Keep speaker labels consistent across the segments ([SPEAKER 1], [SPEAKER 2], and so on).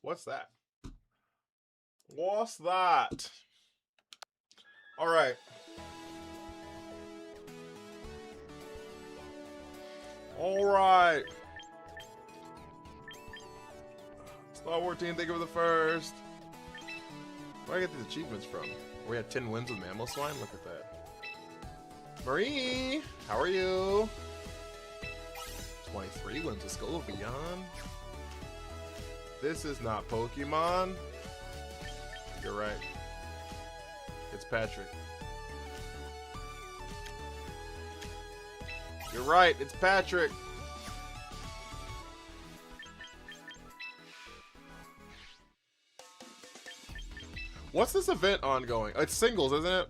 [SPEAKER 1] What's that? What's that? All right. All right. Star Wars team, thank you for the first. Where do I get these achievements from? We had 10 wins with Mammal Swine? Look at that. Marie, how are you? 23 wins with Skull Beyond. This is not Pokemon. You're right. It's Patrick. You're right, it's Patrick. What's this event ongoing? It's singles, isn't it?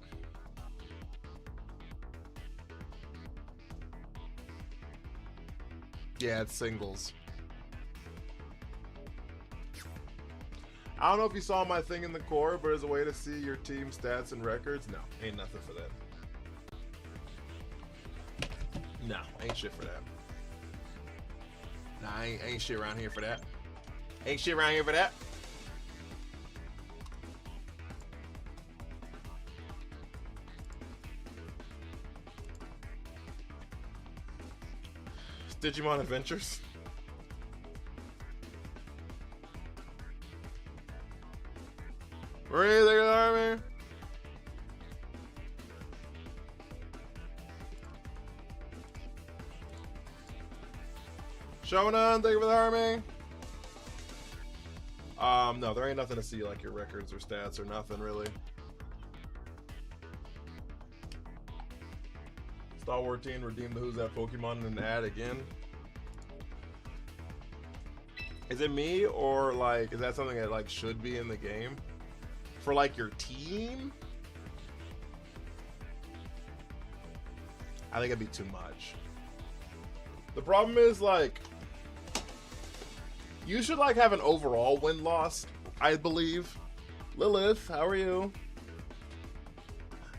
[SPEAKER 1] Yeah, it's singles. I don't know if you saw my thing in the core, but as a way to see your team stats and records, no, ain't nothing for that. No, ain't shit for that. Nah, ain't shit around here for that. Ain't shit around here for that. Digimon Adventures. Marie, there you are, man. Shonen, thank you for the army. No, there ain't nothing to see like your records or stats or nothing really. Star Wars team redeemed the Who's That Pokemon in an ad again. Is it me or like is that something that like should be in the game? For like your team? I think it'd be too much. The problem is like you should like have an overall win-loss, I believe. Lilith, how are you?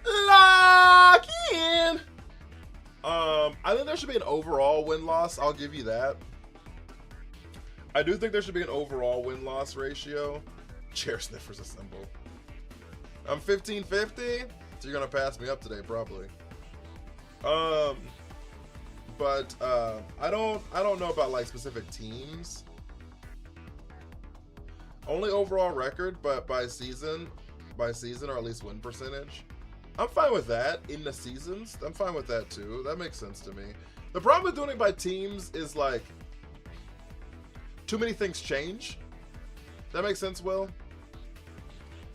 [SPEAKER 1] Lock in. I think there should be an overall win-loss. I'll give you that. I do think there should be an overall win-loss ratio. Chair sniffers assemble. I'm 1550, so you're gonna pass me up today, probably. But I don't know about like specific teams. Only overall record, but by season, or at least win percentage. I'm fine with that in the seasons. I'm fine with that too. That makes sense to me. The problem with doing it by teams is like too many things change. That makes sense, Will?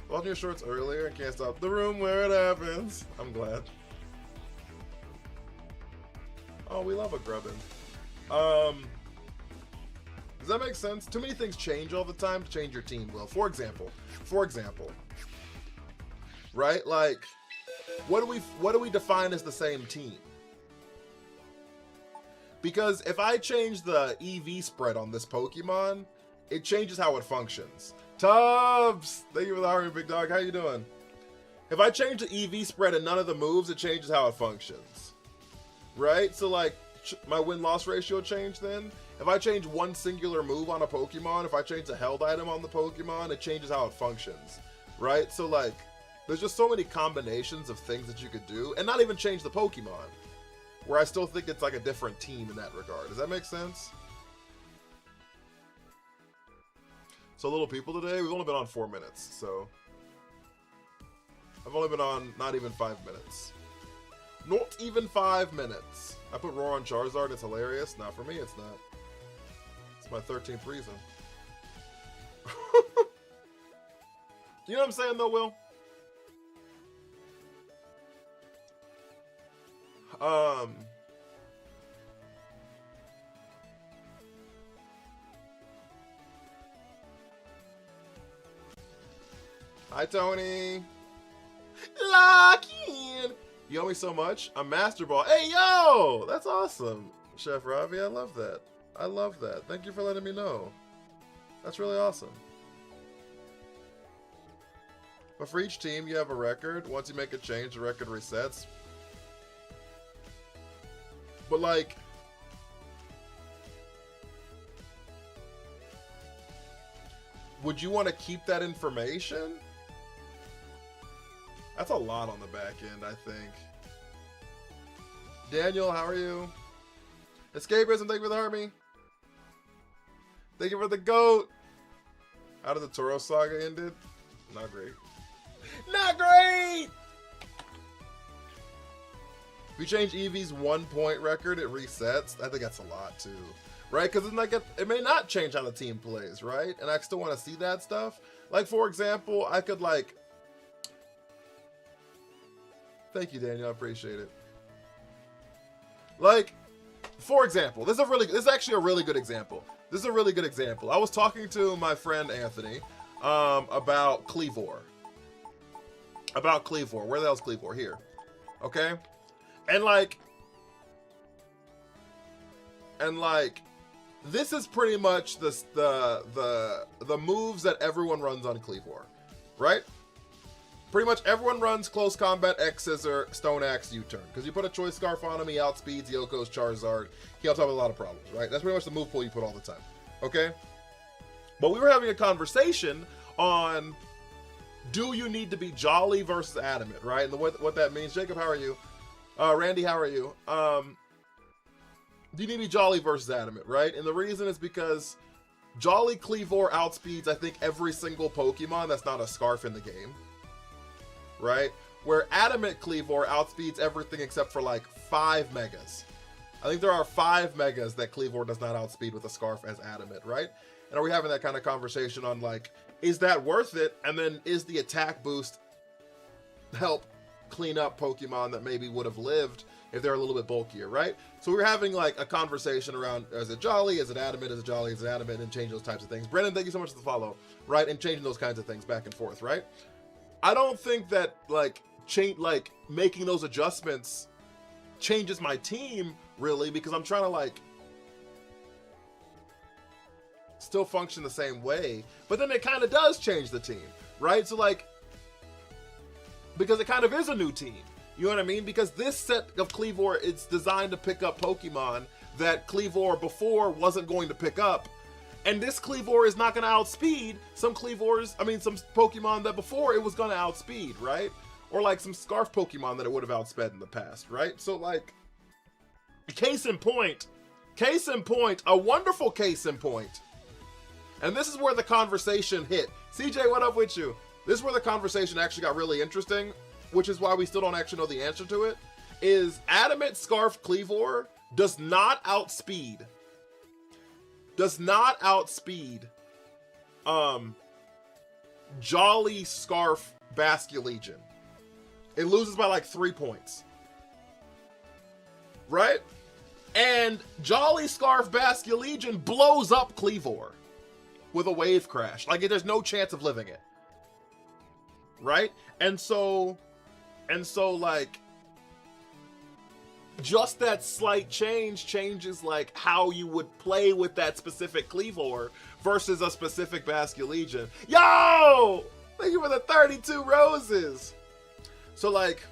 [SPEAKER 1] Watching your shorts earlier and can't stop the room where it happens. I'm glad. Oh, we love a grubbin. Does that make sense? Too many things change all the time to change your team, Will. For example, right? Like, what do we define as the same team? Because if I change the EV spread on this Pokemon, it changes how it functions. Tubbs! Thank you for the army, big dog. How you doing? If I change the EV spread and none of the moves, it changes how it functions. Right? So, like, my win-loss ratio changed then. If I change one singular move on a Pokemon, if I change a held item on the Pokemon, it changes how it functions. Right? So, like, there's just so many combinations of things that you could do, and not even change the Pokemon, where I still think it's like a different team in that regard. Does that make sense? So little people today, we've only been on 4 minutes, so I've only been on not even 5 minutes. Not even 5 minutes. I put Roar on Charizard, it's hilarious. Not for me, it's not. It's my 13th reason. You know what I'm saying though, Will? Hi, Tony. Lock in. You owe me so much. I'm Master Ball. Hey, yo! That's awesome. Chef Ravi, I love that. I love that. Thank you for letting me know. That's really awesome. But for each team, you have a record. Once you make a change, the record resets. But, like, would you want to keep that information? That's a lot on the back end, I think. Daniel, how are you? Escapism, thank you for the army. Thank you for the goat. How did the Toro saga ended? Not great. Not great! If you change Eevee's 1-point record, it resets. I think that's a lot too, right? Because it's like it may not change how the team plays, right? And I still want to see that stuff. Like, for example, I could like... Thank you, Daniel. I appreciate it. Like, for example, this is actually a really good example. This is a really good example. I was talking to my friend Anthony about Cleavor. About Cleavor. Where the hell's Cleavor? Here. Okay? And like, this is pretty much the moves that everyone runs on Cleavor, right? Pretty much everyone runs Close Combat, X Scissor, Stone Axe, U-Turn. Because you put a Choice Scarf on him, he outspeeds Yoko's Charizard. He helps out with a lot of problems, right? That's pretty much the move pool you put all the time, okay? But we were having a conversation on, do you need to be Jolly versus Adamant, right? And what that means. Jacob, how are you? Randy, how are you? Do you need to be Jolly versus Adamant, right? And the reason is because Jolly Cleavor outspeeds, I think, every single Pokemon that's not a Scarf in the game. Right? Where Adamant Cleavor outspeeds everything except for like 5 Megas. I think there are 5 Megas that Cleavor does not outspeed with a Scarf as Adamant, right? And are we having that kind of conversation on like, is that worth it? And then is the attack boost help clean up Pokemon that maybe would have lived if they're a little bit bulkier, right? So we're having like a conversation around, is it Jolly, is it Adamant, is it Jolly, is it Adamant, and change those types of things. Brennan, thank you so much for the follow, right? And changing those kinds of things back and forth, right? I don't think that like making those adjustments changes my team really, because I'm trying to like still function the same way, but then it kind of does change the team, right? So like, because it kind of is a new team, you know what I mean? Because this set of Cleavor, it's designed to pick up Pokemon that Cleavor before wasn't going to pick up. And this Cleavor is not going to outspeed some Pokemon that before it was going to outspeed, right? Or like some Scarf Pokemon that it would have outsped in the past, right? So like, case in point, a wonderful case in point. And this is where the conversation hit. CJ, what up with you? This is where the conversation actually got really interesting, which is why we still don't actually know the answer to it, is Adamant Scarf Cleavor does not outspeed Jolly Scarf Basculegion. It loses by like 3 points, right? And Jolly Scarf Basculegion blows up Cleavor with a Wave Crash. Like, there's no chance of living it, right? And so like, just that slight change changes like how you would play with that specific Cleavor versus a specific Basculegion. Yo! Thank you for the 32 roses. So like,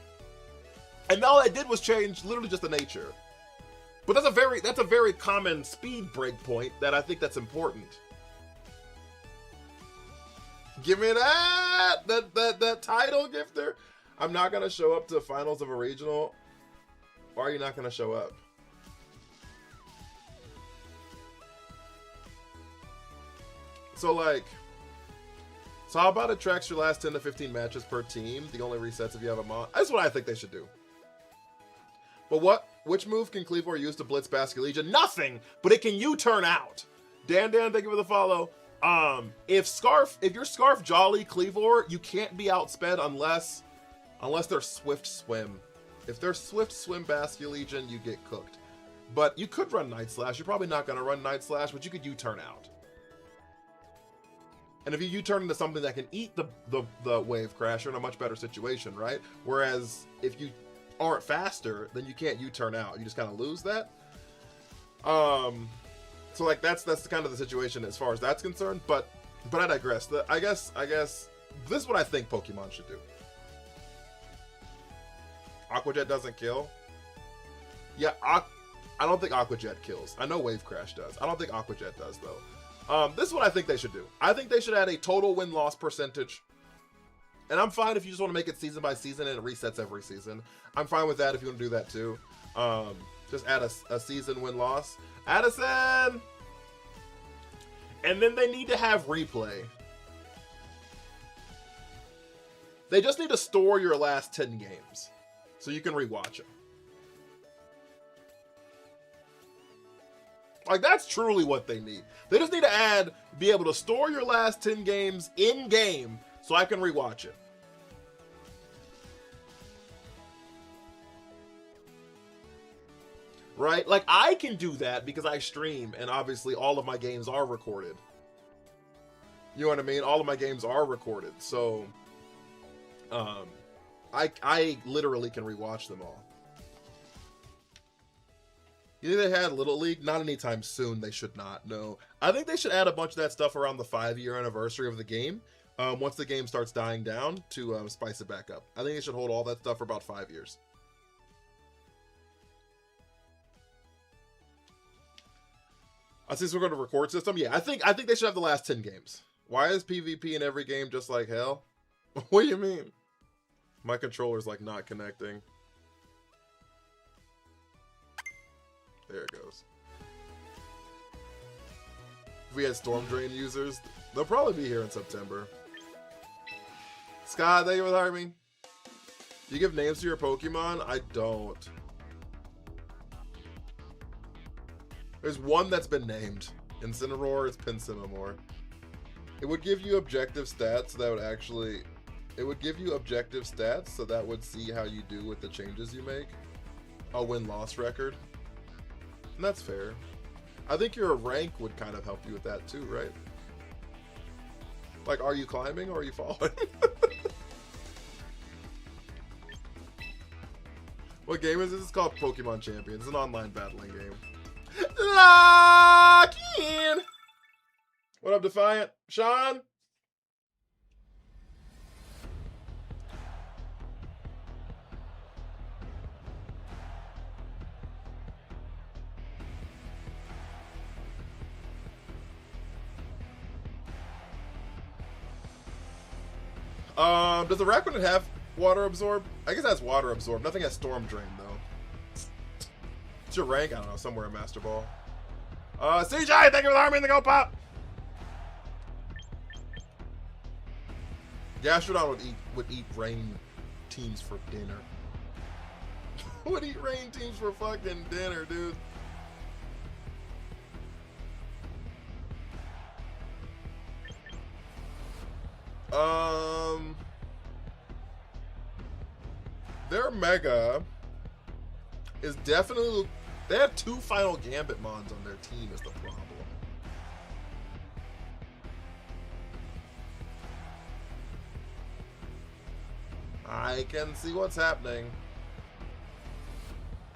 [SPEAKER 1] and all I did was change literally just the nature. But that's a very common speed break point that I think that's important. Give me that title, Gifter. I'm not gonna show up to finals of a regional. Why are you not going to show up? So like, so how about it tracks your last 10 to 15 matches per team? The only resets if you have a mon. That's what I think they should do. But which move can Cleavor use to blitz Basculegion? Nothing, but it can U-turn out. Dan, thank you for the follow. If you're Scarf Jolly Cleavor, you can't be outsped unless they're Swift Swim. If they're Swift Swim Basculegion, you get cooked. But you could run Night Slash. You're probably not going to run Night Slash, but you could U-turn out. And if you U-turn into something that can eat the Wave Crash, you're in a much better situation, right? Whereas if you aren't faster, then you can't U-turn out. You just kind of lose that. So like that's kind of the situation as far as that's concerned. But I digress. I guess this is what I think Pokemon should do. Aqua Jet doesn't kill. Yeah, I don't think Aqua Jet kills. I know Wave Crash does. I don't think Aqua Jet does though. This is what I think they should do. I think they should add a total win-loss percentage. And I'm fine if you just want to make it season by season and it resets every season. I'm fine with that if you want to do that too. Just add a season win-loss. Addison! And then they need to have replay. They just need to store your last 10 games so you can rewatch them. Like, that's truly what they need. They just need to be able to store your last 10 games in-game so I can rewatch it. Right? Like, I can do that because I stream, and obviously all of my games are recorded. You know what I mean? All of my games are recorded, so I literally can rewatch them all. You think they had Little League? Not anytime soon. They should not. No. I think they should add a bunch of that stuff around the 5-year anniversary of the game. Once the game starts dying down to spice it back up. I think they should hold all that stuff for about 5 years. Since we're going to record system, yeah, I think they should have the last 10 games. Why is PvP in every game just like hell? What do you mean? My controller's like not connecting. There it goes. If we had Storm Drain users, they'll probably be here in September. Scott, thank you for hiring me. Do you give names to your Pokemon? I don't. There's one that's been named. Incineroar is Pincinemore. It would give you objective stats that would actually... It would give you objective stats, so that would see how you do with the changes you make. A win-loss record. And that's fair. I think your rank would kind of help you with that too, right? Like, are you climbing or are you falling? What game is this? It's called Pokemon Champions. It's an online battling game. Lock in! What up, Defiant? Sean? Does the Rakuten have water absorb? I guess it has water absorb. Nothing has storm drain though. What's your rank? I don't know, somewhere in Master Ball. CJ, thank you for the army in the go pop. Gastrodon would eat rain teams for dinner. Would eat rain teams for fucking dinner, dude. Their Mega is definitely... They have 2 Final Gambit Mons on their team is the problem. I can see what's happening.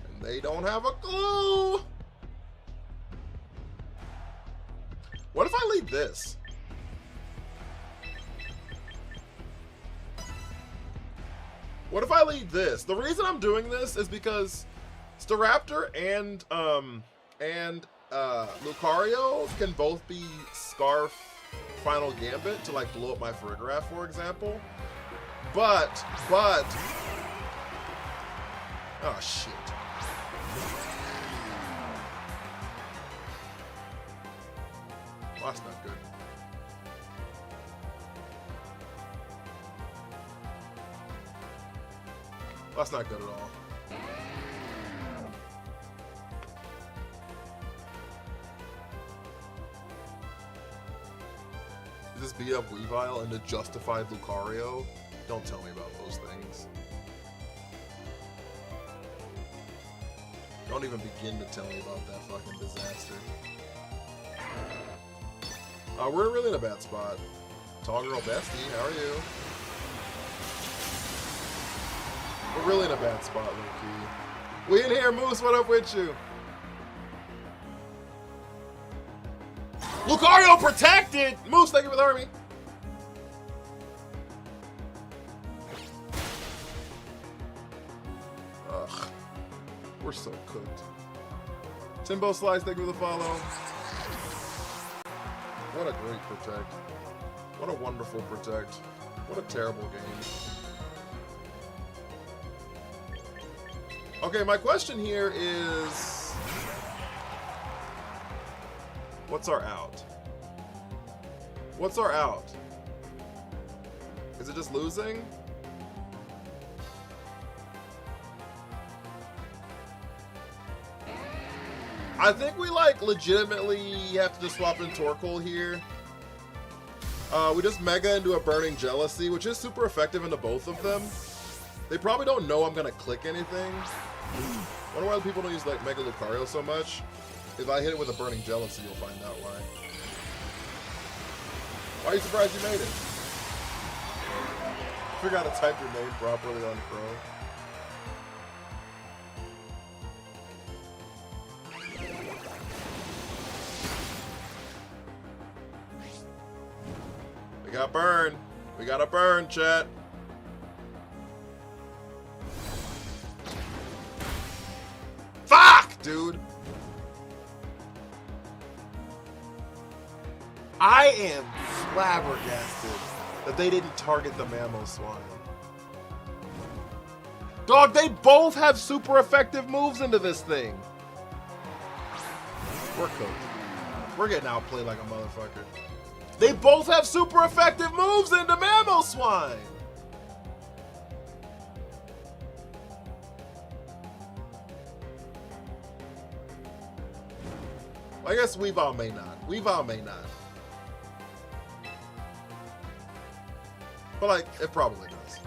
[SPEAKER 1] And they don't have a clue! What if I lead this? What if I lead this? The reason I'm doing this is because Staraptor and Lucario can both be Scarf Final Gambit to like blow up my Farigiraf, for example. But oh shit. Well, that's not good. That's not good at all. Is this beat up Weavile into justified Lucario? Don't tell me about those things. Don't even begin to tell me about that fucking disaster. We're really in a bad spot. Tall Girl Bestie, how are you? We're really in a bad spot, low-key. We in here, Moose, what up with you? Lucario protected! Moose, thank you for the army. Ugh. We're so cooked. Timbo Slice, thank you for the follow. What a great protect. What a wonderful protect. What a terrible game. Okay, my question here is... what's our out? What's our out? Is it just losing? I think we like legitimately have to just swap in Torkoal here. We just Mega into a Burning Jealousy, which is super effective into both of them. They probably don't know I'm gonna click anything. Wonder why people don't use like Mega Lucario so much. If I hit it with a Burning Jealousy, you'll find out why. Why are you surprised you made it? Figure out to type your name properly on Pro. We got burn. We got a burn, chat. Fuck, dude. I am flabbergasted that they didn't target the Mamoswine. Dog, they both have super effective moves into this thing. We're cooked. We're getting outplayed like a motherfucker. They both have super effective moves into Mamoswine. I guess Weavile may not. Weavile may not. But like, it probably does.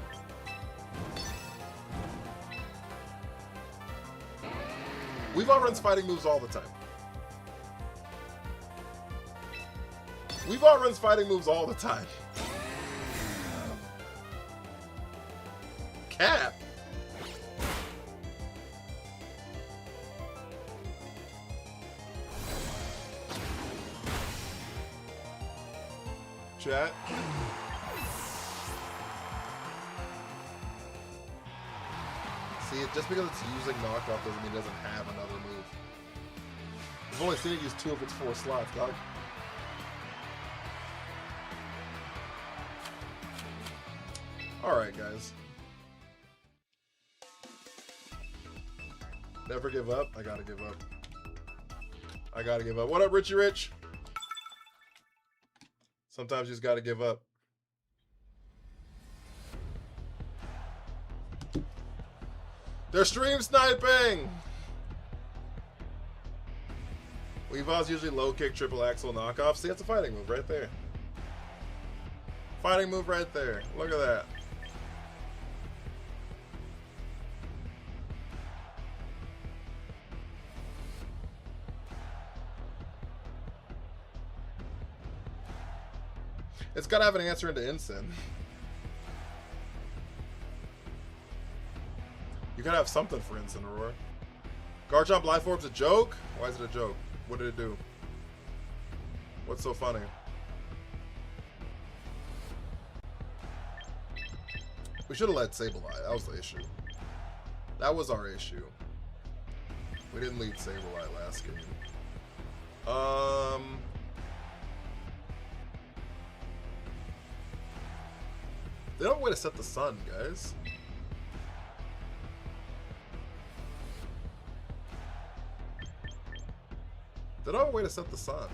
[SPEAKER 1] Weavile runs fighting moves all the time. Weavile runs fighting moves all the time. Cap. Chat. See, just because it's using knockoff doesn't mean it doesn't have another move. I've only seen it use 2 of its 4 slots, dog. Alright, guys. Never give up. I gotta give up. I gotta give up. What up, Richie Rich? Sometimes you just gotta give up. They're stream sniping! Weavile's usually low kick, triple axle knockoff. See, that's a fighting move right there. Fighting move right there. Look at that. It's gotta have an answer into Incin. You gotta have something for Incineroar. Garchomp Life Orb's a joke? Why is it a joke? What did it do? What's so funny? We should have led Sableye. That was the issue. That was our issue. We didn't lead Sableye last game. They don't have a way to set the sun, guys. They don't have a way to set the sun.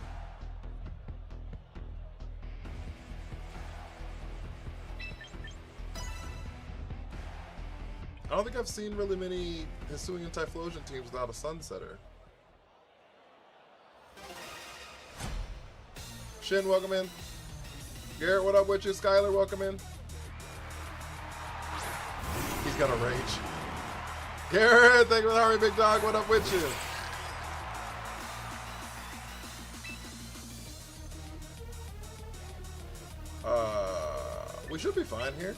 [SPEAKER 1] I don't think I've seen really many Hisuian Typhlosion teams without a Sunsetter. Shin, welcome in. Garrett, what up with you? Skylar, welcome in. He's got a rage. Garrett, thank you for the Harry Big Dog. What up with you? We should be fine here.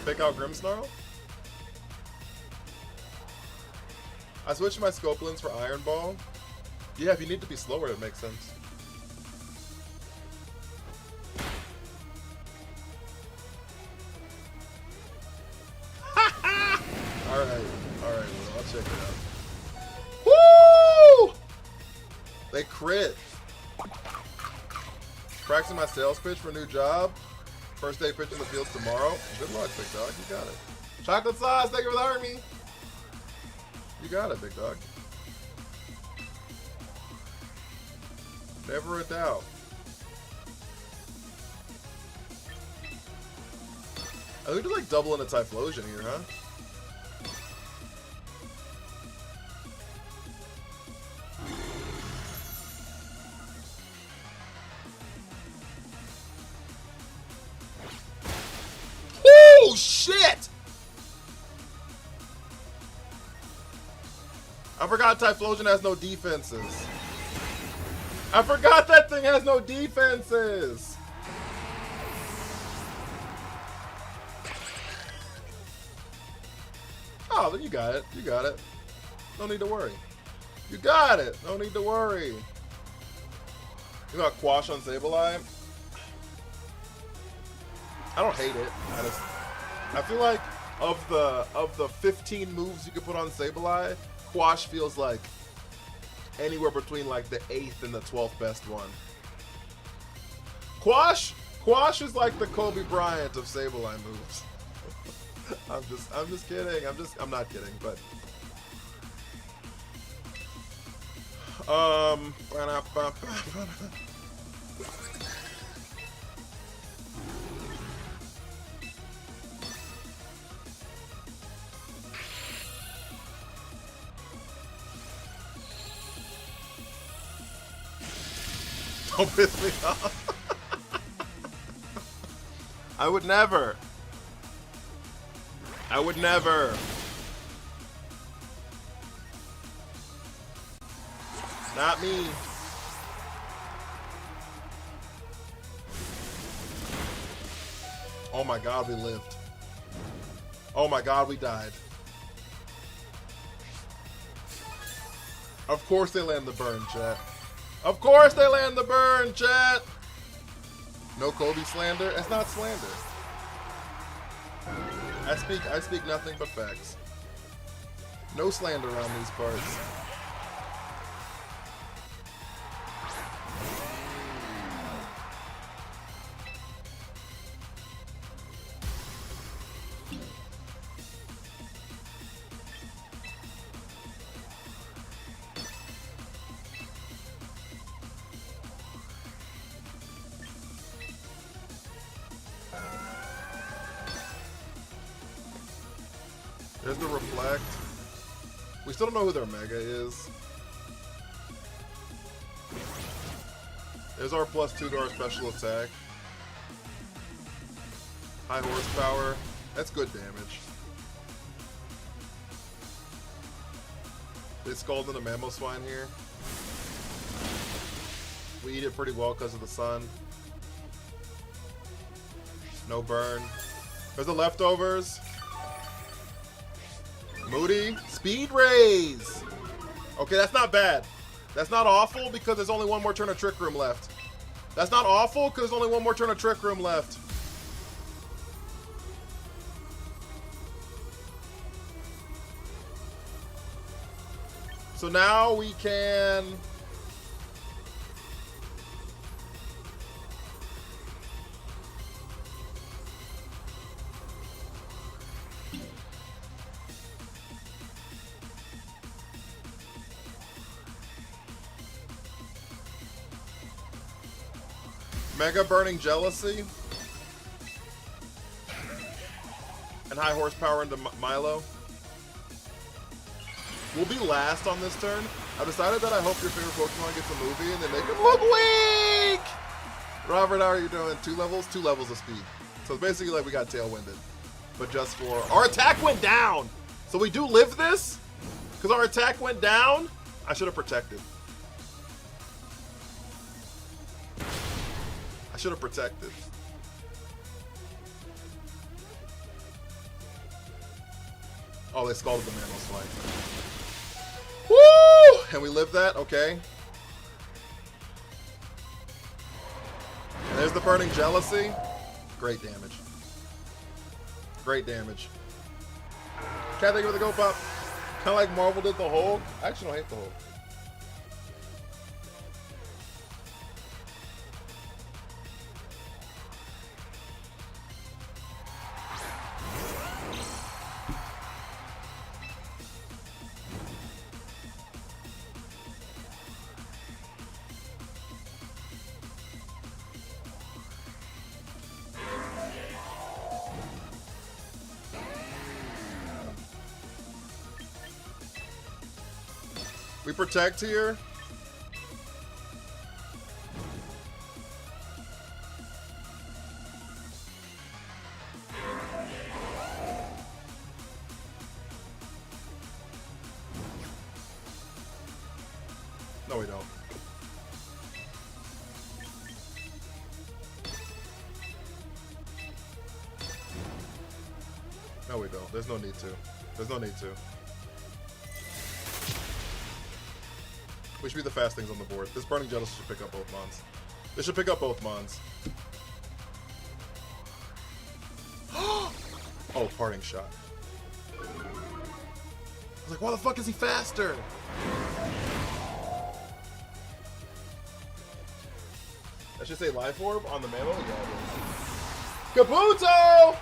[SPEAKER 1] Pick out Grimmsnarl. I switched my Scoplins for Iron Ball. Yeah, if you need to be slower, it makes sense. Alright, well, I'll check it out. Woo! crit. Practicing my sales pitch for a new job. First day pitching the fields tomorrow. Good luck, big dog. You got it. Chocolate sauce, thank you for the army. You got it, big dog. Never a doubt. I think we're like doubling a Typhlosion here, huh? Oh shit! I forgot Typhlosion has no defenses. I forgot that thing has no defenses. Oh, then you got it. You got it. No need to worry. You got it. No need to worry. You got Quash on Sableye? I don't hate it. I feel like of the 15 moves you could put on Sableye, Quash feels like anywhere between like the 8th and the 12th best one. Quash is like the Kobe Bryant of Sableye moves. I'm just kidding. I'm not kidding, but don't piss me off. I would never. I would never. Not me. Oh my god, we lived. Oh my god, we died. Of course they land the burn, chat. Of course they land the burn, chat. No Kobe slander? That's not slander. I speak nothing but facts. No slander around these parts. There's the Reflect. We still don't know who their Mega is. There's our +2 to our special attack. High horsepower. That's good damage. They Scald into Mamoswine here. We eat it pretty well because of the sun. No burn. There's the leftovers. Moody, Speed Raise! Okay, that's not bad. That's not awful because there's only one more turn of Trick Room left. That's not awful because there's only one more turn of Trick Room left. So now we can... Mega Burning Jealousy and High Horsepower into Milo. We'll be last on this turn. I've decided that I hope your favorite Pokemon gets a movie and they make it look weak! Robert, how are you doing? 2 levels? 2 levels of speed. So it's basically like we got Tailwinded. But just for... Our attack went down! So we do live this? Because our attack went down? I should have protected. I should have protected. Oh, they scalded the Mamoswine. Woo! And we live that? Okay. And there's the Burning Jealousy. Great damage. Great damage. Can't think of the Go Pop. Kind of like Marvel did the Hulk. I actually don't hate the Hulk. We protect here. No, we don't. No, we don't. There's no need to. There's no need to. We should be the fast things on the board. This Burning Jealous should pick up both mons. This should pick up both mons. Oh, parting shot. I was like, why the fuck is he faster? I should say Life Orb on the Mammo? Yeah, it is. Kabuto!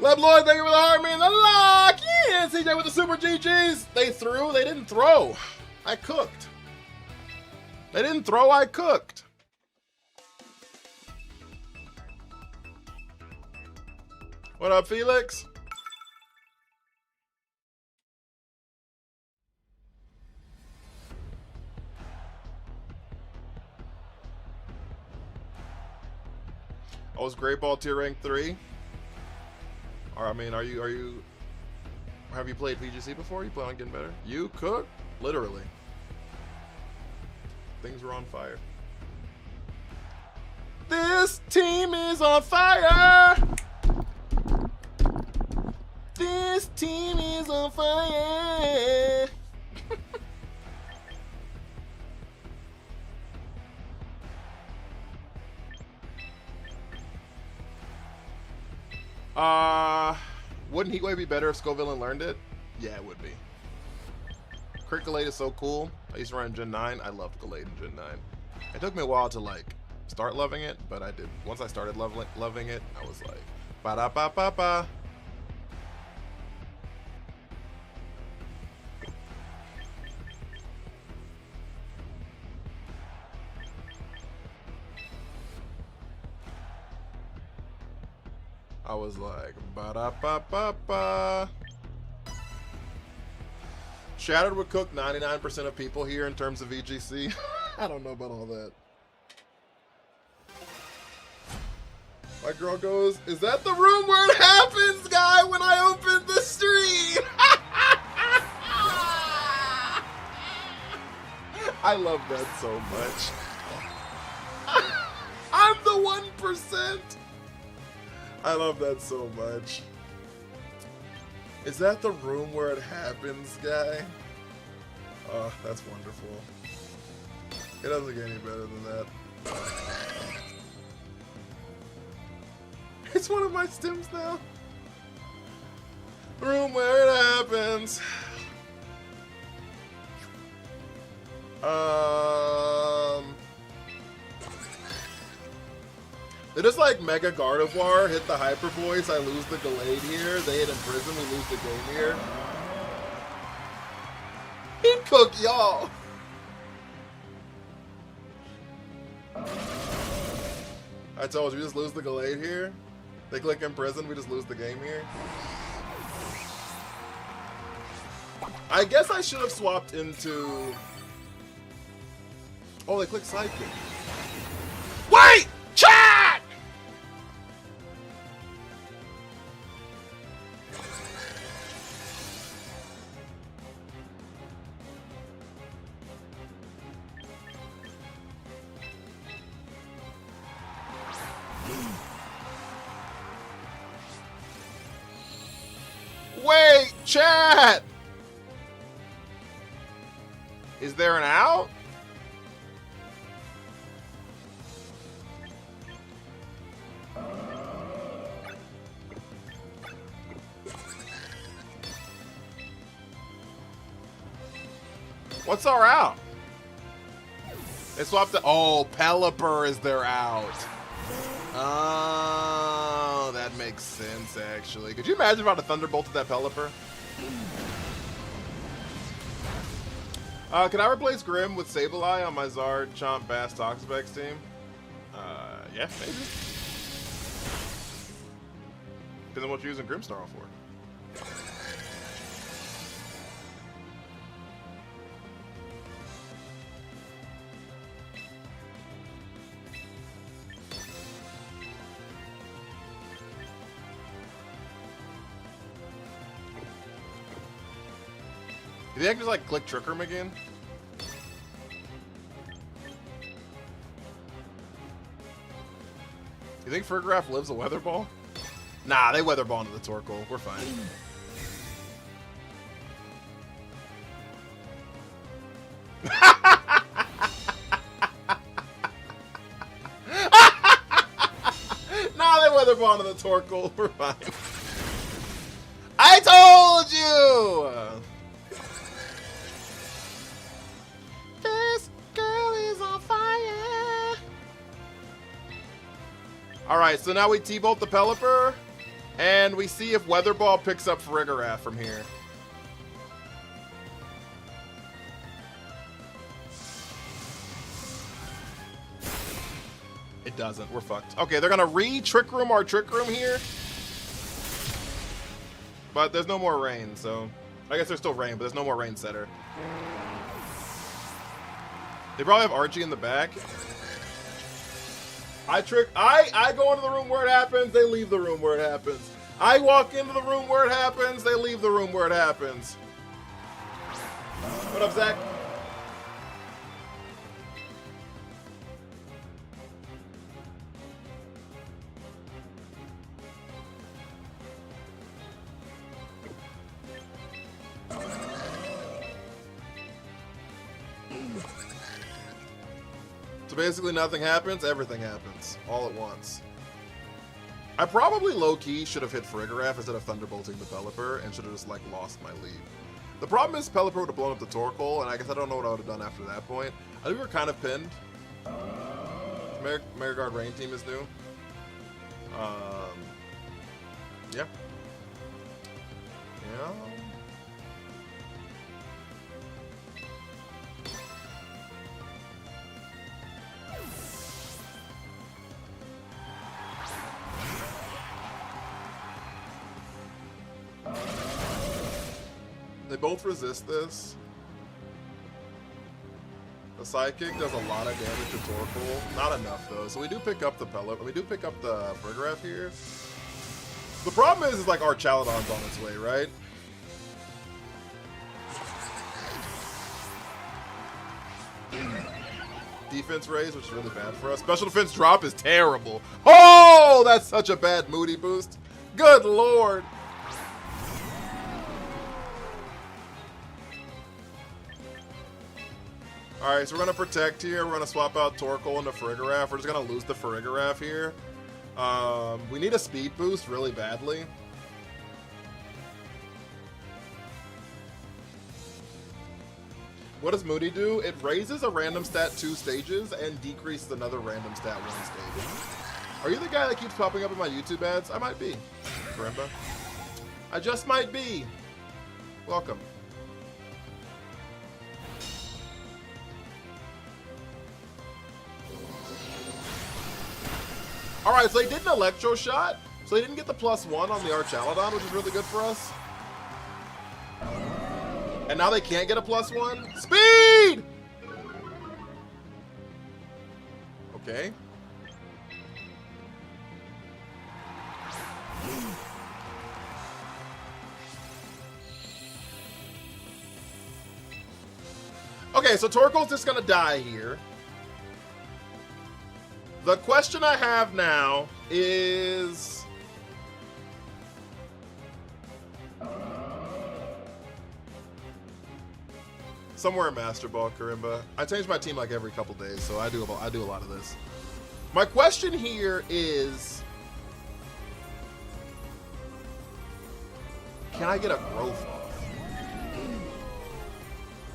[SPEAKER 1] Leb Lloyd, thank you for the heart, man. The lock! Yeah, CJ with the super GGs. They threw, they didn't throw. I cooked. They didn't throw, I cooked. What up, Felix? I was Great Ball tier rank 3. Or, I mean, have you played VGC before? You plan on getting better? You cook? Literally. Things were on fire. This team is on fire! This team is on fire! Wouldn't Heatwave be better if Scovillain learned it? Yeah, it would be. Crit Gallade is so cool. I used to run Gen 9. I loved Gallade in Gen 9. It took me a while to like start loving it, but I did. Once I started loving it, I was like, ba da ba ba ba. I was like, ba-da-ba-ba-ba. Shattered would cook 99% of people here in terms of VGC. I don't know about all that. My girl goes, is that the room where it happens, guy, when I open the stream? I love that so much. I'm the 1%. I love that so much. Is that the room where it happens, guy? Oh, that's wonderful. It doesn't get any better than that. It's one of my stims now. Room where it happens. They just like Mega Gardevoir hit the Hyper Voice, I lose the Gallade here. They hit Imprison, we lose the game here. He'd cook y'all. I told you, we just lose the Gallade here. They click Imprison, we just lose the game here. I guess I should have swapped into... Oh, they click Psychic. Wait! Chat! Wait, chat! Is there an out? What's our out? They swapped the... Oh, Pelipper is their out. Oh, that makes sense, actually. Could you imagine if I had a Thunderbolted that Pelipper? Can I replace Grim with Sableye on my Zard, Chomp, Bass, Toxapex team? Yeah, maybe. Depends on what you're using Grimsnarl for. Do you think I can just like click Trick Room again? You think Fergraph lives a Weather Ball? Nah, they Weather Ball into the Torkoal. We're fine. Nah, they Weather Ball into the Torkoal. We're fine. I told you! This girl is on fire. Alright, so now we T-Bolt the Pelipper, and we see if Weather Ball picks up Farigiraf from here. It doesn't. We're fucked. Okay, they're gonna re-Trick Room our Trick Room here. But there's no more rain, so... I guess there's still rain, but there's no more Rain Setter. They probably have Archie in the back. I go into the room where it happens, they leave the room where it happens. I walk into the room where it happens, they leave the room where it happens. What up, Zach? So basically nothing happens, everything happens, all at once. I probably low-key should have hit Farigiraf instead of Thunderbolting the Pelipper and should have just like lost my lead. The problem is Pelipper would have blown up the Torkoal, and I guess I don't know what I would have done after that point. I think we were kind of pinned. Marigold Rain team is new. Yeah. Yeah. They both resist this. The Psychic does a lot of damage to Torkoal. Not enough though. So we do pick up the Pelipper. We do pick up the Farigiraf here. The problem is like our Chaladon's on its way, right? Defense raise, which is really bad for us. Special defense drop is terrible. Oh, that's such a bad Moody boost. Good lord. Alright, so we're going to protect here. We're going to swap out Torkoal into Farigiraf. We're just going to lose the Farigiraf here. We need a speed boost really badly. What does Moody do? It raises a random stat 2 stages and decreases another random stat 1 stage. Are you the guy that keeps popping up in my YouTube ads? I might be. Karimba. I just might be. Welcome. Alright, so they did an Electro Shot, so they didn't get the +1 on the Archaladon, which is really good for us. And now they can't get a +1. Speed! Okay. Okay, so Torkoal's just gonna die here. The question I have now is... somewhere in Master Ball, Karimba. I change my team like every couple days, so I do a lot of this. My question here is... can I get a growth off?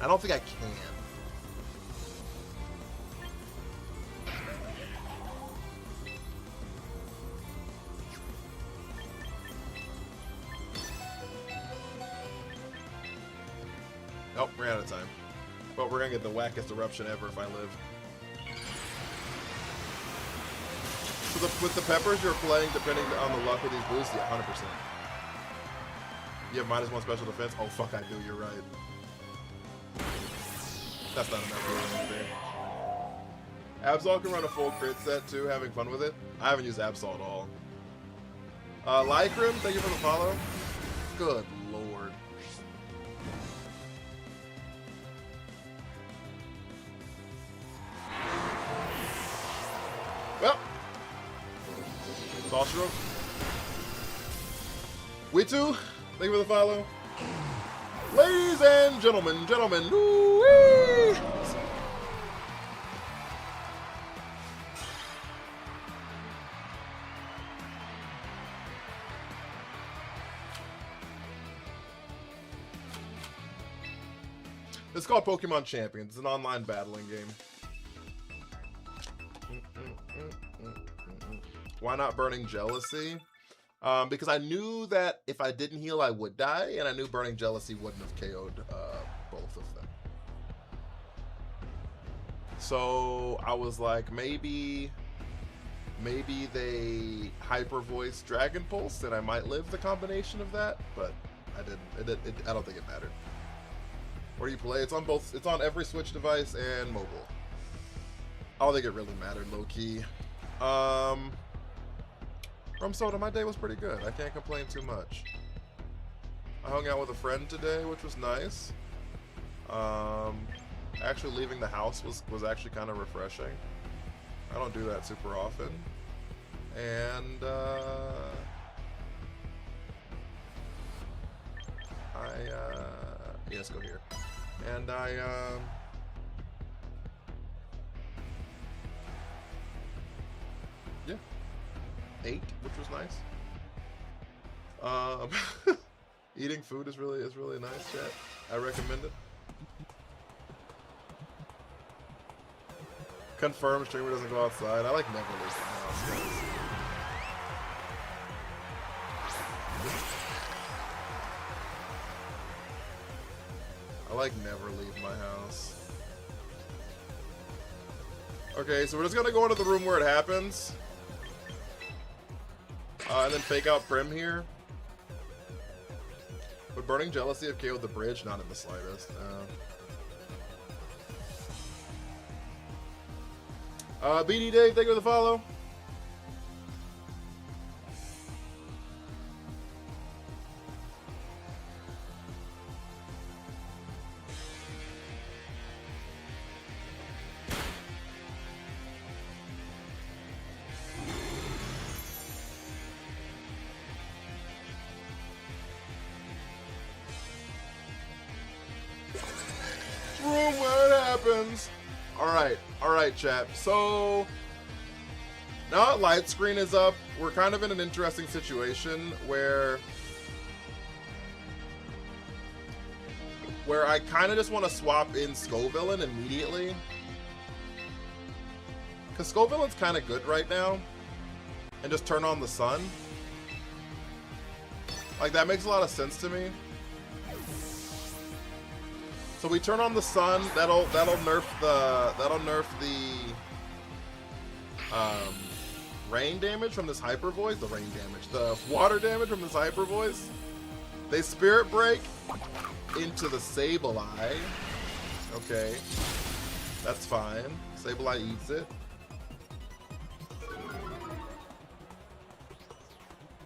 [SPEAKER 1] I don't think I can. Nope, we're out of time. But we're gonna get the wackest eruption ever if I live. So with the peppers you're playing, depending on the luck of these boosts, yeah, 100%. You have -1 special defense? Oh fuck, I do, you're right. That's not enough. Absol can run a full crit set too, having fun with it. I haven't used Absol at all. Lycrim, thank you for the follow. Good lord. Well, Salshiro. We too, thank you for the follow. Ladies and gentlemen, woo-wee! It's called Pokemon Champions. It's an online battling game. Why not Burning Jealousy? Because I knew that if I didn't heal, I would die, and I knew Burning Jealousy wouldn't have KO'd both of them. So I was like, maybe they Hyper Voice Dragon Pulse, and I might live the combination of that, but I didn't. I don't think it mattered. Where do you play? It's on both. It's on every Switch device and mobile. I don't think it really mattered, low key. Rum Soda, my day was pretty good. I can't complain too much. I hung out with a friend today, which was nice. Actually leaving the house was actually kind of refreshing. I don't do that super often. And yeah, let's go here. And yeah, ate, which was nice. Eating food is really nice, chat. I recommend it. Confirm streamer doesn't go outside. I like never leave the house, guys. I like never leave my house. Okay, so we're just gonna go into the room where it happens. And then fake out Prim here. But Burning Jealousy have KO'd the bridge? Not in the slightest. BD Dave, thank you for the follow. Room where it happens. Alright, chat. So now that light screen is up, we're kind of in an interesting situation where I kind of just want to swap in Scovillain immediately. Because Scovillain's kind of good right now. And just turn on the sun. Like, that makes a lot of sense to me. So we turn on the sun. That'll nerf the rain damage from this Hyper Voice. The rain damage, the water damage from this Hyper Voice. They Spirit Break into the Sableye. Okay, that's fine. Sableye eats it.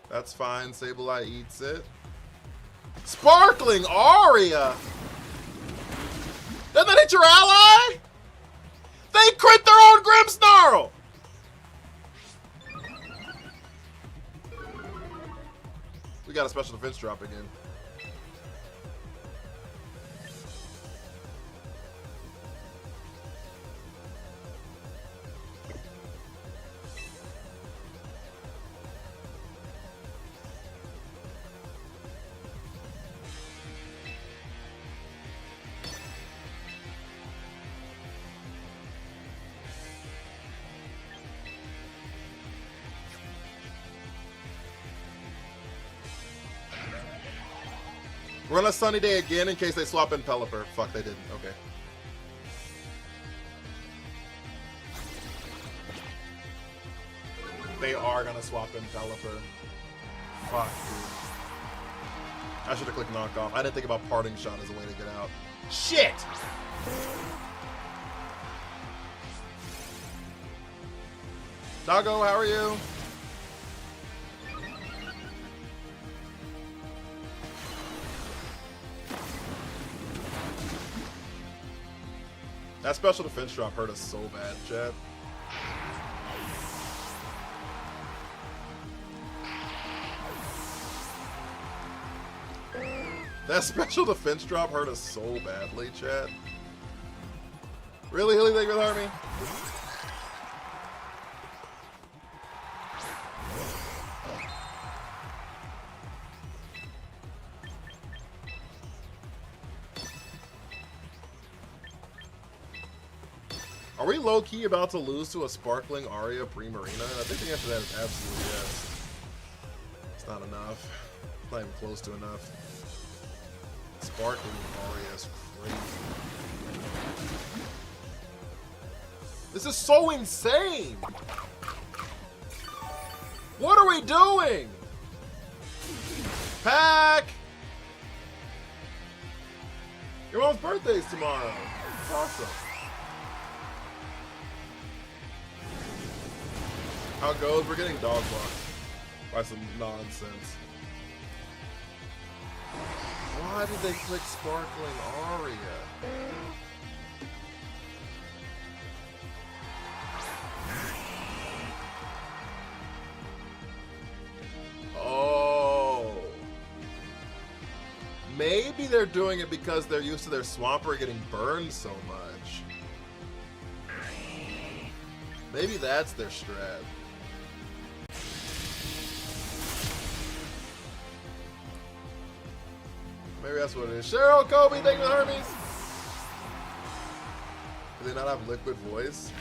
[SPEAKER 1] That's fine. Sableye eats it. Sparkling Aria. Did that hit your ally? They crit their own Grimmsnarl! We got a special defense dropping in. We're on a sunny day again in case they swap in Pelipper. Fuck, they didn't. Okay. They are gonna swap in Pelipper. Fuck, dude. I should have clicked knockoff. I didn't think about parting shot as a way to get out. Shit! Doggo, how are you? That special defense drop hurt us so bad, chat. That special defense drop hurt us so badly, chat. Really, Hilly, thank you for the army. Are we low-key about to lose to a Sparkling Aria pre-Marina? I think the answer to that is absolutely yes. It's not enough. It's not even close to enough. Sparkling Aria is crazy. This is so insane! What are we doing? Pack! Your mom's birthday's tomorrow. That's awesome. How it goes? We're getting dog blocked by some nonsense. Why did they click Sparkling Aria? Oh. Maybe they're doing it because they're used to their Swampert getting burned so much. Maybe that's their strat. Maybe that's what it is. Cheryl, Kobe, thank you for the Hermes. Do they not have liquid voice?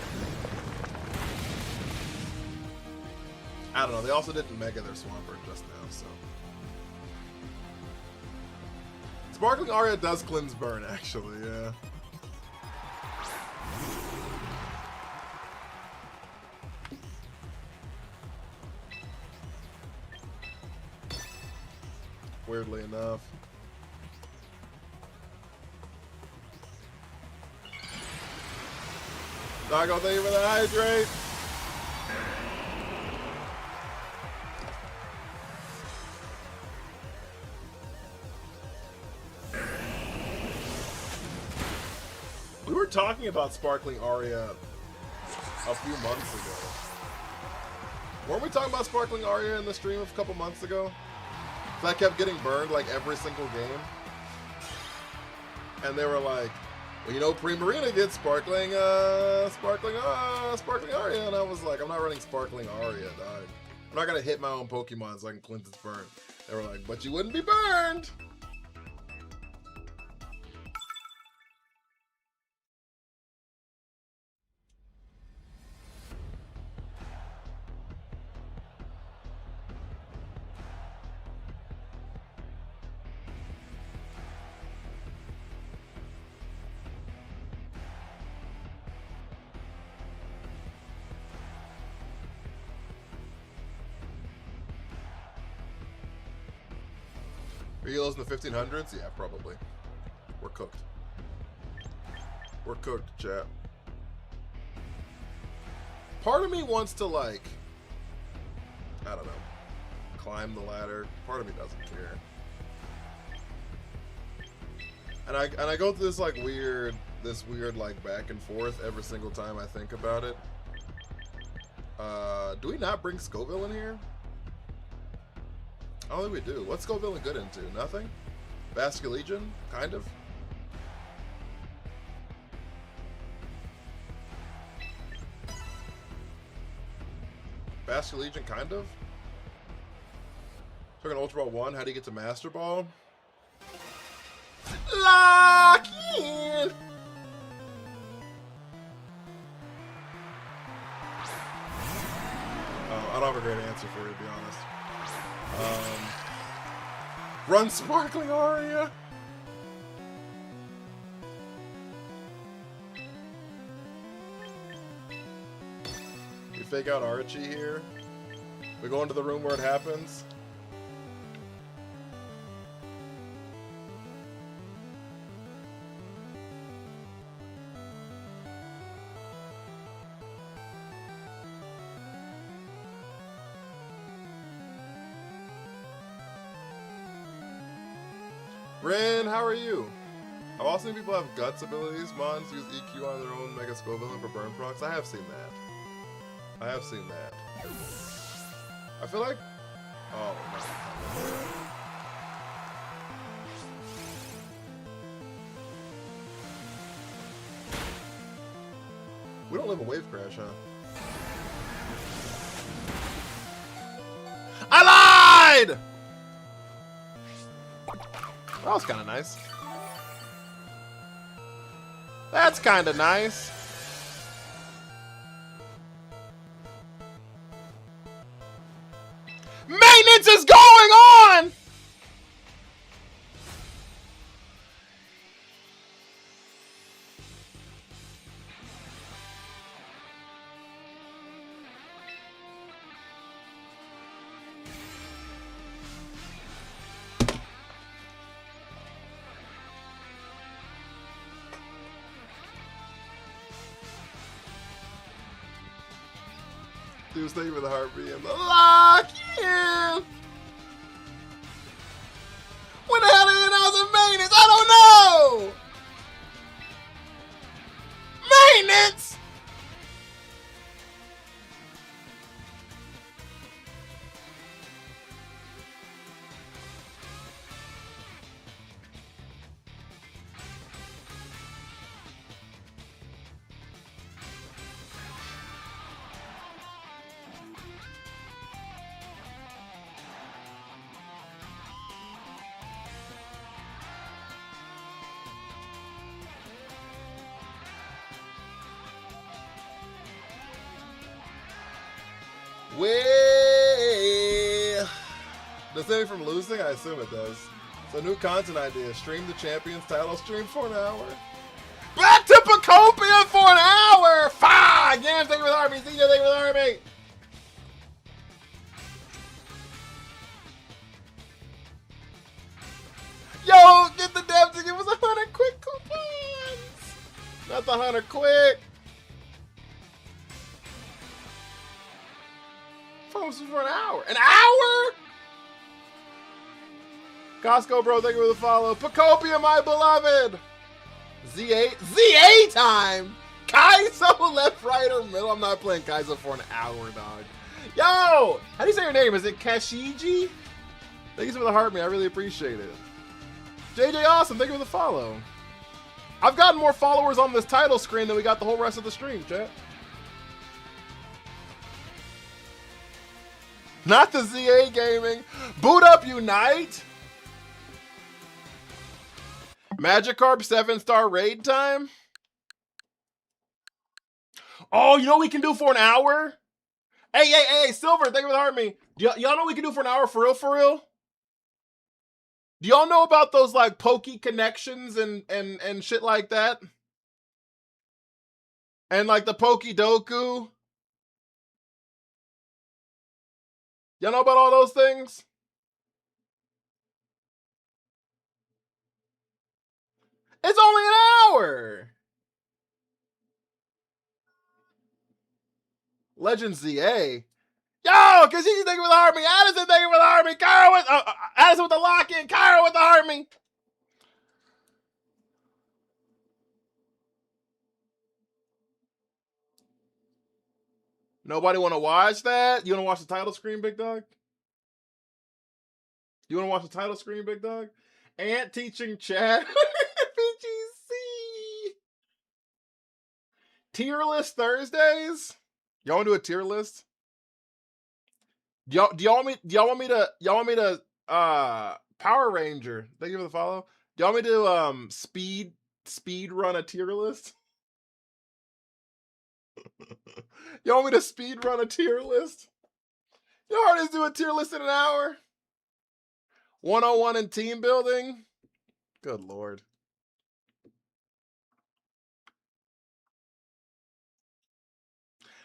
[SPEAKER 1] I don't know. They also didn't mega their Swampert just now, so. Sparkling Aria does cleanse burn, actually, yeah. Weirdly enough. Doggo, thank you for the hydrate. We were talking about Sparkling Aria a few months ago. Weren't we talking about Sparkling Aria in the stream a couple months ago? So I kept getting burned like every single game. And they were like, well, you know, Pre-Marina gets Sparkling Aria. And I was like, I'm not running Sparkling Aria, dog. I'm not going to hit my own Pokemon so I can cleanse its burn. They were like, but you wouldn't be burned. Are you in the 1500s? Yeah, probably. We're cooked. We're cooked, chat. Part of me wants to, like, I don't know, climb the ladder. Part of me doesn't care. And I go through this like weird like back and forth every single time I think about it. Do we not bring Scoville in here? I don't think we do. What's Scoville good into? Nothing? Basculegion? Kind of? Basculegion, kind of? Took an Ultra Ball 1. How do you get to Master Ball? Lock in! I don't have a great answer for you, to be honest. Run Sparkling Aria! fake out Archie here. We go into the room where it happens. Rin, how are you? I've also seen people have guts abilities. Mons use EQ on their own Mega Skull Villain for burn procs. I have seen that. I have seen that. I feel like... Oh, no. We don't live a wave crash, huh? I lied! That was kind of nice. That's kind of nice. Maintenance is going on! Dude, stay with the heartbeat and the lock in. When the hell did it announce maintenance? I don't know. Maintenance. Well, does that mean from losing? I assume it does. So new content idea. Stream the Champions title stream for an hour. Back to Pacopia for an hour! Fuck! Yeah, thank you for the army. See you, thank you for the army. Yo, get the devs to give us 100 quick coupons! Not the 100 quick. For an hour. An hour? Costco, bro, thank you for the follow. Pacopia, my beloved. ZA time. Kaizo, left, right, or middle. I'm not playing Kaizo for an hour, dog. Yo, how do you say your name? Is it Kashiji? Thank you for the heart, man. I really appreciate it. JJ Awesome, thank you for the follow. I've gotten more followers on this title screen than we got the whole rest of the stream, chat. Not the ZA Gaming. Boot Up Unite. Magikarp 7-star raid time. Oh, you know what we can do for an hour? Hey, Silver, thank you for the heart me. Y'all know what we can do for an hour for real, for real? Do y'all know about those like Pokey connections and shit like that? And like the Pokedoku? Y'all know about all those things? It's only an hour. Legend ZA. Yo, Kashiji, thank you for the army. Addison, thank you for the army. Kyra with Addison with the lock-in. Kyra with the army. Nobody want to watch that? You want to watch the title screen, big dog? You want to watch the title screen, big dog? Ant teaching chat. BGC. Tier list Thursdays? Y'all want to do a tier list? Do y'all want me to Power Ranger? Thank you for the follow. Do y'all want me to speed run a tier list? Y'all want me to speed run a tier list? Y'all already do a tier list in an hour? 101 in team building? Good Lord.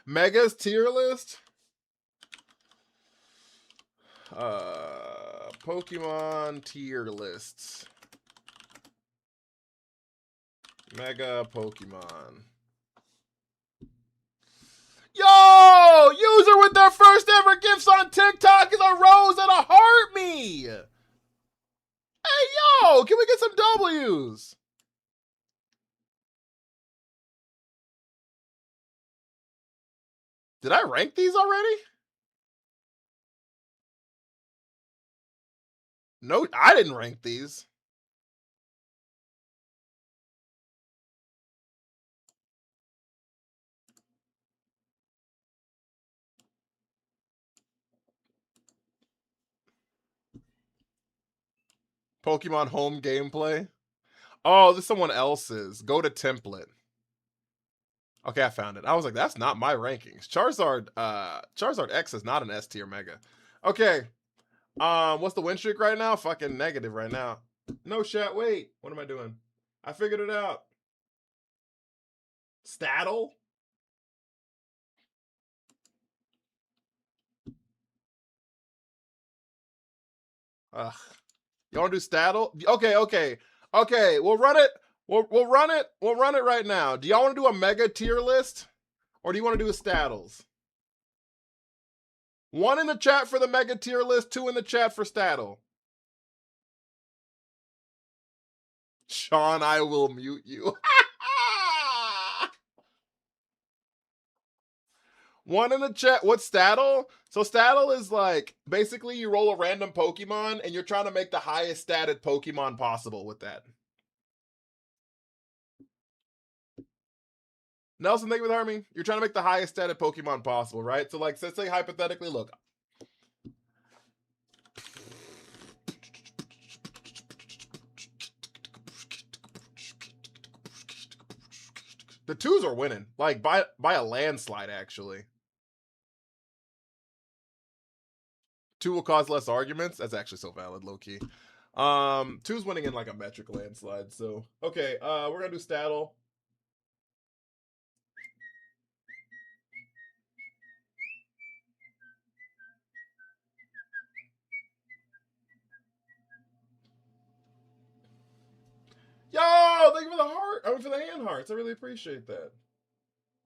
[SPEAKER 1] Mega's tier list. Pokemon tier lists. Mega Pokemon. Yo! User with their first ever gifts on TikTok is a rose and a heart me! Hey, yo! Can we get some W's? Did I rank these already? No, I didn't rank these. Pokemon home gameplay. Oh, this is someone else's. Go to template. Okay, I found it. I was like, that's not my rankings. Charizard X is not an S tier mega. Okay. What's the win streak right now? Fucking negative right now. No shit. Wait. What am I doing? I figured it out. Staddle? Ugh. You want to do Staddle? Okay. We'll run it. We'll run it. We'll run it right now. Do y'all want to do a mega tier list, or do you want to do a Staddles? 1 in the chat for the mega tier list. 2 in the chat for Staddle. Sean, I will mute you. 1 in the chat. What's Staddle? So Staddle is like, basically you roll a random Pokemon and you're trying to make the highest statted Pokemon possible with that. Nelson, thank you for the army. You're trying to make the highest statted Pokemon possible, right? So like, let's say hypothetically, look. The 2s are winning, like by a landslide, actually. 2 will cause less arguments. That's actually so valid, low key. 2's winning in like a metric landslide. So okay, we're gonna do Staddle. Yo, thank you for the heart. I mean, for the hand hearts. I really appreciate that.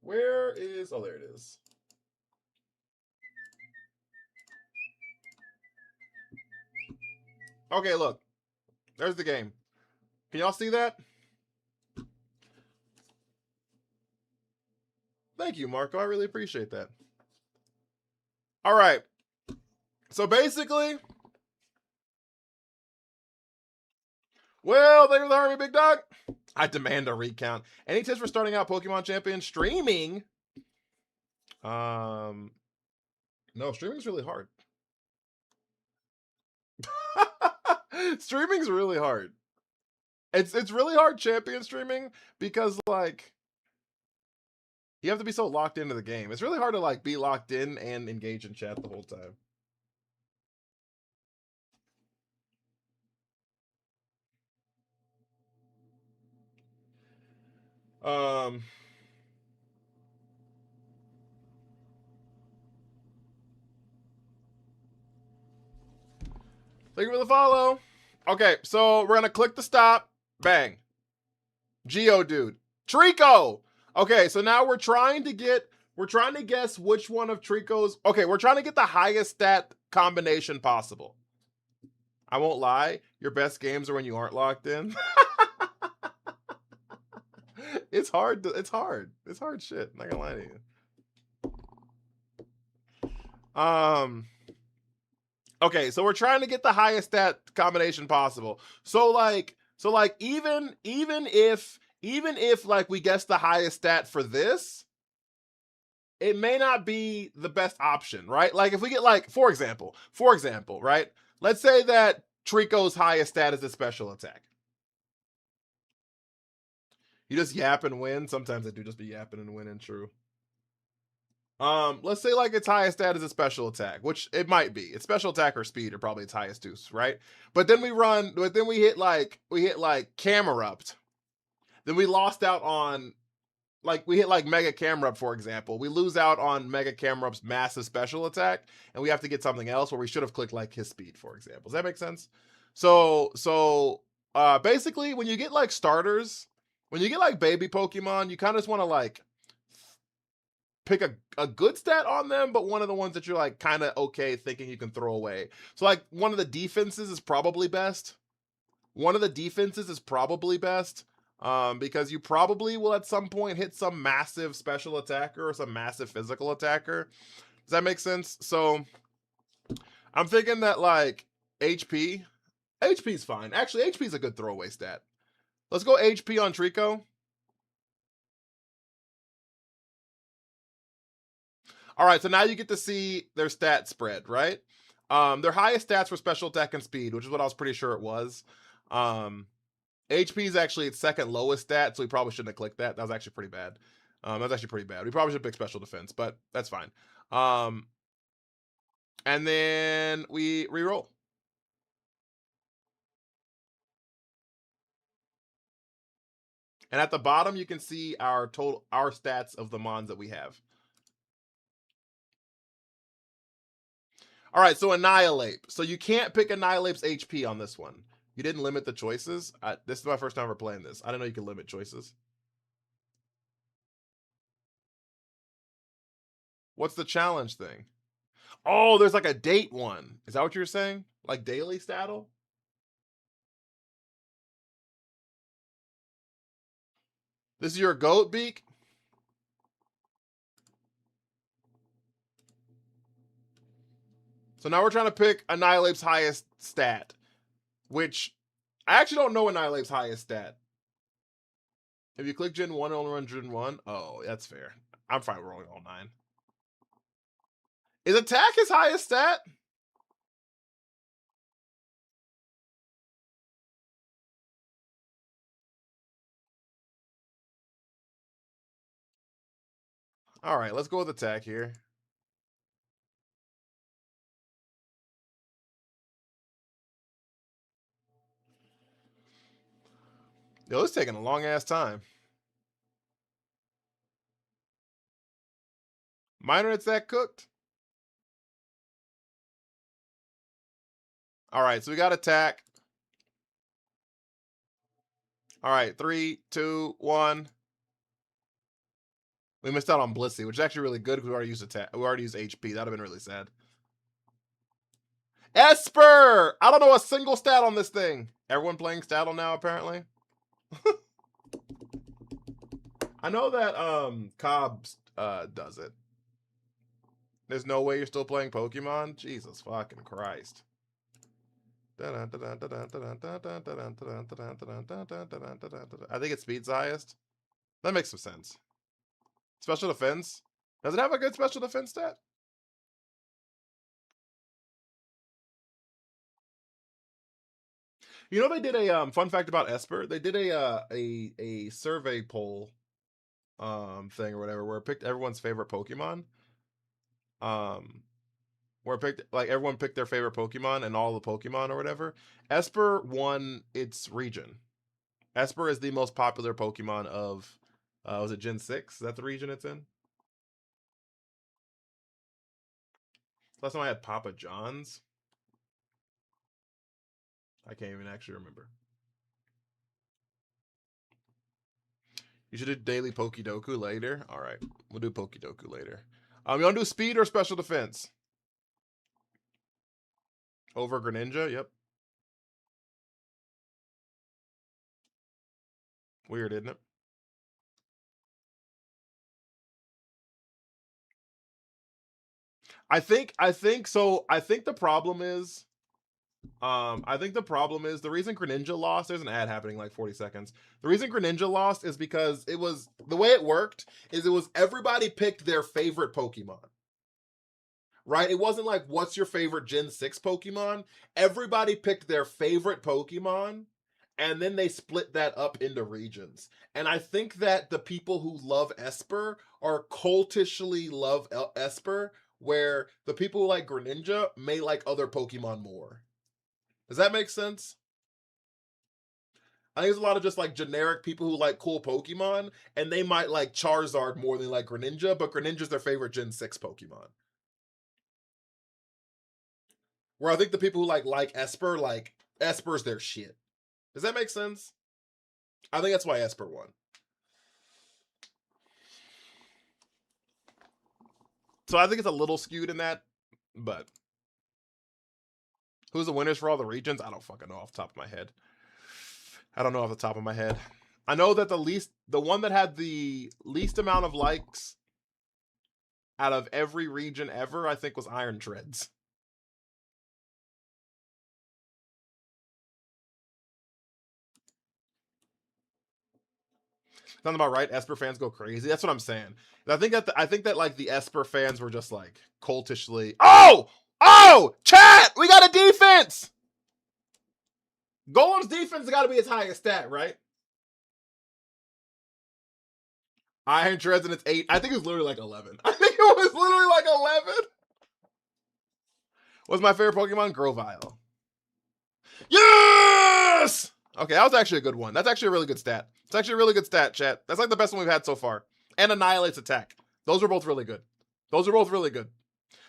[SPEAKER 1] Where is? Oh, there it is. Okay, look. There's the game. Can y'all see that? Thank you, Marco. I really appreciate that. All right. So basically, well, thank you for the army, big dog. I demand a recount. Any tips for starting out Pokemon Champion streaming? No, streaming's really hard. Streaming's really hard. It's really hard champion streaming because like you have to be so locked into the game. It's really hard to like be locked in and engage in chat the whole time. Thank you for the follow. Okay, so we're gonna click the stop. Bang. Geodude. Trico. Okay, so now we're trying to guess which one of Trico's. Okay, we're trying to get the highest stat combination possible. I won't lie, your best games are when you aren't locked in. It's hard. It's hard shit. I'm not gonna lie to you. Okay, so we're trying to get the highest stat combination possible. So like even if like we guess the highest stat for this, it may not be the best option, right? Like if we get like, for example, right? Let's say that Trico's highest stat is a special attack. You just yap and win. Sometimes I do just be yapping and winning, true. Let's say like its highest stat is a special attack, which it might be. Its special attack or speed are probably its highest use, right? But then we hit like Camerupt. Then we lost out on like we hit like Mega Camerupt, for example, we lose out on Mega Camerupt's massive special attack, and we have to get something else where we should have clicked like his speed, for example. Does that make sense? So basically, when you get like starters, when you get like baby Pokemon, you kind of just want to like pick a good stat on them, but one of the ones that you're like kind of okay thinking you can throw away. So like one of the defenses is probably best. One of the defenses is probably best. Because you probably will at some point hit some massive special attacker or some massive physical attacker. Does that make sense? So I'm thinking that like HP is fine. Actually, HP is a good throwaway stat. Let's go HP on Trico. All right, so now you get to see their stat spread, right? Their highest stats were special attack and speed, which is what I was pretty sure it was. HP is actually its second lowest stat, so we probably shouldn't have clicked that. That was actually pretty bad. That was actually pretty bad. We probably should pick special defense, but that's fine. And then we reroll. And at the bottom, you can see our stats of the mons that we have. All right, so Annihilape. So you can't pick Annihilape's HP on this one. You didn't limit the choices. This is my first time ever playing this. I didn't know you could limit choices. What's the challenge thing? Oh, there's like a date one. Is that what you're saying? Like daily statle? This is your goat beak? So now we're trying to pick Annihilape's highest stat, which I actually don't know Annihilape's highest stat. If you click Gen 1, only run Gen 1. Oh, that's fair. I'm fine rolling all 9. Is attack his highest stat? All right, let's go with attack here. Yo, it's taking a long ass time. Minor attack cooked. All right, so we got attack. All right, 3, 2, 1. We missed out on Blissey, which is actually really good because we already used attack. We already used HP. That'd have been really sad. Esper! I don't know a single stat on this thing. Everyone playing Stattle now, apparently. I know that Cobb does it. There's no way you're still playing Pokemon? Jesus fucking Christ. I think it's speed's highest. That makes some sense. Special defense. Does it have a good special defense stat? You know, they did a fun fact about Esper. They did a survey poll thing or whatever where it picked everyone's favorite Pokemon. Where it picked like everyone picked their favorite Pokemon and all the Pokemon or whatever. Esper won its region. Esper is the most popular Pokemon of was it Gen 6? Is that the region it's in? Last time I had Papa John's. I can't even actually remember. You should do daily Pokedoku later. All right, we'll do Pokedoku later. You want to do speed or special defense? Over Greninja? Yep. Weird, isn't it? I think so. I think the problem is the reason Greninja lost, there's an ad happening like 40 seconds. The reason Greninja lost is because it was the way it worked is it was everybody picked their favorite Pokemon. Right? It wasn't like what's your favorite Gen 6 Pokemon? Everybody picked their favorite Pokemon and then they split that up into regions. And I think that the people who love Esper are cultishly love Esper, where the people who like Greninja may like other Pokemon more. Does that make sense? I think there's a lot of just like generic people who like cool Pokemon, and they might like Charizard more than like Greninja, but Greninja's their favorite Gen 6 Pokemon. Where I think the people who like Esper, like Esper's their shit. Does that make sense? I think that's why Esper won. So I think it's a little skewed in that, but who's the winners for all the regions? I don't fucking know off the top of my head. I don't know off the top of my head. I know that the one that had the least amount of likes out of every region ever, I think was Iron Treads. Sounds about right. Esper fans go crazy. That's what I'm saying. And I think that like the Esper fans were just like cultishly. Oh, chat. We got a defense. Golem's defense got to be its highest stat, right? Iron Treads and it's 8. I think it was literally like 11. I think it was literally like 11. What's my favorite Pokemon? Grovyle. Yes! Okay, that was actually a good one. That's actually a really good stat. It's actually a really good stat, chat. That's like the best one we've had so far. And Annihilate's attack. Those are both really good. Those are both really good.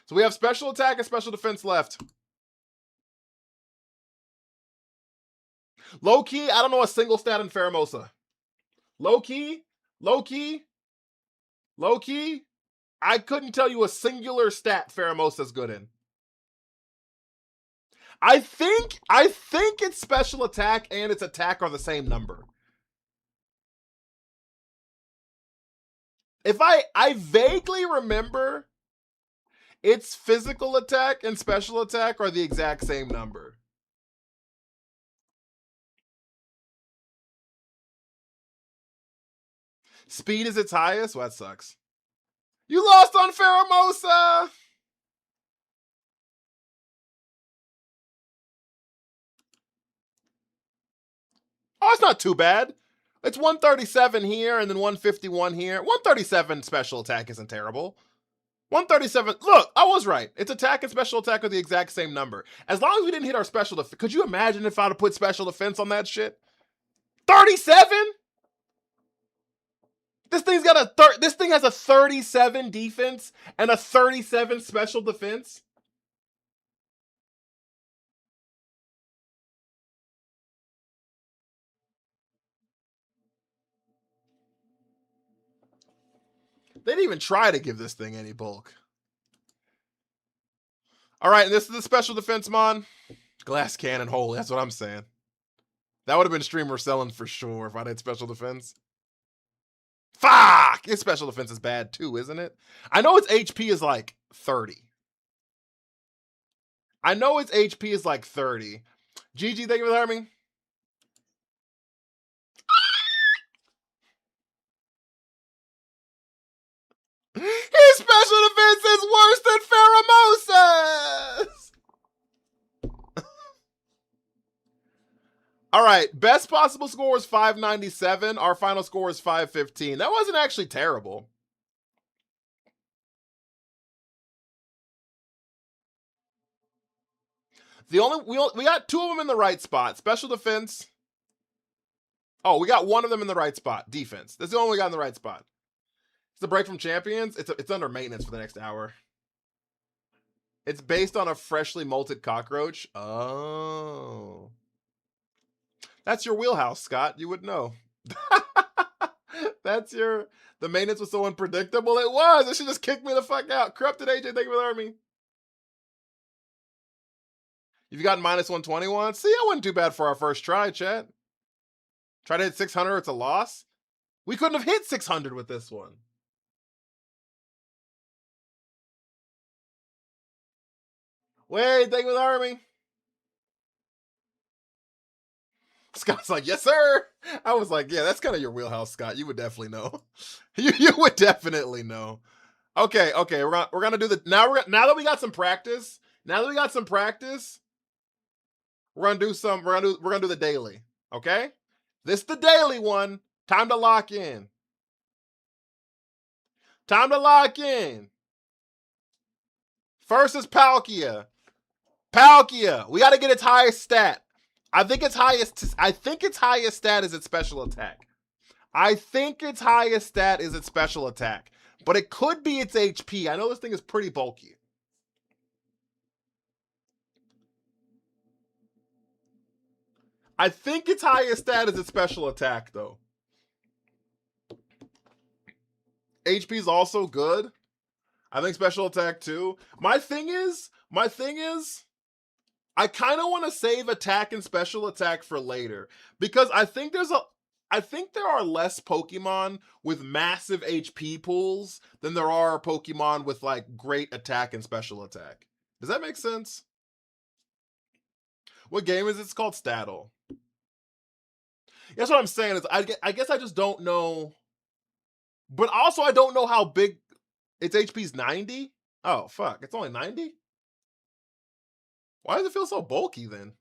[SPEAKER 1] So we have special attack and special defense left. Low key, I don't know a single stat in Pheromosa. Low key, I couldn't tell you a singular stat Pheromosa's good in. I think its special attack and its attack are the same number. If I vaguely remember its physical attack and special attack are the exact same number. Speed is its highest? Well, that sucks. You lost on Pheromosa! Oh, it's not too bad. It's 137 here and then 151 here. 137 special attack isn't terrible. 137. Look, I was right. Its attack and special attack are the exact same number. As long as we didn't hit our special defense. Could you imagine if I'd have put special defense on that shit? 37? This thing has a 37 defense and a 37 special defense. They didn't even try to give this thing any bulk. All right, and this is the special defense mon. Glass cannon, holy, that's what I'm saying. That would have been streamer selling for sure if I did special defense. Fuck! Its special defense is bad too, isn't it? I know its HP is like 30. I know its HP is like 30. GG, thank you for having me. His special defense is worse than Pheromosa's! All right, best possible score was 597. Our final score is 515. That wasn't actually terrible. We got 2 of them in the right spot. Special defense. Oh, we got 1 of them in the right spot. Defense. That's the only one we got in the right spot. It's a break from champions. It's under maintenance for the next hour. It's based on a freshly molted cockroach. Oh. That's your wheelhouse, Scott. You would know. That's the maintenance was so unpredictable. It was. It should just kick me the fuck out. Corrupted AJ, thank you for the army. You've gotten minus 121. See, that wasn't too bad for our first try, chat. Try to hit 600, it's a loss. We couldn't have hit 600 with this one. Wait, thank you for the army. Scott's like, yes, sir. I was like, yeah, that's kind of your wheelhouse, Scott. You would definitely know. you would definitely know. Okay. We're gonna do the now that we got some practice. Now that we got some practice, we're gonna do the daily. Okay, this is the daily one. Time to lock in. First is Palkia. We got to get its highest stat. I think its highest stat is its special attack. I think its highest stat is its special attack, but it could be its HP. I know this thing is pretty bulky. I think its highest stat is its special attack, though. HP is also good. I think special attack too. My thing is, I kind of want to save attack and special attack for later because I think there are less Pokemon with massive HP pools than there are Pokemon with like great attack and special attack. Does that make sense? What game is it? It's called Staddle. That's what I'm saying. Is I guess I just don't know. But also I don't know how big its HP's 90. Oh fuck, it's only 90? Why does it feel so bulky then?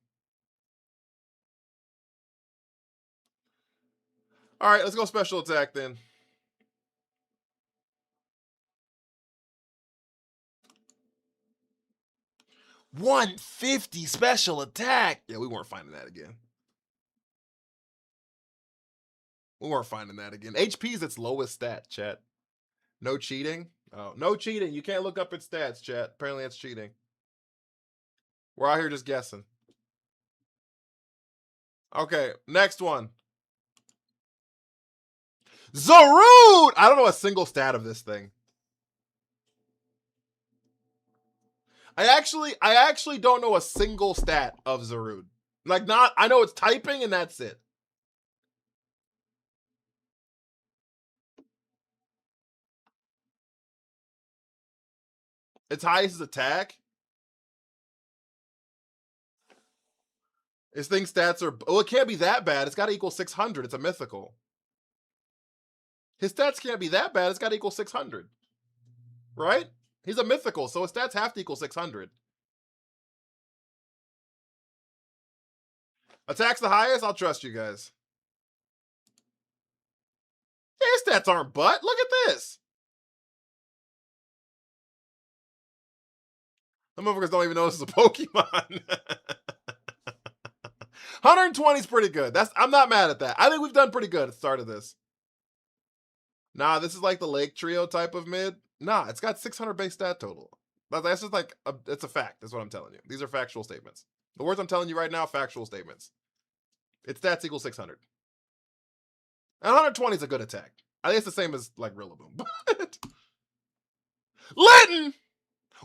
[SPEAKER 1] Alright, let's go special attack then. $150 special attack. Yeah, we weren't finding that again. HP is its lowest stat, chat. No cheating? Oh, no cheating. You can't look up its stats, chat. Apparently it's cheating. We're out here just guessing. Okay, next one. Zarude! I don't know a single stat of this thing. I actually don't know a single stat of Zarude. Like, I know it's typing and that's it. Its highest is attack. His thing stats are, it can't be that bad. It's got to equal 600. It's a mythical. His stats can't be that bad. It's got to equal 600. Right? He's a mythical, so his stats have to equal 600. Attack's the highest? I'll trust you guys. Yeah, his stats aren't butt. Look at this. Some motherfuckers don't even know this is a Pokemon. 120 is pretty good. I'm not mad at that. I think we've done pretty good at the start of this. Nah, this is like the Lake Trio type of mid. Nah, it's got 600 base stat total. That's just like, it's a fact. That's what I'm telling you. These are factual statements. The words I'm telling you right now, factual statements. Its stats equal 600. And 120 is a good attack. I think it's the same as like Rillaboom. But Litten!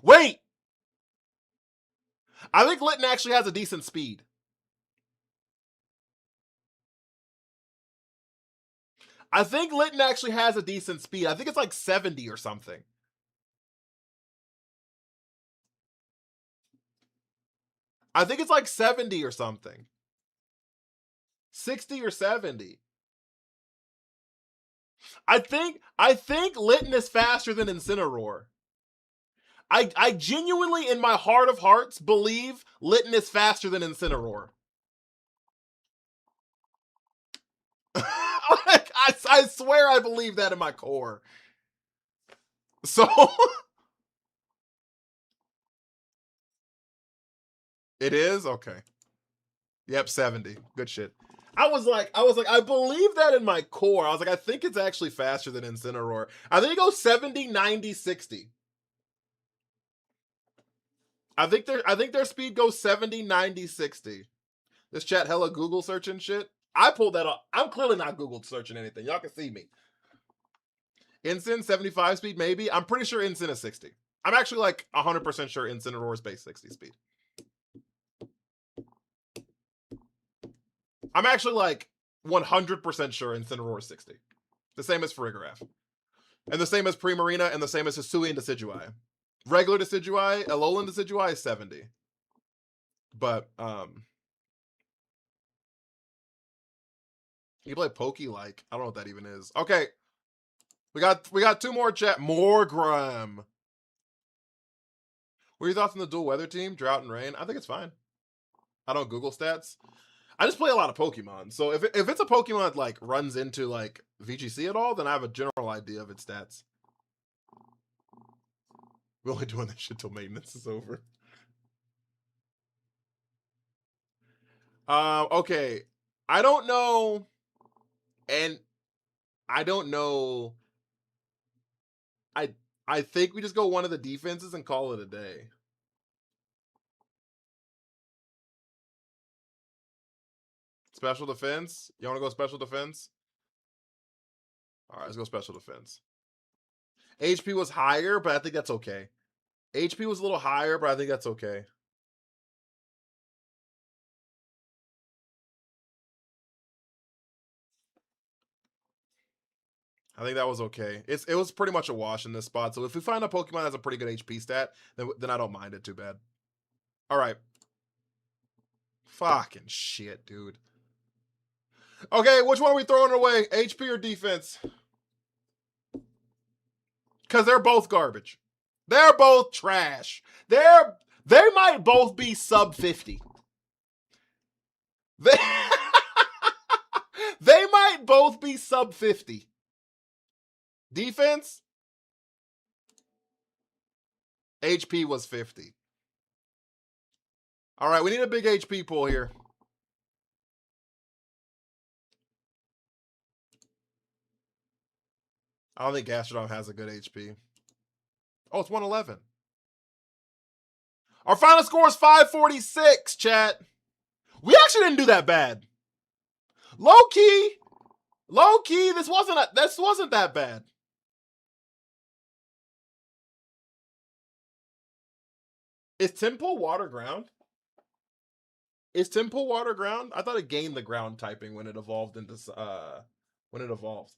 [SPEAKER 1] Wait! I think Litten actually has a decent speed. I think Litten actually has a decent speed. I think it's like 70 or something. I think it's like 70 or something. 60 or 70. I think Litten is faster than Incineroar. I genuinely, in my heart of hearts, believe Litten is faster than Incineroar. I swear I believe that in my core. So it is? Okay. Yep, 70. Good shit. I was like, I believe that in my core. I was like, I think it's actually faster than Incineroar. I think it goes 70, 90, 60. I think their speed goes 70, 90, 60. This chat hella Google searching shit. I pulled that up. I'm clearly not Google searching anything. Y'all can see me. Incin 75 speed, maybe. I'm pretty sure Incin is 60. I'm actually like 100% sure Incineroar's base 60 speed. I'm actually like 100% sure Incineroar is 60. The same as Farigiraf. And the same as Primarina, and the same as Hisui and Decidueye. Regular Decidueye, Alolan Decidueye is 70. But, you play Poke-like. I don't know what that even is. Okay. We got two more chat. Morgrem. What are your thoughts on the dual weather team? Drought and rain? I think it's fine. I don't Google stats. I just play a lot of Pokemon. So if it's a Pokemon that like runs into like VGC at all, then I have a general idea of its stats. We're only doing this shit till maintenance is over. Okay. I don't know. And I don't know. I think we just go one of the defenses and call it a day. Special defense? You want to go special defense? All right, let's go special defense. HP was higher, but I think that's okay. HP was a little higher, but I think that's okay. I think that was okay. It was pretty much a wash in this spot. So if we find a Pokemon that has a pretty good HP stat, then I don't mind it too bad. All right. Fucking shit, dude. Okay, which one are we throwing away? HP or defense? Because they're both garbage. They're both trash. They might both be sub 50. They, they might both be sub 50. Defense? HP was 50. All right, we need a big HP pool here. I don't think Gastrodon has a good HP. Oh, it's 111. Our final score is 546, chat. We actually didn't do that bad. Low key, this wasn't that bad. Is Temple water ground? Is Temple water ground? I thought it gained the ground typing when it evolved into when it evolved.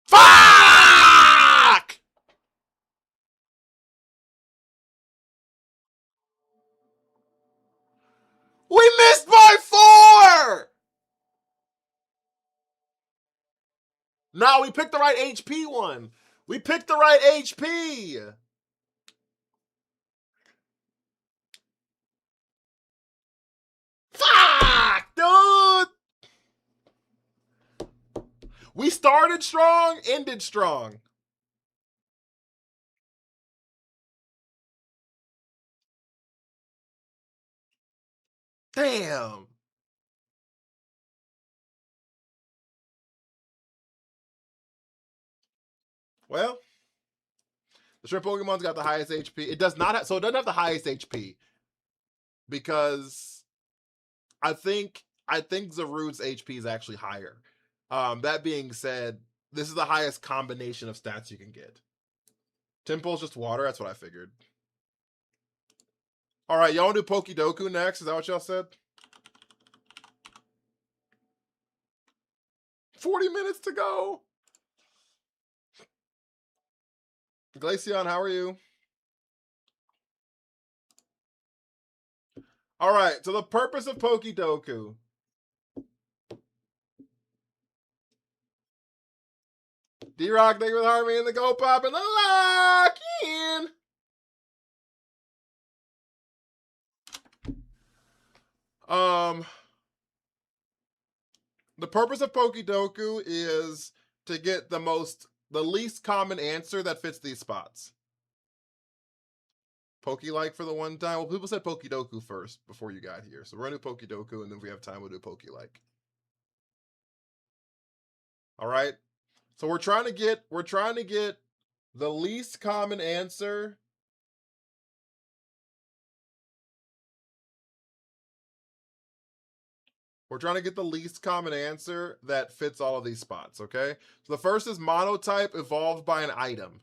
[SPEAKER 1] Fuck! We missed by 4! No, we picked the right HP one. We picked the right HP. Fuck, dude. We started strong, ended strong. Damn. Well, the shrimp Pokemon's got the highest HP. It does not have, so it doesn't have the highest HP. Because I think Zarude's HP is actually higher. That being said, this is the highest combination of stats you can get. Temple's just water, that's what I figured. Alright, y'all wanna do Pokidoku next? Is that what y'all said? 40 minutes to go. Glaceon, how are you? All right, so the purpose of Pokidoku. D-Rock, thank you for the Harmony and the Go Pop and the lock in. The purpose of Pokidoku is to get the least common answer that fits these spots. Poke-like for the one time. Well, people said Pokidoku first before you got here. So we're gonna do Pokidoku, and then if we have time, we'll do Poke-like. All right. So we're trying to get the least common answer. We're trying to get the least common answer that fits all of these spots, okay? So the first is monotype evolved by an item.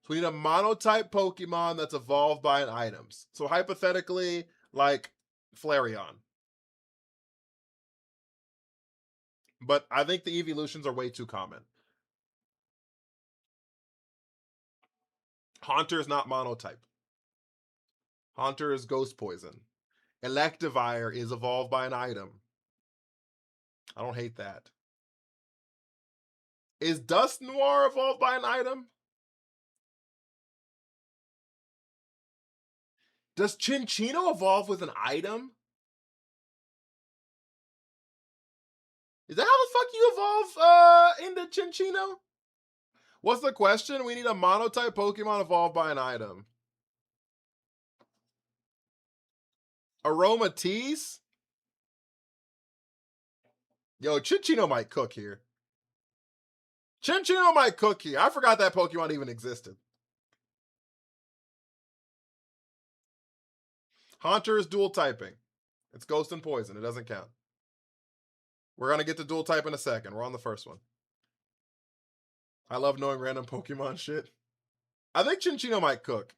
[SPEAKER 1] So we need a monotype Pokemon that's evolved by an item. So hypothetically, like Flareon. But I think the evolutions are way too common. Haunter is not monotype. Haunter is Ghost Poison. Electivire is evolved by an item. I don't hate that. Is Dusknoir evolved by an item? Does Cinccino evolve with an item? Is that how the fuck you evolve into Cinccino? What's the question? We need a monotype Pokemon evolved by an item. Aromatisse? Yo, Chinchino might cook here. Chinchino might cook here. I forgot that Pokemon even existed. Haunter is dual typing. It's Ghost and Poison. It doesn't count. We're going to get to dual type in a second. We're on the first one. I love knowing random Pokemon shit. I think Chinchino might cook.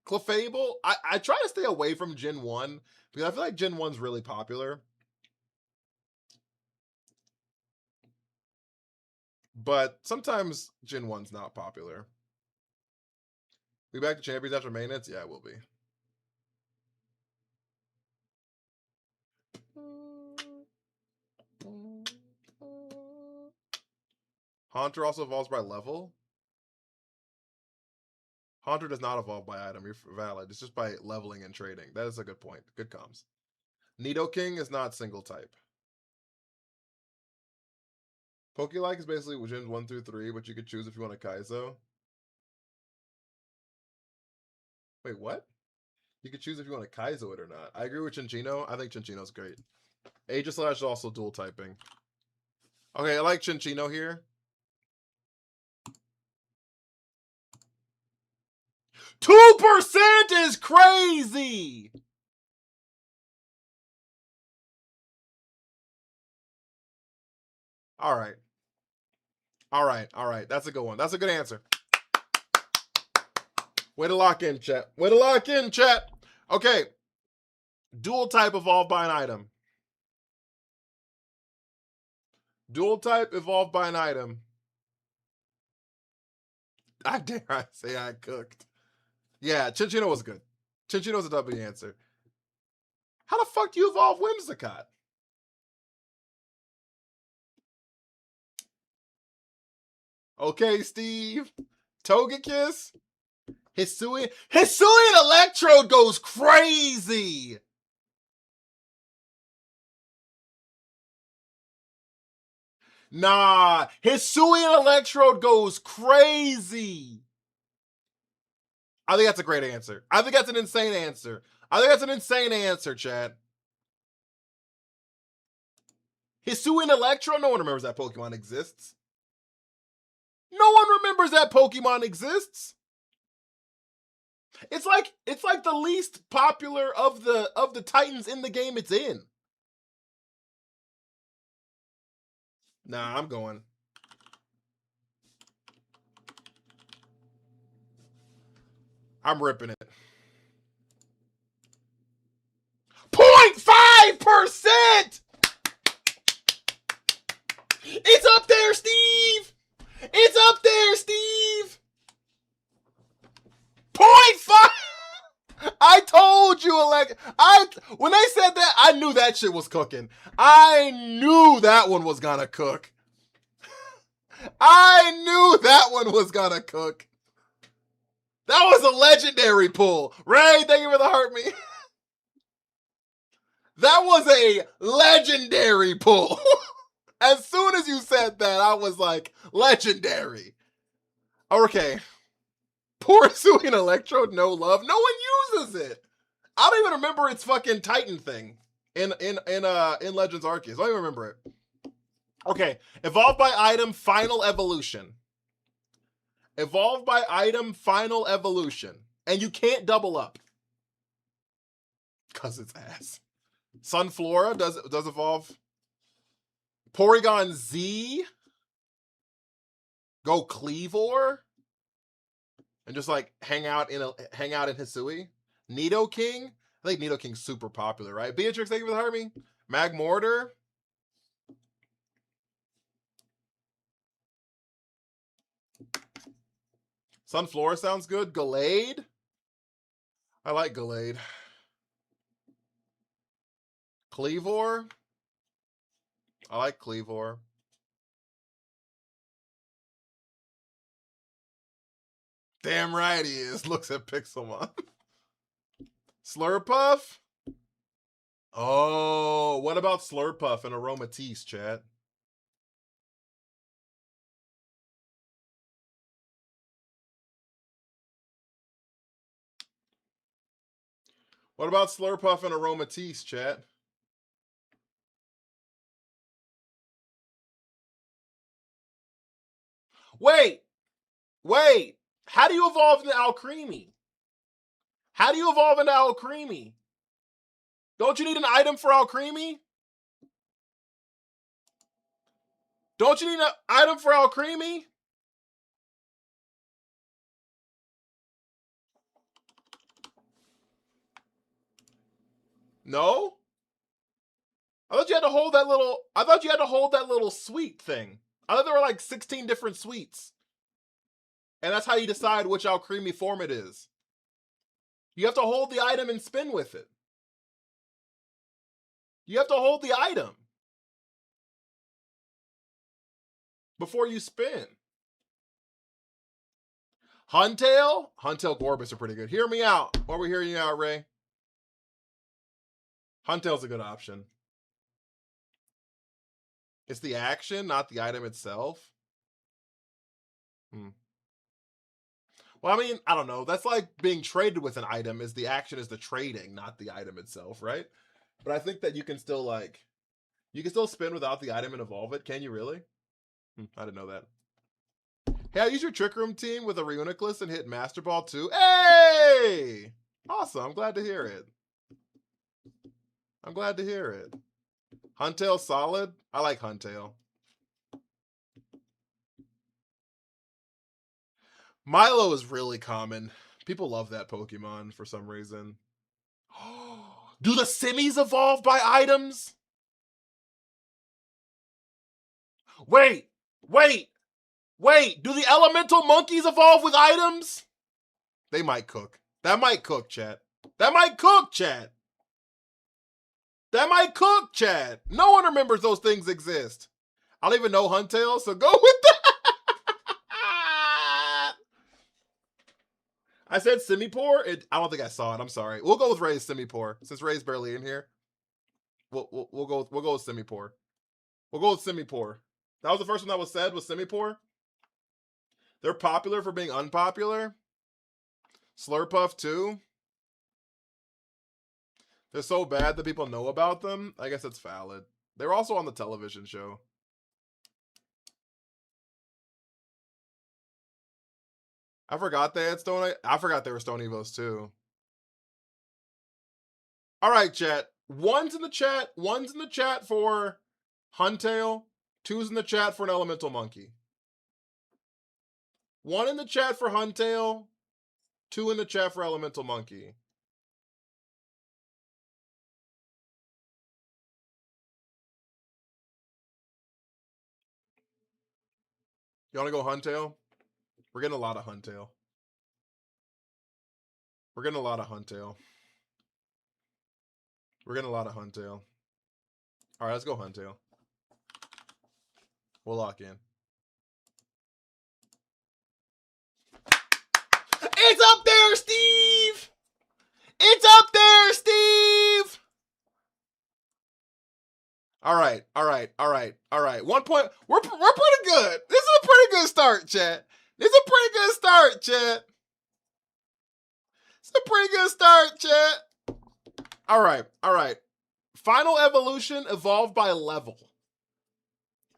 [SPEAKER 1] Clefable, I try to stay away from Gen 1 because I feel like Gen 1's really popular. But sometimes Gen 1's not popular. We back to champions after maintenance? Yeah, it will be. Haunter also evolves by level? Haunter does not evolve by item. You're valid. It's just by leveling and trading. That is a good point. Good comms. Nidoking is not single type. Pokélike is basically Gens 1 through 3, but you could choose if you want a Kaizo. Wait, what? You could choose if you want to Kaizo it or not. I agree with Chinchino. I think Chinchino's great. Aegislash is also dual typing. Okay, I like Chinchino here. 2% is crazy! All right. All right, all right. That's a good one. That's a good answer. Way to lock in, chat. Way to lock in, chat. Okay. Dual type evolved by an item. Dual type evolved by an item. I dare I say I cooked. Yeah, Chinchino was good. Chinchino's a W answer. How the fuck do you evolve Whimsicott? Okay, Steve. Togekiss. Hisuian Electrode goes crazy. Nah, Hisuian Electrode goes crazy. I think that's a great answer. I think that's an insane answer. I think that's an insane answer, Chad. Hisuian Electrode? No one remembers that Pokemon exists. No one remembers that Pokemon exists. It's like the least popular of the Titans in the game it's in. Nah, I'm going. I'm ripping it. 0.5%! It's up there, Steve! It's up there, Steve! 0.5! I told you, when they said that, I knew that shit was cooking. I knew that one was gonna cook. I knew that one was gonna cook. That was a legendary pull. Ray, thank you for the heart me. That was a legendary pull. As soon as you said that, I was like, legendary. Okay. Poor Hisuian Electrode, no love. No one uses it. I don't even remember its fucking Titan thing in Legends Arceus. I don't even remember it. Okay. Evolved by item, final evolution. Evolved by item, final evolution. And you can't double up. Cause it's ass. Sunflora does evolve. Porygon Z. Go Cleavor. And just like hang out in Hisui. Nidoking. I think Nidoking's super popular, right? Beatrix, thank you for the heart me. Magmortar. Sunflora sounds good. Gallade. I like Gallade. Cleavor. I like Cleavor. Damn right he is. Looks at Pixelmon. Slurpuff? Oh, what about Slurpuff and Aromatisse, chat? What about Slurpuff and Aromatisse, chat? Wait. How do you evolve into Alcremie? How do you evolve into Alcremie? Don't you need an item for Alcremie? Don't you need an item for Alcremie? No? I thought you had to hold that little sweet thing. I thought there were like 16 different sweets. And that's how you decide which Alcremie form it is. You have to hold the item and spin with it. You have to hold the item before you spin. Huntail? Huntail Gorbis are pretty good. Hear me out. While we're hearing you out, Ray. Huntail's a good option. It's the action, not the item itself. Well, I mean, I don't know. That's like being traded with an item. Is the action is the trading, not the item itself, right? But I think that you can still spin without the item and evolve it. Can you really? I didn't know that. Hey, I use your Trick Room team with a Reuniclus and hit Master Ball too. Hey! Awesome. I'm glad to hear it. Huntail solid. I like Huntail. Milo is really common. People love that Pokemon for some reason. Do the Simmies evolve by items? Wait. Do the elemental monkeys evolve with items? They might cook. That might cook, chat. No one remembers those things exist. I don't even know Huntail, so go with that. I said Simipour. I don't think I saw it. I'm sorry. We'll go with Ray's Simipour since Ray's barely in here. We'll go with Simipour. That was the first one that was said, was Simipour. They're popular for being unpopular. Slurpuff too. They're so bad that people know about them. I guess that's valid. They were also on the television show. I forgot they had I forgot they were Stone Evos too. All right, chat. One's in the chat for Huntail. Two's in the chat for an elemental monkey. 1 in the chat for Huntail. 2 in the chat for elemental monkey. You want to go Huntail? We're getting a lot of Huntail. All right, let's go Huntail. We'll lock in. It's up there, Steve! All right. 1 point. We're pretty good. This is a pretty good start, chat. All right. Final evolution evolved by level.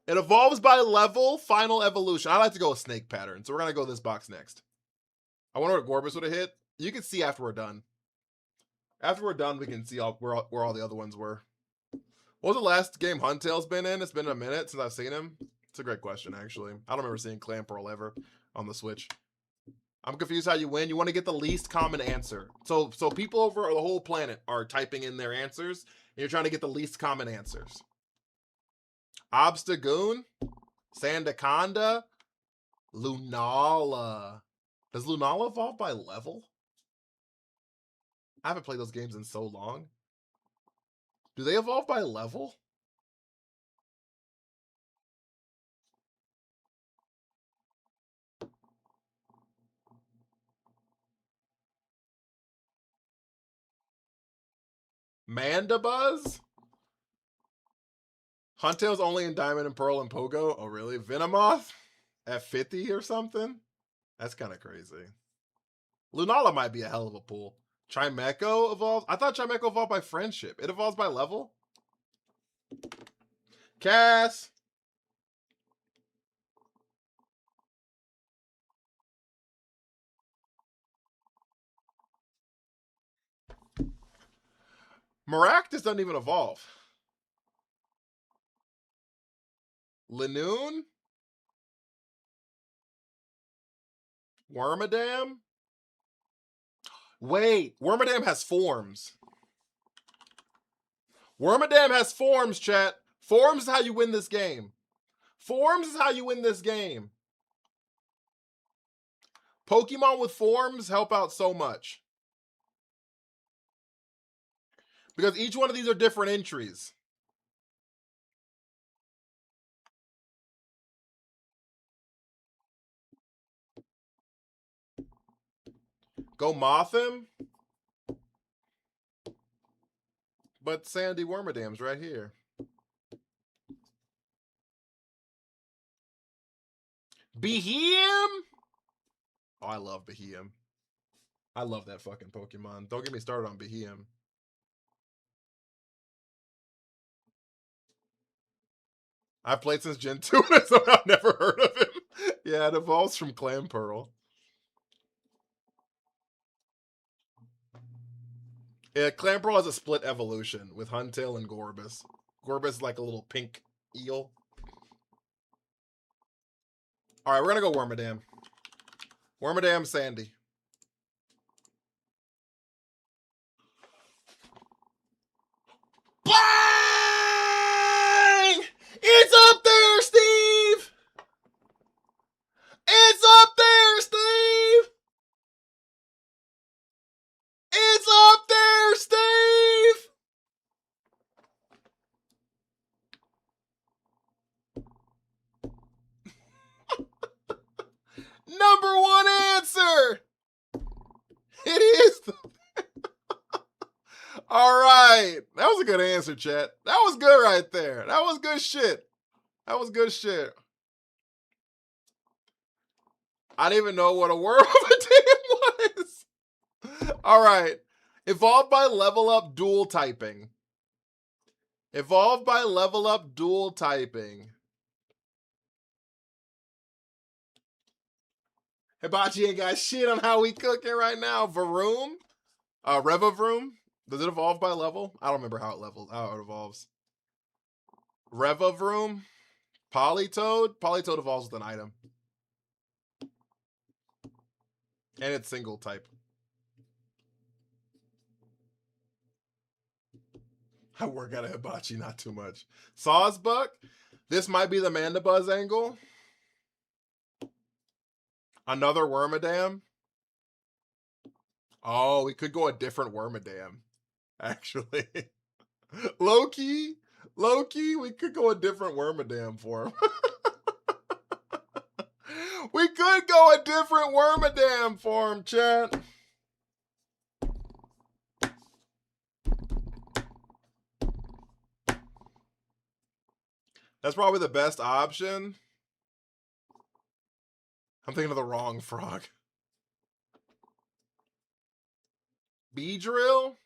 [SPEAKER 1] It evolves by level, final evolution. I like to go with snake pattern, so we're going to go this box next. I wonder what Gorbis would have hit. You can see after we're done. We can see where all the other ones were. What was the last game Huntail's been in? It's been a minute since I've seen him. It's a great question, actually. I don't remember seeing Clamperl ever on the Switch. I'm confused how you win. You want to get the least common answer. So people over the whole planet are typing in their answers, and you're trying to get the least common answers. Obstagoon, Sandaconda, Lunala. Does Lunala evolve by level? I haven't played those games in so long. Do they evolve by level? Mandibuzz? Huntail's only in Diamond and Pearl and Pogo? Oh, really? Venomoth? At 50 or something? That's kind of crazy. Lunala might be a hell of a pull. Chimecho evolves? I thought Chimecho evolved by friendship. It evolves by level? Cass! Maractus doesn't even evolve. Linoon? Wormadam? Wait, Wormadam has forms. Wormadam has forms, chat. Forms is how you win this game. Forms is how you win this game. Pokemon with forms help out so much. Because each one of these are different entries. Go moth him. But Sandy Wormadam's right here. Behem? Oh, I love Behem. I love that fucking Pokemon. Don't get me started on Behem. I've played since Gen 2, so I've never heard of him. Yeah, it evolves from Clamperl. Yeah, Clamperl has a split evolution with Huntail and Gorbis. Gorbis is like a little pink eel. Alright, we're gonna go Wormadam. Wormadam, Sandy. Bang! It's up there, Steve! It's up there, Steve! It's up there, Steve! Number one answer! It is the... Alright. That was a good answer, chat. That was good right there. That was good shit. That was good shit. I didn't even know what a Wormadam was. Alright. Evolved by level up dual typing. Evolved by level up dual typing. Hibachi ain't got shit on how we cooking right now. Varoom? Revavroom? Does it evolve by level? I don't remember how it evolves. Revavroom? Politoed? Politoed evolves with an item. And it's single type. I work at a Hibachi, not too much. Sawsbuck? This might be the Mandibuzz angle. Another Wormadam. Oh, we could go a different Wormadam. Actually. Low-key, we could go a different Wormadam for him. We could go a different Wormadam for him, chat. That's probably the best option. I'm thinking of the wrong frog. Beedrill?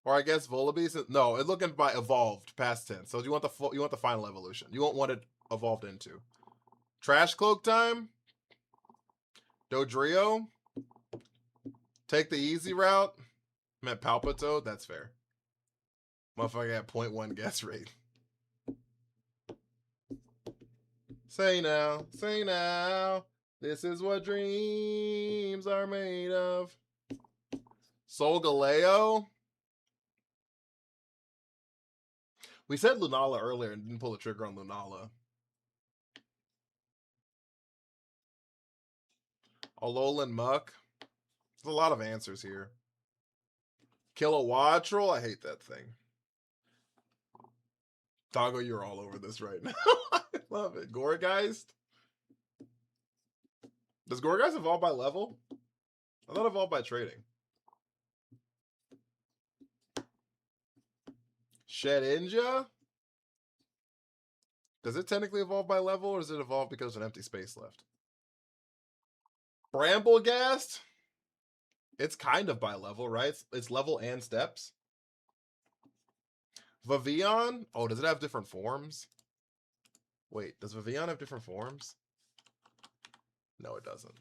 [SPEAKER 1] Or I guess Volibee? No, it's looking by evolved, past tense. So you want the final evolution. You won't want it evolved into. Trash Cloak time? Dodrio? Take the easy route? Meant Palpitoad? That's fair. Motherfucker got 0.1 guess rate. Say now, this is what dreams are made of. Solgaleo? We said Lunala earlier and didn't pull the trigger on Lunala. Alolan Muck? There's a lot of answers here. Kilowattrel? I hate that thing. Doggo, you're all over this right now. I love it. Gourgeist? Does Gourgeist evolve by level? I thought it evolved by trading. Shedinja? Does it technically evolve by level, or does it evolve because of an empty space left? Bramblegast? It's kind of by level, right? It's level and steps. Vivillon? Oh, does it have different forms? Wait, does Vivillon have different forms? No, it doesn't.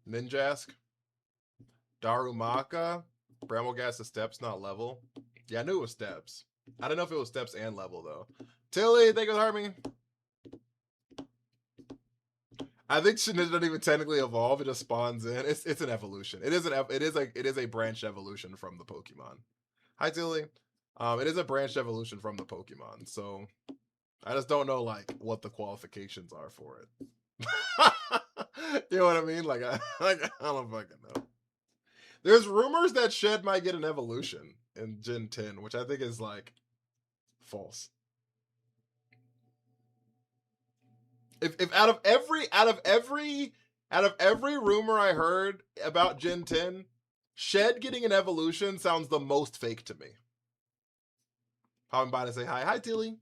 [SPEAKER 1] Ninjask? Darumaka? Bramblegast is steps, not level. Yeah, I knew it was steps. I don't know if it was steps and level, though. Tilly, thank you for harming. I think Shinichi doesn't even technically evolve; it just spawns in. It's an evolution. It is a branched evolution from the Pokemon. Hi Tilly. It is a branched evolution from the Pokemon. So I just don't know like what the qualifications are for it. You know what I mean? Like I don't fucking know. There's rumors that Shed might get an evolution in Gen 10, which I think is like false. If out of every rumor I heard about Gen 10, Shed getting an evolution sounds the most fake to me. Popping by to say hi. Hi, Tilly.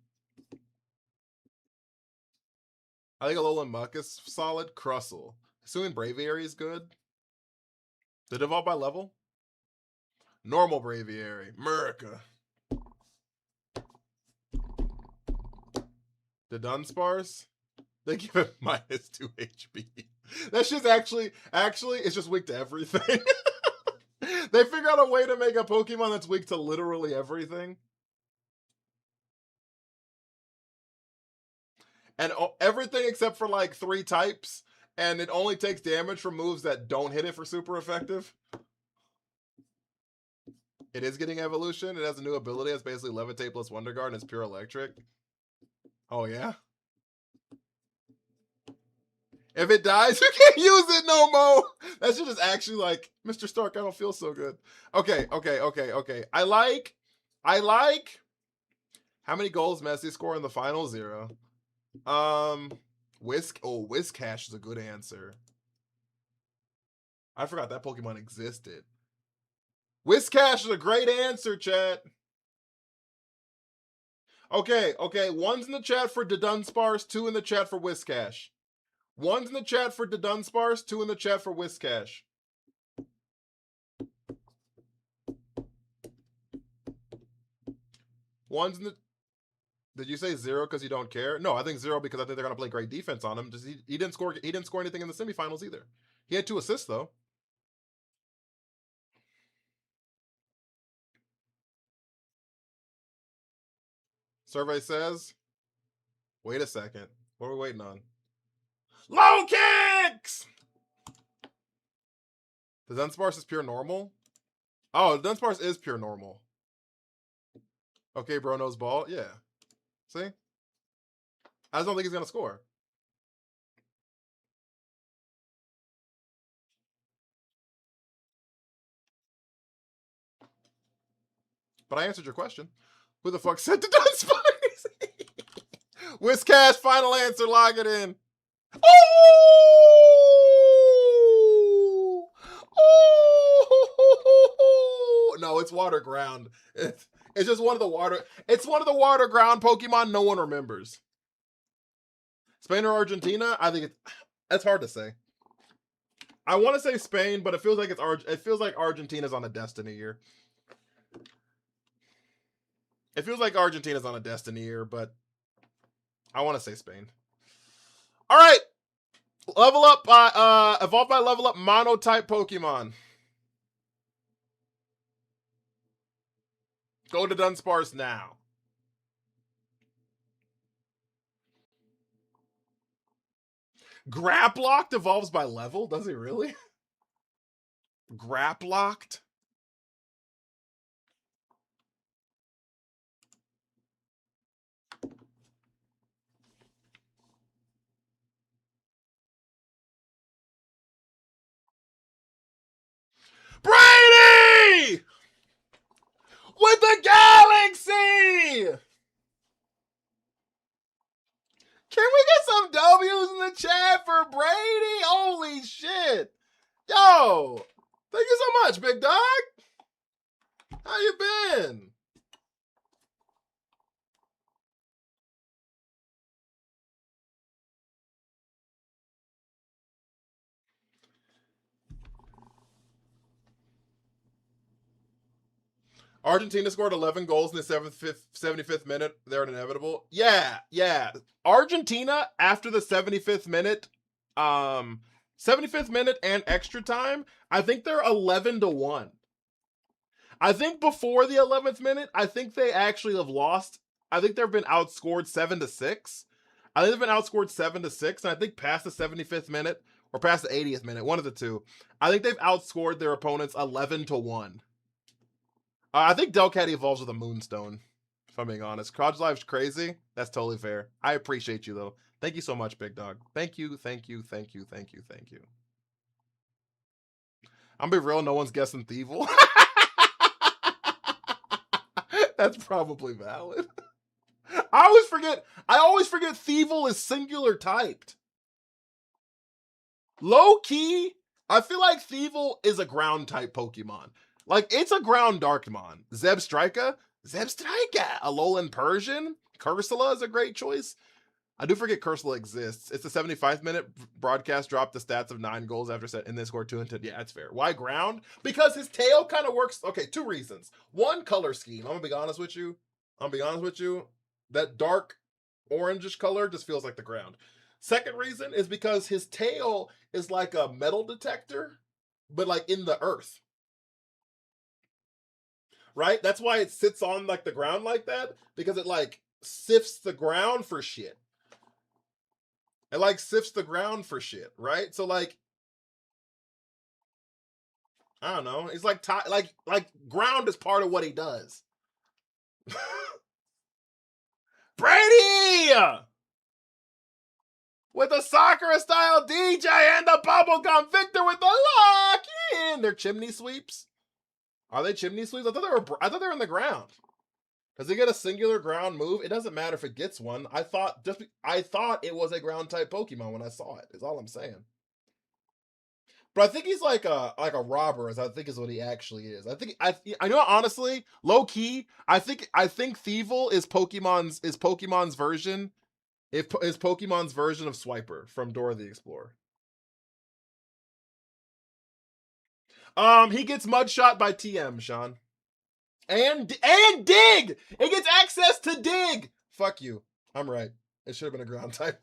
[SPEAKER 1] I think Alolan Muck is solid. Crustle. Assuming Braviary is good. Did it evolve by level? Normal Braviary. America. The Dunsparce? They give it minus 2 HP. That shit's actually, it's just weak to everything. They figure out a way to make a Pokemon that's weak to literally everything. And everything except for like 3 types. And it only takes damage from moves that don't hit it for super effective. It is getting evolution. It has a new ability. It's basically Levitate plus Wonder Guard and it's pure electric. Oh, yeah? If it dies, you can't use it no more. That shit is actually like, Mr. Stark, I don't feel so good. Okay. I like. How many goals Messi score in the final? 0. Whiscash is a good answer. I forgot that Pokemon existed. Whiscash is a great answer, chat. Okay. 1's in the chat for Dunsparce, 2 in the chat for Whiscash. 1's in the chat for Dunsparce, 2 in the chat for Whiscash. One's in the... Did you say 0 because you don't care? No, I think 0 because I think they're gonna play great defense on him. He didn't score anything in the semifinals either. He had 2 assists though. Survey says, wait a second. What are we waiting on? Low kicks! The Dunsparce is pure normal? Oh, the Dunsparce is pure normal. Okay, bro knows ball. Yeah. See? I just don't think he's going to score. But I answered your question. Who the fuck said the Dunsparce? Whiscash, final answer. Log it in. Oh! Oh! No, it's water ground. It's just one of the water. It's one of the water ground Pokemon no one remembers. Spain or Argentina? I think it's hard to say. I want to say Spain, but it feels like Argentina's on a destiny year. It feels like Argentina's on a destiny year, but I want to say Spain. All right. Level up by evolve by level up monotype Pokemon. Go to Dunsparce now. Graplocked evolves by level? Does he really? Graplocked? Brady! With the Galaxy! Can we get some W's in the chat for Brady? Holy shit. Yo, thank you so much, big dog. How you been? Argentina scored 11 goals in the 75th minute. They're inevitable. Yeah. Argentina after the 75th minute, 75th minute and extra time, I think they're 11-1. I think before the 11th minute, I think they actually have lost. I think they've been outscored 7-6. I think they've been outscored 7-6, and I think past the 75th minute or past the 80th minute, one of the two, I think they've outscored their opponents 11-1. I think Delcat evolves with a Moonstone, if I'm being honest. Codge Live's crazy. That's totally fair. I appreciate you, though. Thank you so much, Big Dog. Thank you. I'm gonna be real, no one's guessing Thievel. That's probably valid. I always forget Thievel is singular typed. Low key, I feel like Thievel is a ground type Pokemon. Like, it's a ground Darkmon. Zebstrika, Alolan Persian, Cursula is a great choice. I do forget Cursula exists. It's a 75-minute broadcast, dropped the stats of 9 goals after set, and then scored 2 and 10. Yeah, that's fair. Why ground? Because his tail kind of works. Okay, 2 reasons. One, color scheme. I'm gonna be honest with you. That dark orangish color just feels like the ground. Second reason is because his tail is like a metal detector, but like in the earth. Right? That's why it sits on like the ground like that, because it like sifts the ground for shit. It like sifts the ground for shit, right? So like, I don't know. It's like ground is part of what he does. Brady with the Sakura style DJ and the bubblegum Victor with the lock in. They're chimney sweeps. Are they chimney sweeps? I thought they were in the ground. Does he get a singular ground move? It doesn't matter if it gets one. I thought it was a ground type Pokemon when I saw it. Is all I'm saying. But I think he's like a robber, as I think is what he actually is. I know, honestly, low key, I think Thievel is Pokemon's version. Is Pokemon's version of Swiper from Dora the Explorer. He gets mudshot by TM, Sean. And dig! It gets access to dig! Fuck you. I'm right. It should have been a ground type.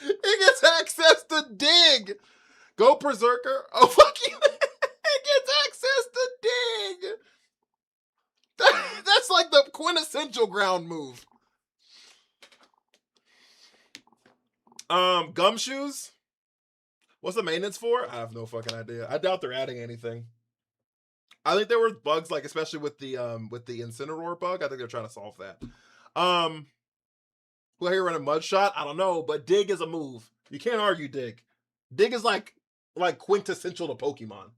[SPEAKER 1] It gets access to dig! Go Berserker. Oh, fuck you. It gets access to dig! That's like the quintessential ground move. Gumshoes? What's the maintenance for? I have no fucking idea. I doubt they're adding anything. I think there were bugs, like especially with the Incineroar bug. I think they're trying to solve that. Who I hear running Mudshot? I don't know, but Dig is a move. You can't argue Dig. Dig is like quintessential to Pokemon.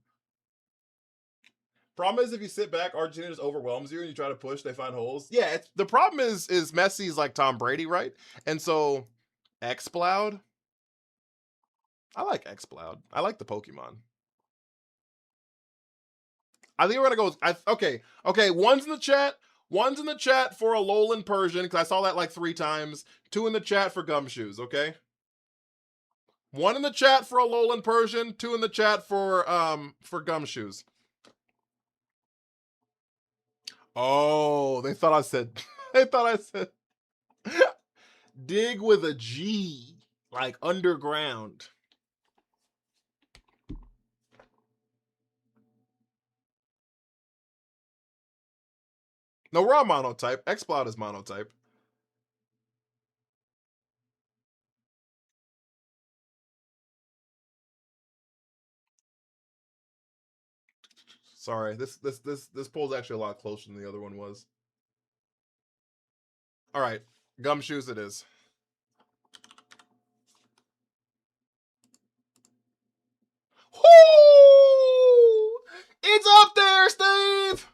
[SPEAKER 1] Problem is, if you sit back, Argentina just overwhelms you, and you try to push, they find holes. Yeah, the problem is Messi's like Tom Brady, right? And so Exploud. I like Exploud. I like the Pokemon. I think we're gonna go with, okay. One's in the chat. One's in the chat for Alolan Persian, because I saw that like 3 times. 2 in the chat for Gumshoes, okay? 1 in the chat for Alolan Persian. 2 in the chat for Gumshoes. Oh, they thought I said dig with a G, like underground. No, we're on monotype. Exploud is monotype. Sorry, this poll's actually a lot closer than the other one was. All right, Gumshoes it is. Woo! It's up there, Steve.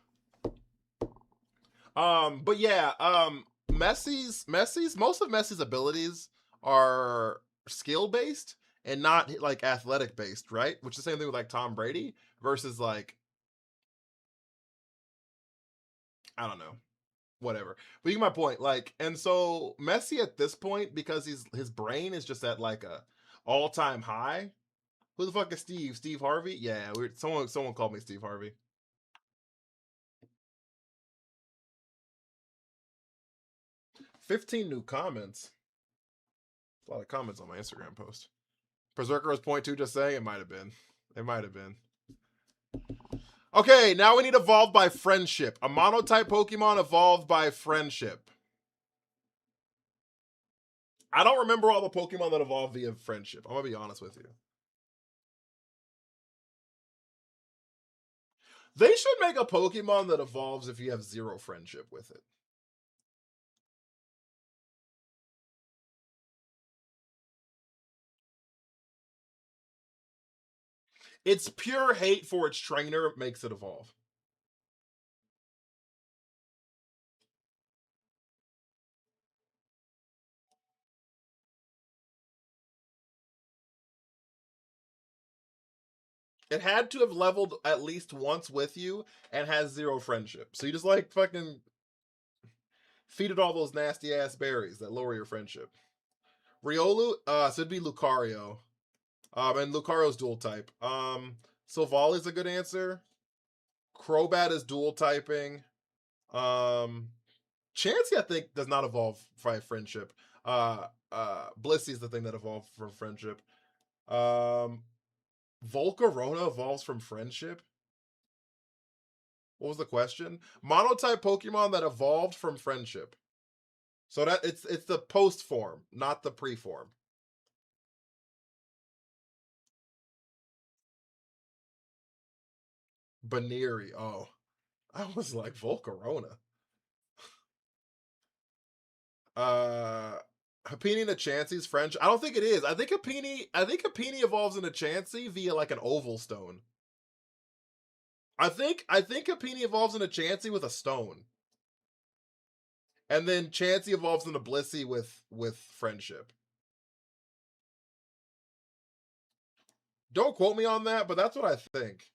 [SPEAKER 1] But yeah, most of Messi's abilities are skill based and not like athletic based, right? Which is the same thing with like Tom Brady versus like, I don't know, whatever. But you get my point. Like, and so Messi at this point, because his brain is just at like a all-time high, Who the fuck is Steve? Steve Harvey? Yeah, someone called me Steve Harvey. $15 new comments. A lot of comments on my Instagram post. Berserker was point two just saying it might have been. It might have been. Okay, now we need evolved by friendship. A monotype Pokemon evolved by friendship. I don't remember all the Pokemon that evolved via friendship. I'm gonna be honest with you. They should make a Pokemon that evolves if you have zero friendship with it. It's pure hate for its trainer makes it evolve. It had to have leveled at least once with you and has zero friendship. So you just like fucking feed it all those nasty ass berries that lower your friendship. Riolu, so it'd be Lucario. And Lucario's dual type. Silvally is a good answer. Crobat is dual typing. Chansey, I think, does not evolve by friendship. Blissey is the thing that evolved from friendship. Volcarona evolves from friendship. What was the question? Monotype Pokemon that evolved from friendship. So that it's the post form, not the pre form. Baneri. Oh, I was like Volcarona. Happiny and a Chansey's French. I don't think it is. I think Happiny evolves into Chansey via like an oval stone. I think Happiny evolves into Chansey with a stone. And then Chansey evolves into Blissey with friendship. Don't quote me on that, but that's what I think.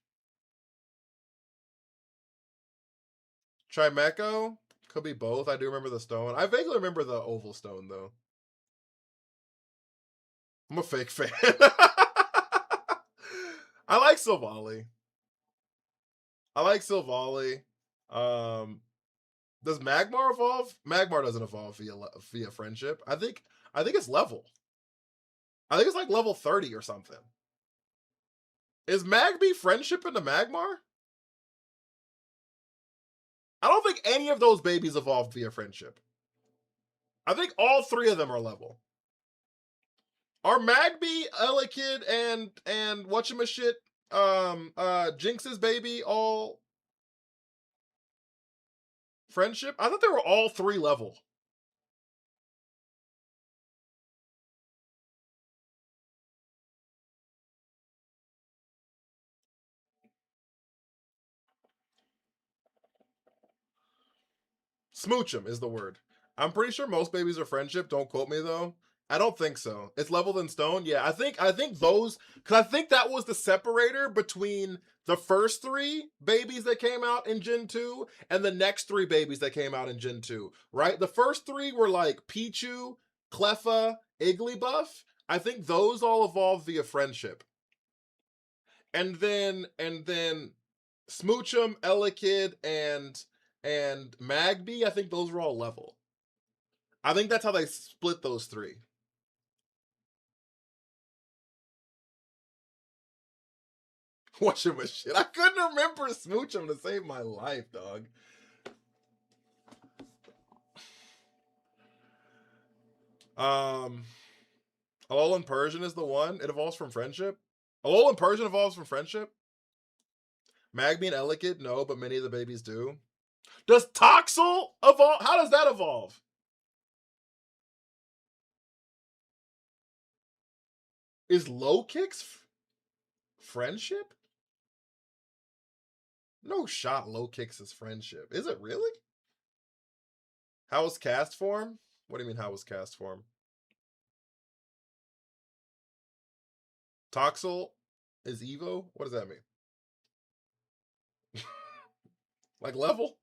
[SPEAKER 1] Trimeco? Could be both. I do remember the stone. I vaguely remember the oval stone, though. I'm a fake fan. I like Silvally. Does Magmar evolve? Magmar doesn't evolve via friendship. I think it's level. I think it's like level 30 or something. Is Magby friendship into Magmar? I don't think any of those babies evolved via friendship. I think all three of them are level. Are Magby, Elekid, and whatchamashit, Jinx's baby all friendship? I thought they were all three level. Smoochum is the word. I'm pretty sure most babies are friendship. Don't quote me though. I don't think so. It's leveled in stone. Yeah, I think those, because I think that was the separator between the first three babies that came out in Gen 2 and the next three babies that came out in Gen 2, right? The first three were like Pichu, Cleffa, Igglybuff. I think those all evolved via friendship. And then Smoochum, Elekid, and Magby, I think those were all level. I think that's how they split those three. Watching my shit. I couldn't remember Smoochum to save my life, dog. Alolan Persian is the one. It evolves from friendship. Alolan Persian evolves from friendship. Magby and Elekid, no, but many of the babies do. Does Toxel evolve? How does that evolve? Is Low Kicks friendship? No shot Low Kicks is friendship. Is it really? How is cast form? What do you mean, how was cast form? Toxel is Evo? What does that mean? Like level?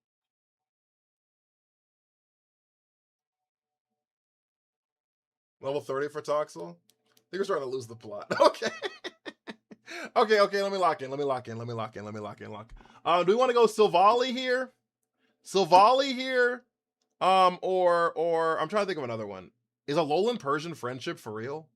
[SPEAKER 1] Level 30 for Toxel? I think we're starting to lose the plot. Okay. Okay, let me lock in. Do we want to go Silvally here? Or I'm trying to think of another one. Is Alolan Persian friendship for real?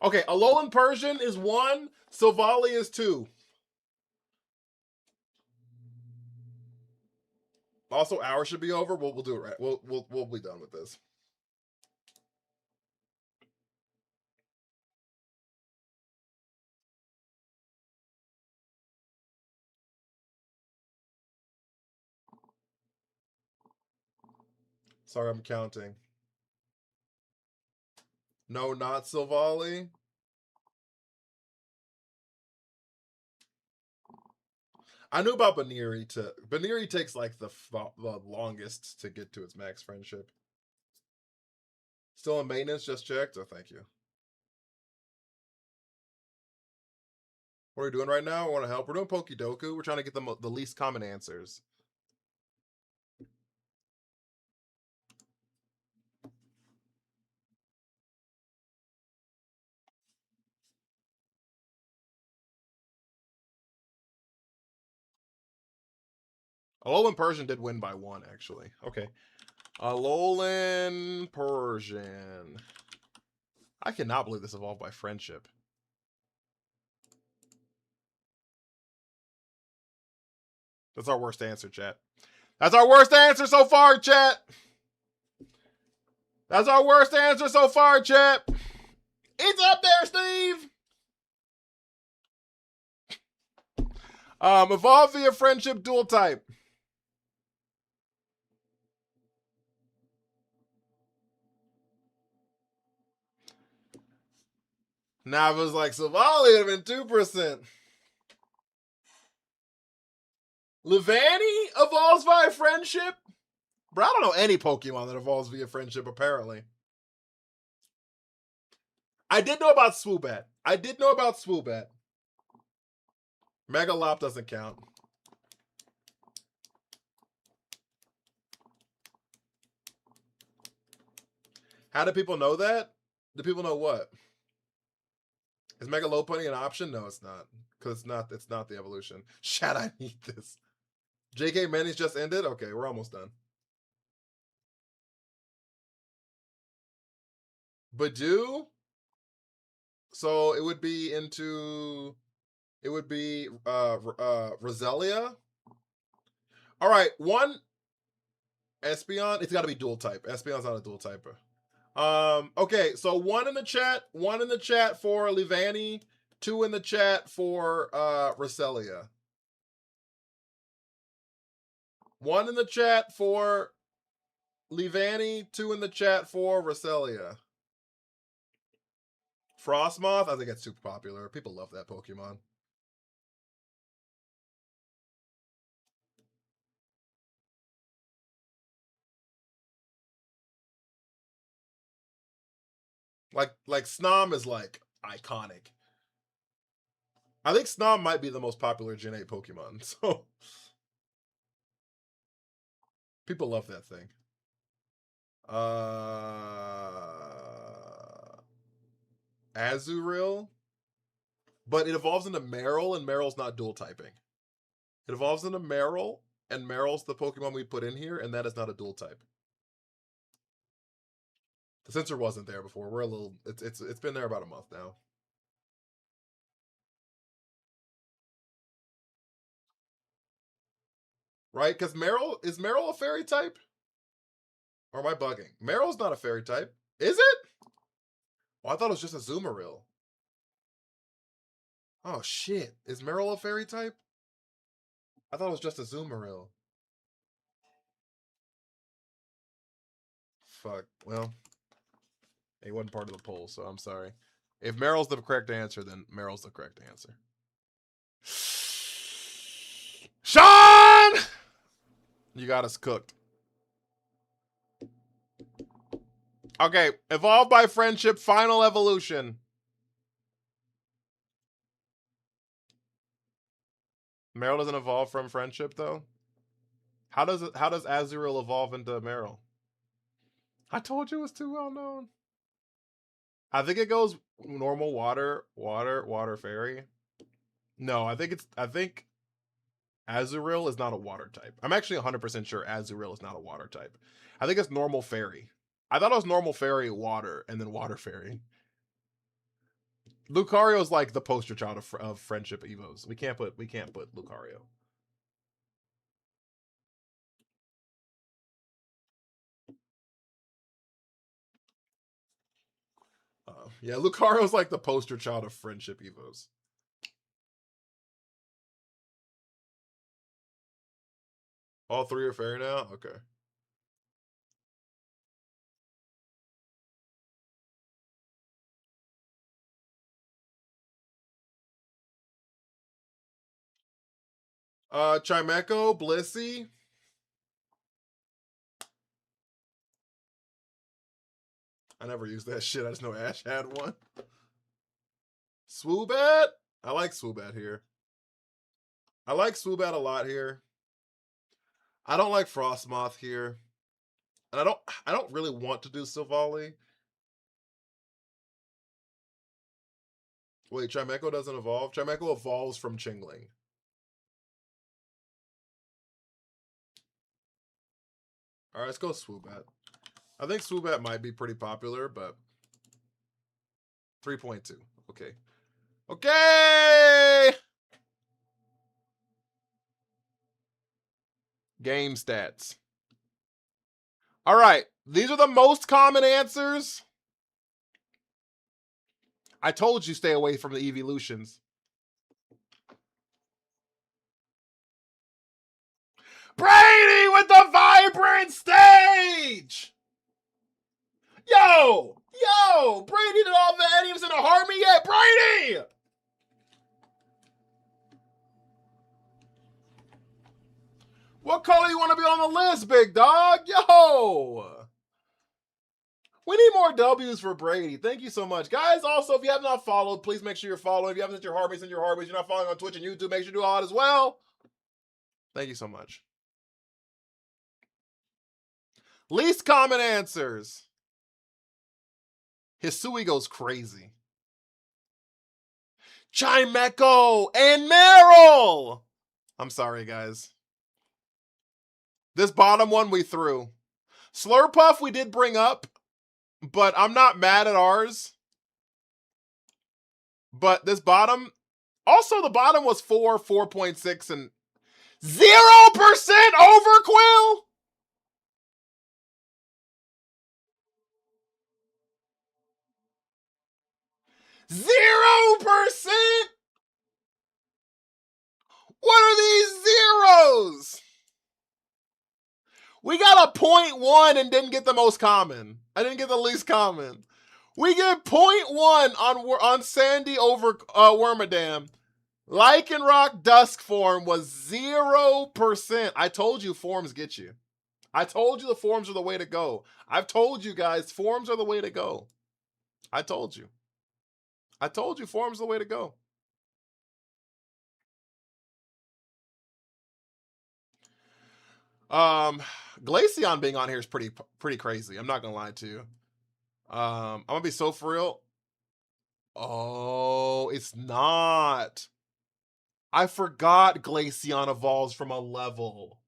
[SPEAKER 1] Okay, Alolan Persian is 1, Silvally is 2. Also, ours should be over. We'll do it right. We'll be done with this. Sorry, I'm counting. No, not Silvally. I knew about Baniri too. Baniri takes like the longest to get to its max friendship. Still in maintenance, just checked. Oh, thank you. What are we doing right now? I want to help. We're doing Pokedoku. We're trying to get the least common answers. Alolan Persian did win by 1, actually. Okay. Alolan Persian. I cannot believe this evolved by friendship. That's our worst answer, chat. That's our worst answer so far, chat. That's our worst answer so far, chat. It's up there, Steve. Evolve via friendship dual type. Nava's like, Silvally would have been 2%. Leavanny evolves via friendship? Bro, I don't know any Pokemon that evolves via friendship, apparently. I did know about Swoobat. Megalop doesn't count. How do people know that? Do people know what? Is Mega Lopunny an option? No, it's not. Because it's not the evolution. Chat, I need this. JK Minis just ended? Okay, we're almost done. Badoo? So it would be Roselia. All right, 1 Espeon. It's got to be dual type. Espeon's not a dual typer. Okay, so 1 in the chat for Leavanny, 2 in the chat for Roselia. 1 in the chat for Leavanny, 2 in the chat for Roselia. Frostmoth, I think it's super popular. People love that Pokemon. Like Snom is like iconic. I think Snom might be the most popular Gen 8 Pokemon. So people love that thing. Azurill. But it evolves into Marill, and Marill's not dual typing. It evolves into Marill, and Marill's the Pokemon we put in here, and that is not a dual type. The sensor wasn't there before. We're a little. It's been there about a month now. Right? Because is Marill a fairy type? Or am I bugging? Marill's not a fairy type. Is it? Oh, I thought it was just a Azumarill. Oh shit. Is Marill a fairy type? I thought it was just a Azumarill. Fuck. Well, it wasn't part of the poll, so I'm sorry. If Marill's the correct answer, then Marill's the correct answer. Sean! You got us cooked. Okay, evolve by friendship, final evolution. Marill doesn't evolve from friendship though. How does Azurill evolve into Marill? I told you it was too well known. I think it goes normal water, water fairy. No, I think Azurill is not a water type. I'm actually 100% sure Azurill is not a water type. I think it's normal fairy. I thought it was normal fairy water and then water fairy. Lucario is like the poster child of friendship evos. We can't put Lucario. Yeah, Lucario's like the poster child of friendship evos. All three are fairy now? Okay. Chimecho, Blissey. I never used that shit. I just know Ash had one. Swoobat? I like Swoobat here. I like Swoobat a lot here. I don't like Frostmoth here. And I don't really want to do Silvally. Wait, Chimecho doesn't evolve? Chimecho evolves from Chingling. Alright, let's go Swoobat. I think Swoobat might be pretty popular, but 3.2. Okay. Okay! Game stats. Alright, these are the most common answers. I told you stay away from the evolutions. Brady with the vibrant stage! Yo! Brady did all the Eddies in a harmony yet? Brady! What color you want to be on the list, big dog? Yo! We need more W's for Brady. Thank you so much. Guys, also, if you have not followed, please make sure you're following. If you haven't sent your heartbeats and your heartbeats, you're not following on Twitch and YouTube, make sure you do all that as well. Thank you so much. Least common answers. Hisui goes crazy. Chimecho and Meryl. I'm sorry, guys. This bottom one we threw. Slurpuff we did bring up, but I'm not mad at ours. But this bottom, also the bottom was 4, 4.6, and 0% Overquill? %? What are these zeros? We got a 0.1 and didn't get the most common. I didn't get the least common. We get 0.1 on Sandy over Wormadam. Lycanroc Dusk form was 0%. I told you forms get you. I told you the forms are the way to go. I've told you guys forms are the way to go. I told you. I told you forms are the way to go. Glaceon being on here is pretty crazy. I'm not gonna lie to you. I'm gonna be so for real. Oh, it's not. I forgot Glaceon evolves from a level.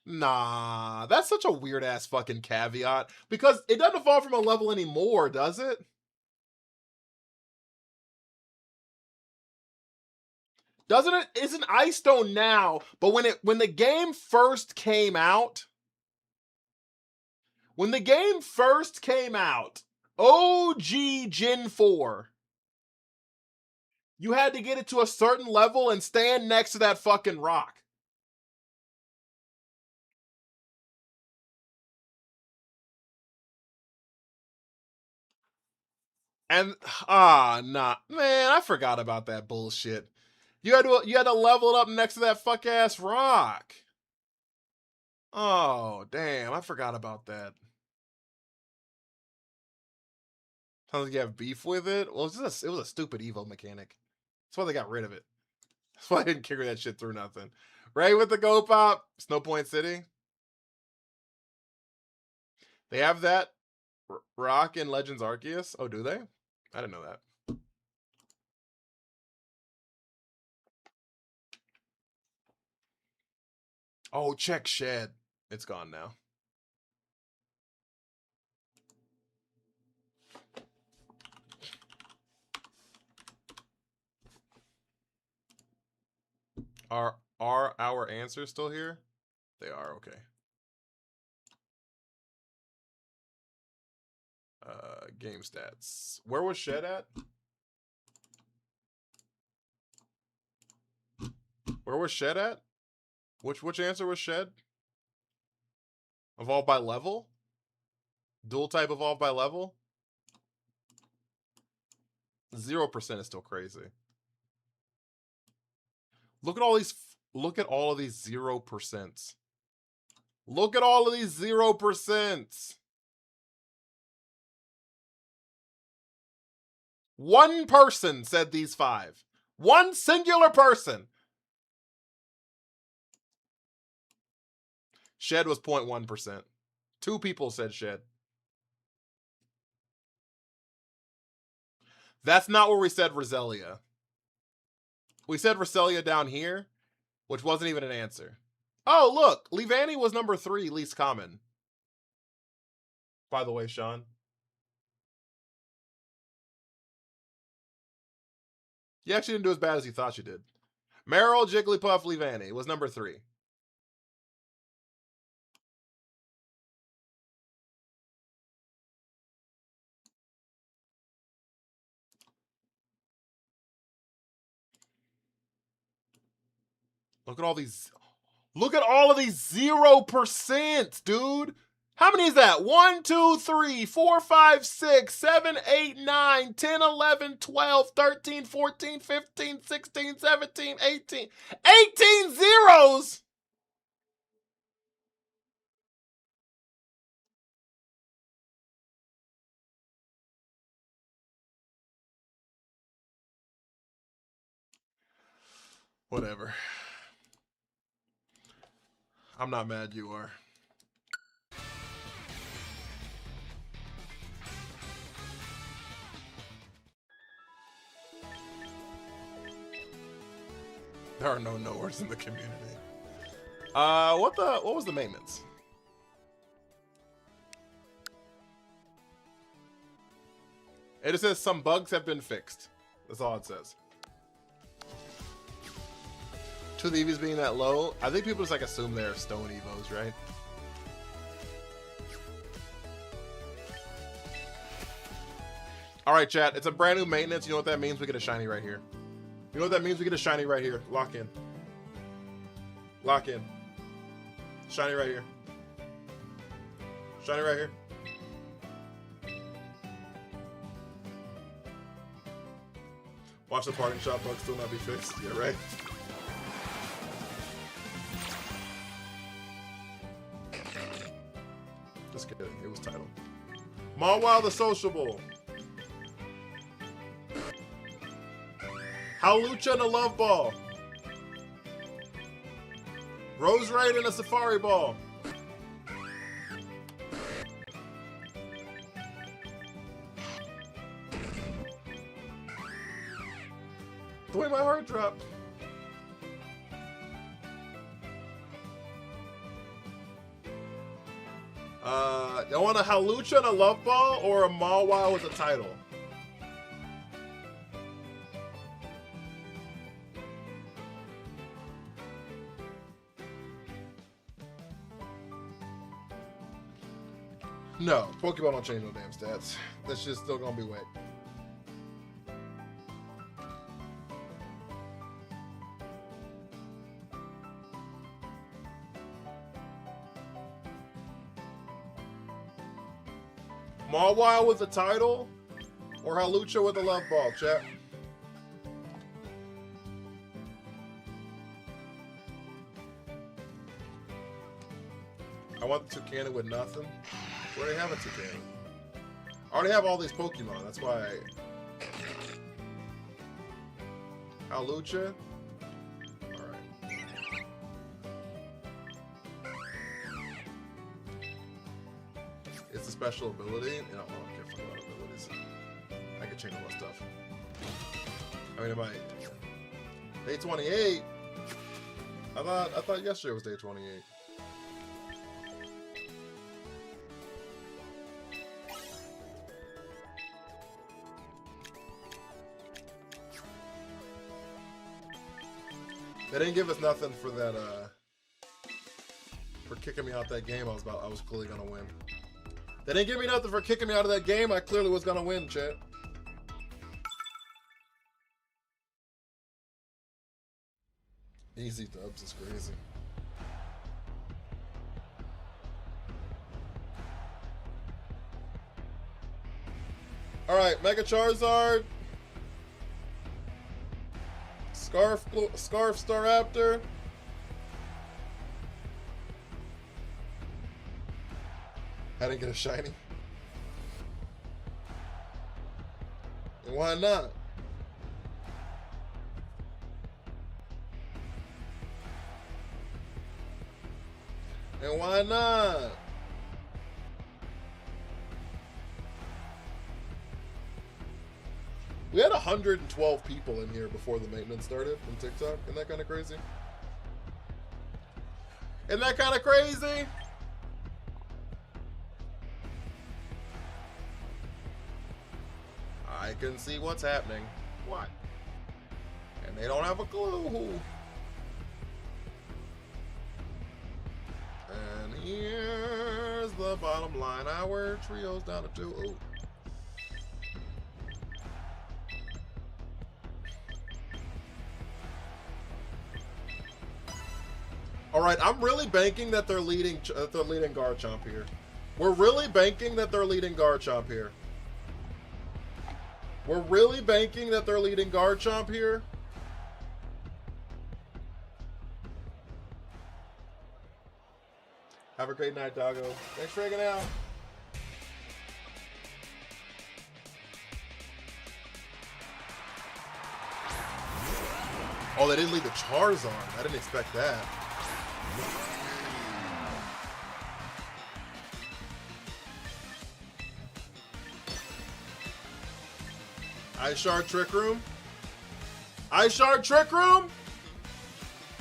[SPEAKER 1] Nah, that's such a weird ass fucking caveat because it doesn't evolve from a level anymore, does it? Doesn't it? Isn't Ice Stone now? But when the game first came out, OG Gen 4, you had to get it to a certain level and stand next to that fucking rock. And nah, man, I forgot about that bullshit. You had to level it up next to that fuck ass rock. Oh damn, I forgot about that. Sounds like you have beef with it. Well, it was a stupid Evo mechanic. That's why they got rid of it. That's why I didn't carry that shit through nothing. Ray with the go pop. Snow Point City. They have that rock in Legends Arceus. Oh, do they? I didn't know that. Oh, check Shed. It's gone now. Are our answers still here? They are, okay. Game stats. Where was Shed at? Where was Shed at? Which answer was Shed? Evolved by level? Dual type evolved by level? 0% is still crazy. Look at all these. Look at all of these 0%. Look at all of these 0%. One person said these 5. One singular person. Shed was 0.1%. 2 people said Shed. That's not where we said Roselia. We said Roselia down here, which wasn't even an answer. Oh, look. Leavanny was number 3, least common. By the way, Sean. You actually didn't do as bad as you thought you did. Marill, Jigglypuff, Leavanny was number 3. Look at all these. Look at all of these 0%, dude. How many is that? 1, 2, 3, 4, 5, 6, 7, 8, 9, 10, 11, 12, 13, 14, 15, 16, 17, 18. 18 zeros! Whatever. I'm not mad, you are. There are no knowers in the community. What was the maintenance? It just says some bugs have been fixed. That's all it says. 2 of the EVs being that low, I think people just like assume they're stone Evos, right? All right, chat. It's a brand new maintenance. You know what that means? We get a shiny right here. You know what that means? We get a shiny right here. Lock in. Lock in. Shiny right here. Shiny right here. Watch the parting shot bug still not be fixed. Yeah, right? Just kidding. It was titled. Mawile the Sociable. Hawlucha and a Love Ball. Roserade and a Safari Ball. The way my heart dropped. You want a Hawlucha and a Love Ball or a Mawile with a title? No, Pokemon don't change no damn stats. That's just still gonna be wet. Mawile with a title or Hawlucha with a Love Ball, chat? I want the Toucannon with nothing. I already have a Toucannon. I already have all these Pokemon, that's why Hawlucha? Alright. It's a special ability. You know, I don't care for about abilities. I can change all that stuff. I mean, it might. Day 28. I thought yesterday was day 28. They didn't give us nothing for that. For kicking me out that game. I was clearly gonna win. They didn't give me nothing for kicking me out of that game. I clearly was gonna win, chat. Easy dubs is crazy. Alright, Mega Charizard. Scarf Staraptor. I didn't get a shiny. And why not? And why not? We had 112 people in here before the maintenance started from TikTok. Isn't that kind of crazy? Isn't that kind of crazy? I can see what's happening. What? And they don't have a clue. And here's the bottom line. Our trio's down to 2. Oh. All right, I'm really banking that they're leading Garchomp here. We're really banking that they're leading Garchomp here. We're really banking that they're leading Garchomp here. Have a great night, doggo. Thanks for hanging out. Oh, they didn't lead the Charizard. I didn't expect that. Ice Shard Trick Room. Ice Shard Trick Room.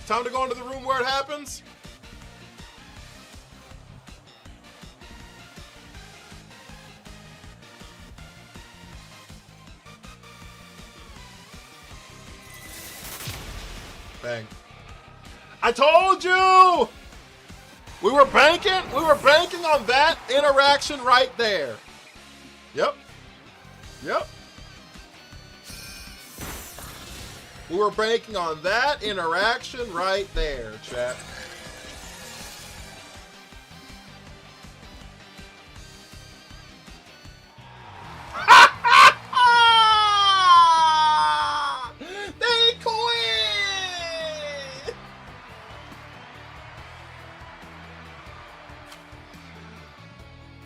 [SPEAKER 1] Time to go into the room where it happens. Bang. I told you! We were banking on that interaction right there. Yep. Yep. We were banking on that interaction right there, chat. They quit!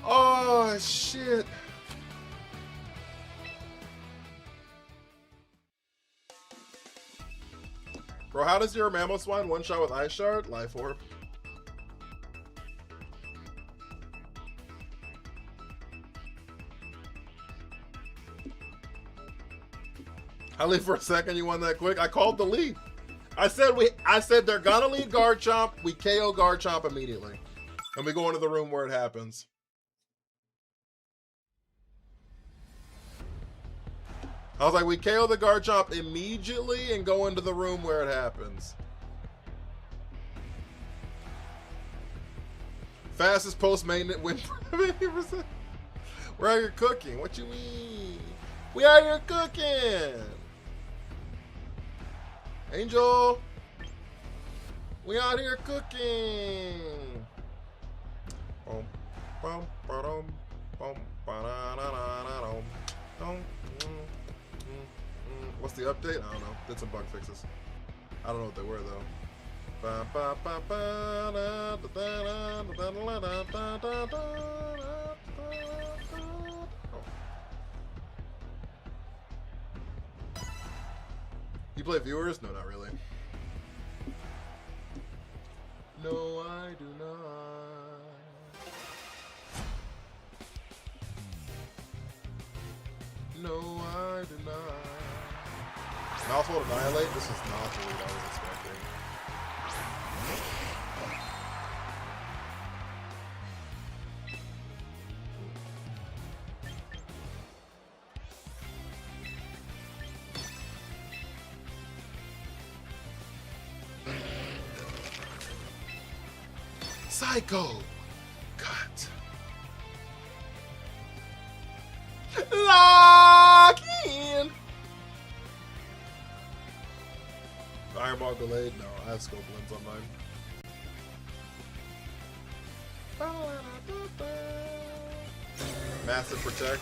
[SPEAKER 1] Oh, shit. Bro, how does your Mamoswine one-shot with Ice Shard? Life Orb. I leave for a second, you won that quick? I called the lead. I said they're gonna lead Garchomp, we KO Garchomp immediately. And we go into the room where it happens. I was like, we KO the Garchomp immediately and go into the room where it happens. Fastest post-maintenance win. We're out here cooking. What you mean? We out here cooking. Angel. We out here cooking. What's the update? I don't know. Did some bug fixes. I don't know what they were though. You play viewers? No, not really. No, I do not. No, I do not. Mouthful Annihilate? This is not the lead I was expecting. Psycho! Cut. Lock in! Ironball Gallade? No, I have Scope Lens on mine. Massive Protect.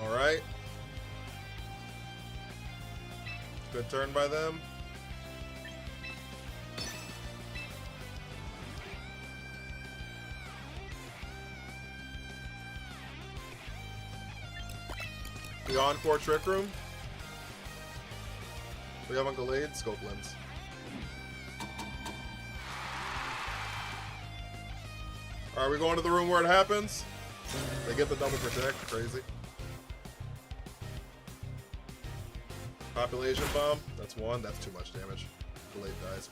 [SPEAKER 1] Alright. Good turn by them. The Encore Trick Room. We have on Gallade, Scope Lens. Alright, we going to the room where it happens. They get the double protect, crazy. Population Bomb, that's one, that's too much damage. Gallade dies.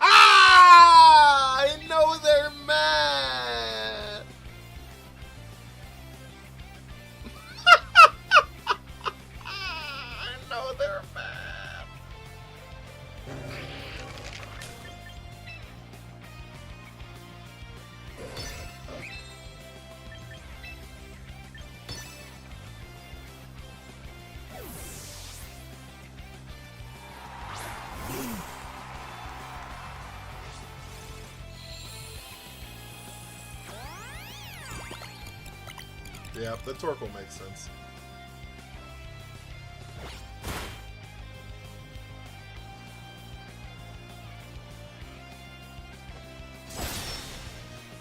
[SPEAKER 1] I know they're mad. I know they're mad. Yeah, the Torkoal makes sense.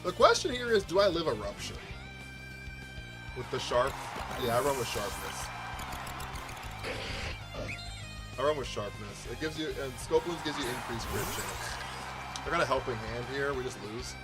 [SPEAKER 1] The question here is, do I live Eruption? With the Sharp? Yeah, I run with Sharpness. I run with Sharpness. It gives you, and Scope Lens gives you increased crit chance. They're got a helping hand here, we just lose.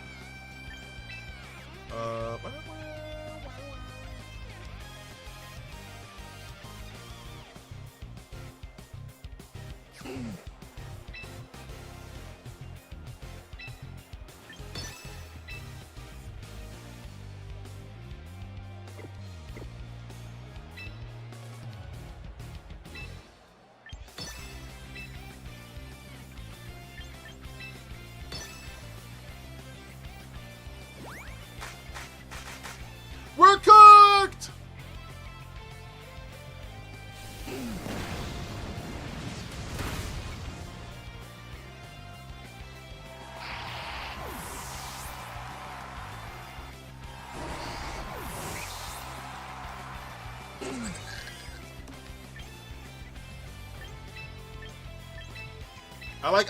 [SPEAKER 1] We're cooked!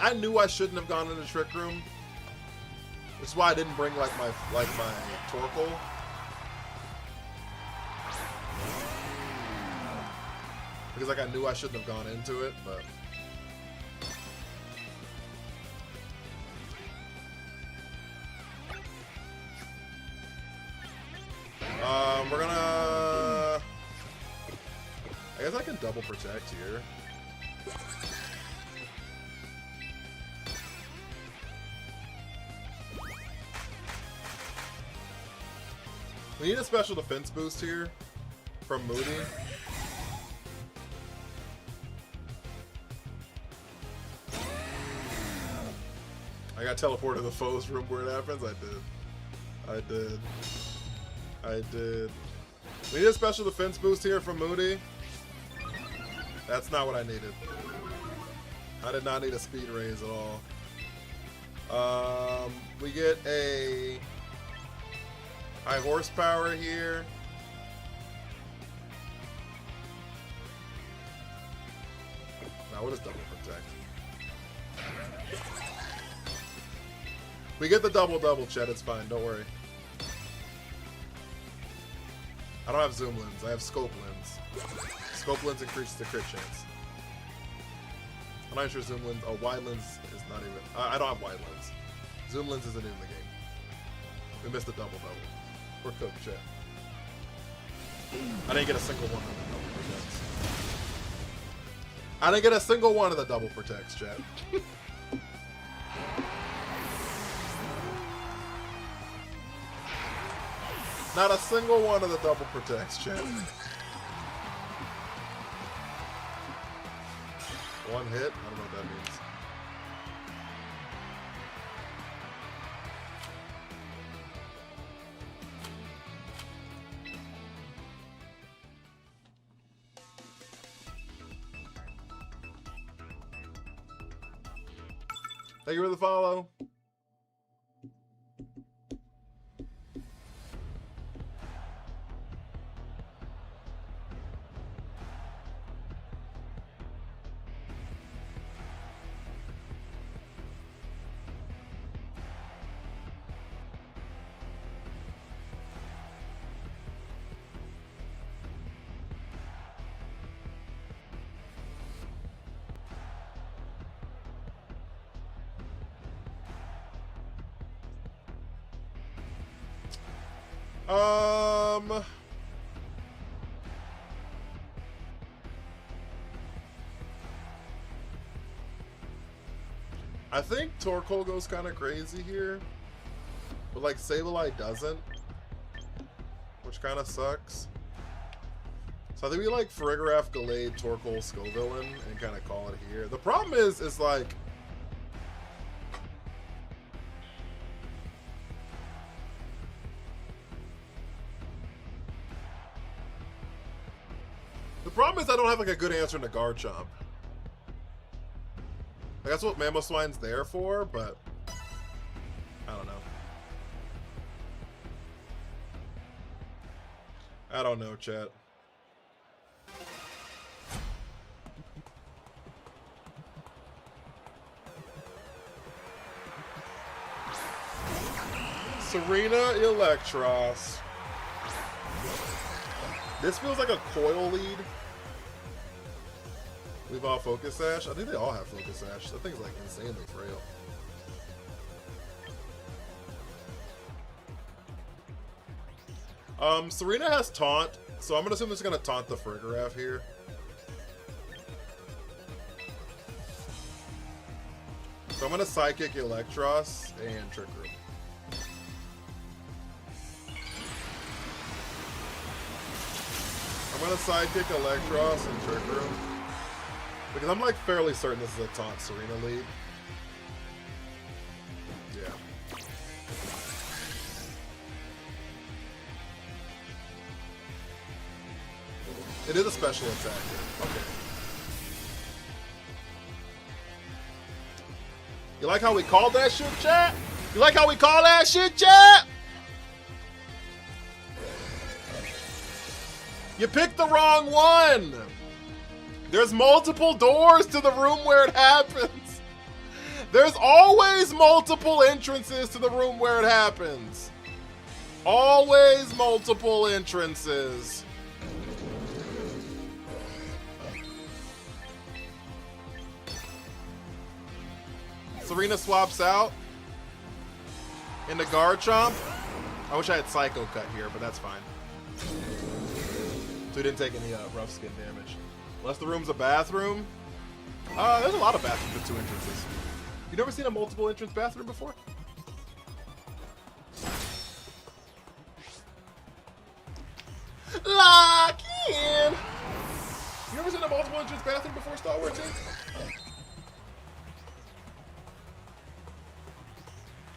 [SPEAKER 1] I knew I shouldn't have gone into Trick Room. This is why I didn't bring my Torkoal. Because I knew I shouldn't have gone into it, but we're gonna, I guess I can double protect here. We need a special defense boost here from Moody. I got teleported to the foes room where it happens. I did. We need a special defense boost here from Moody. That's not what I needed. I did not need a speed raise at all. We get a high horsepower here. Now what is double protect? We get the double, Chet. It's fine. Don't worry. I don't have zoom lens. I have scope lens. Scope lens increases the crit chance. I'm not sure zoom lens. Oh, wide lens is not even. I don't have wide lens. Zoom lens isn't in the game. We missed the double. We're cooked, chat. I didn't get a single one of the double protects. I didn't get a single one of the double protects, chat. Not a single one of the double protects, chat. One hit? I don't know what that means. Thank you for the follow. I think Torkoal goes kind of crazy here, but like Sableye doesn't, which kind of sucks. So I think we like Farigiraf, Gallade, Torkoal, Scovillain, and kind of call it here. The problem is like I don't have like a good answer in the Garchomp. Like, that's what Mamoswine's there for, but I don't know. I don't know, chat. Serena Electros. This feels like a coil lead. We've all Focus Sash. I think they all have Focus Sash. That thing's like insanely frail. Serena has Taunt, so I'm gonna assume it's gonna taunt the Farigiraf here. So I'm gonna Psychic Electros and Trick Room. I'm gonna Sidekick Electros and Trick Room. Because I'm like fairly certain this is a taunt Serena lead. Yeah. It is a special attack here. Okay. You like how we called that shit, chat? You like how we call that shit, chat? You picked the wrong one. There's multiple doors to the room where it happens. There's always multiple entrances to the room where it happens. Always multiple entrances. Serena swaps out into Garchomp. I wish I had Psycho Cut here, but that's fine. So he didn't take any rough skin damage. Unless the room's a bathroom. There's a lot of bathrooms with 2 entrances. You never seen a multiple entrance bathroom before? Lock in! You ever seen a multiple entrance bathroom before Star Wars 2?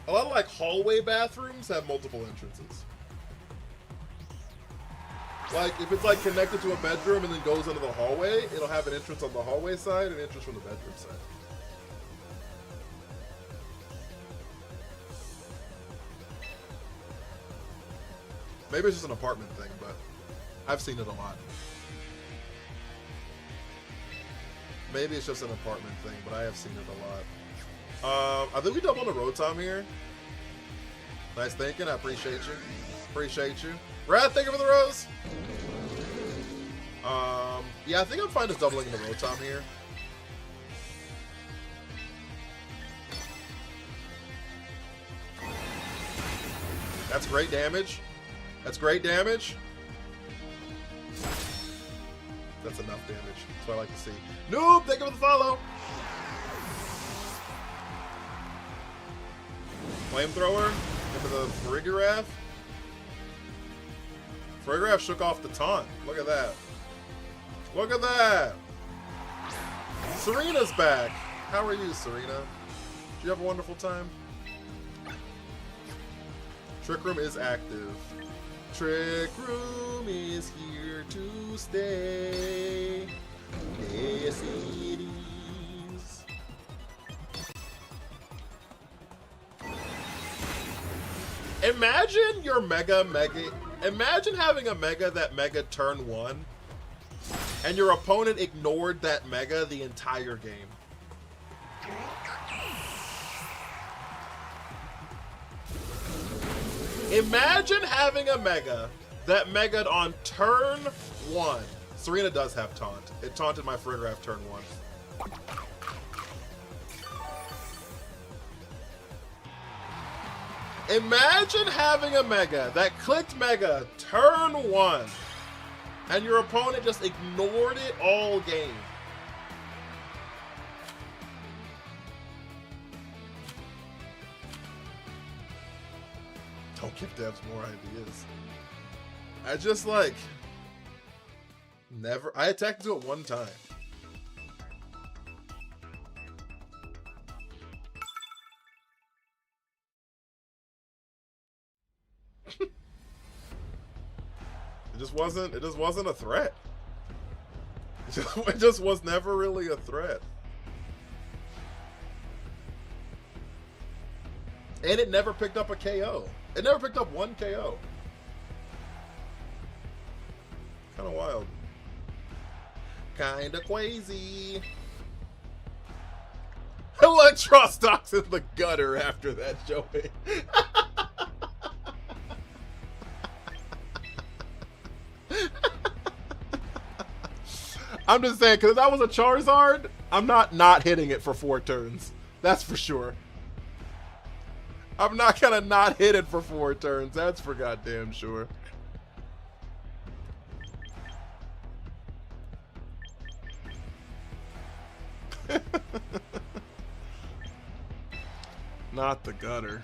[SPEAKER 1] A lot of like hallway bathrooms have multiple entrances. Like, if it's like connected to a bedroom and then goes into the hallway, it'll have an entrance on the hallway side and an entrance from the bedroom side. Maybe it's just an apartment thing, but I've seen it a lot. Maybe it's just an apartment thing, but I have seen it a lot. I think we doubled a Rotom here. Nice thinking. I appreciate you. Appreciate you. Brad, thank you for the rose. Yeah, I think I'm fine just doubling the Rotom here. That's great damage. That's great damage. That's enough damage. That's what I like to see. Noob, thank you for the follow. Flamethrower into the Farigiraf. Farigiraf shook off the taunt. Look at that. Look at that. Serena's back. How are you, Serena? Did you have a wonderful time? Trick Room is active. Trick Room is here to stay. Yes, it is. Imagine your Mega. Imagine having a Mega that Mega turn 1, and your opponent ignored that Mega the entire game. Imagine having a Mega that Mega'd on turn 1. Serena does have taunt. It taunted my Farigiraf turn 1. Imagine having a Mega that clicked Mega turn 1, and your opponent just ignored it all game. Don't give devs more ideas. I just like never. I attacked into it one time. It just wasn't a threat. It just was never really a threat. And it never picked up a KO. It never picked up one KO. Kind of wild. Kind of crazy. Electrostock's in the gutter after that, Joey. I'm just saying, because if that was a Charizard, I'm not hitting it for 4 turns. That's for sure. I'm not gonna not hit it for 4 turns. That's for goddamn sure. Not the gutter.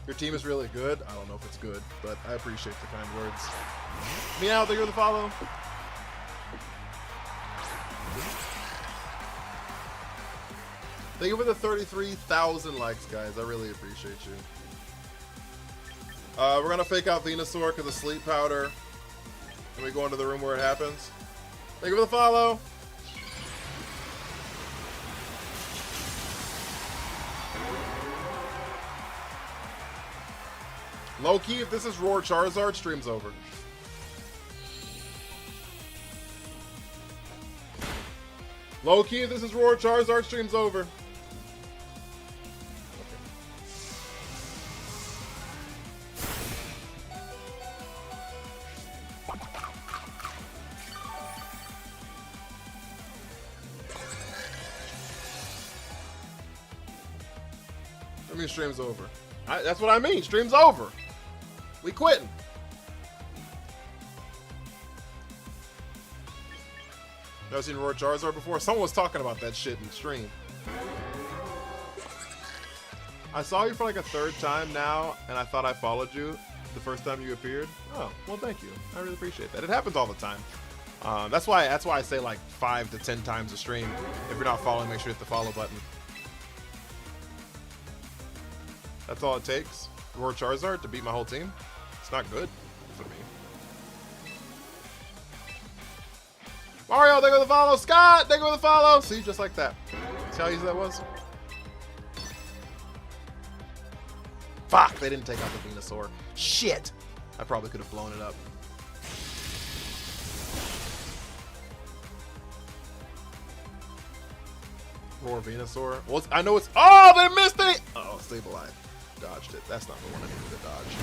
[SPEAKER 1] Your team is really good. I don't know if it's good, but I appreciate the kind words. Meow, thank you for the follow. Thank you for the 33,000 likes, guys. I really appreciate you. We're gonna fake out Venusaur because of sleep powder, and we go into the room where it happens. Thank you for the follow. Low key, if this is Roar Charizard, stream's over. Low key, if this is Roar Charizard, stream's over. I mean, stream's over. That's what I mean. Stream's over. We quitting. Never seen Roar Charizard before? Someone was talking about that shit in stream. I saw you for like a 3rd time now, and I thought I followed you the first time you appeared. Oh, well, thank you. I really appreciate that. It happens all the time. That's why I say like 5 to 10 times a stream. If you're not following, make sure you hit the follow button. That's all it takes. Roar Charizard to beat my whole team. It's not good for me. Mario, thank you for the follow. Scott, thank you for the follow. See, just like that. See how easy that was? Fuck, they didn't take out the Venusaur. Shit. I probably could have blown it up. Roar Venusaur. Well, I know it's. Oh, they missed it! Oh, Sableye dodged it. That's not the one I needed to dodge.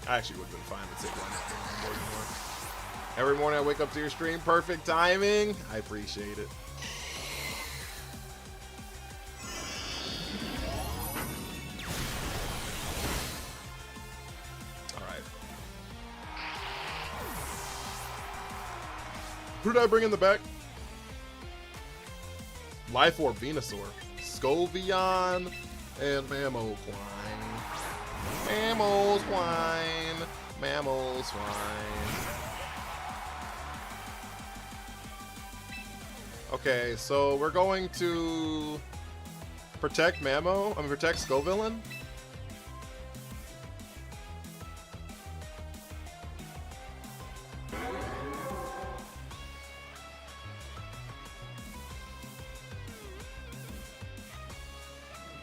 [SPEAKER 1] I actually would have been fine with Sableye not doing more anymore. Every morning I wake up to your stream. Perfect timing. I appreciate it. Who did I bring in the back? Life Orb Venusaur, Scovion, and Mamoswine. Mamoswine. Mamoswine. Okay, so we're going to protect protect Scovillain.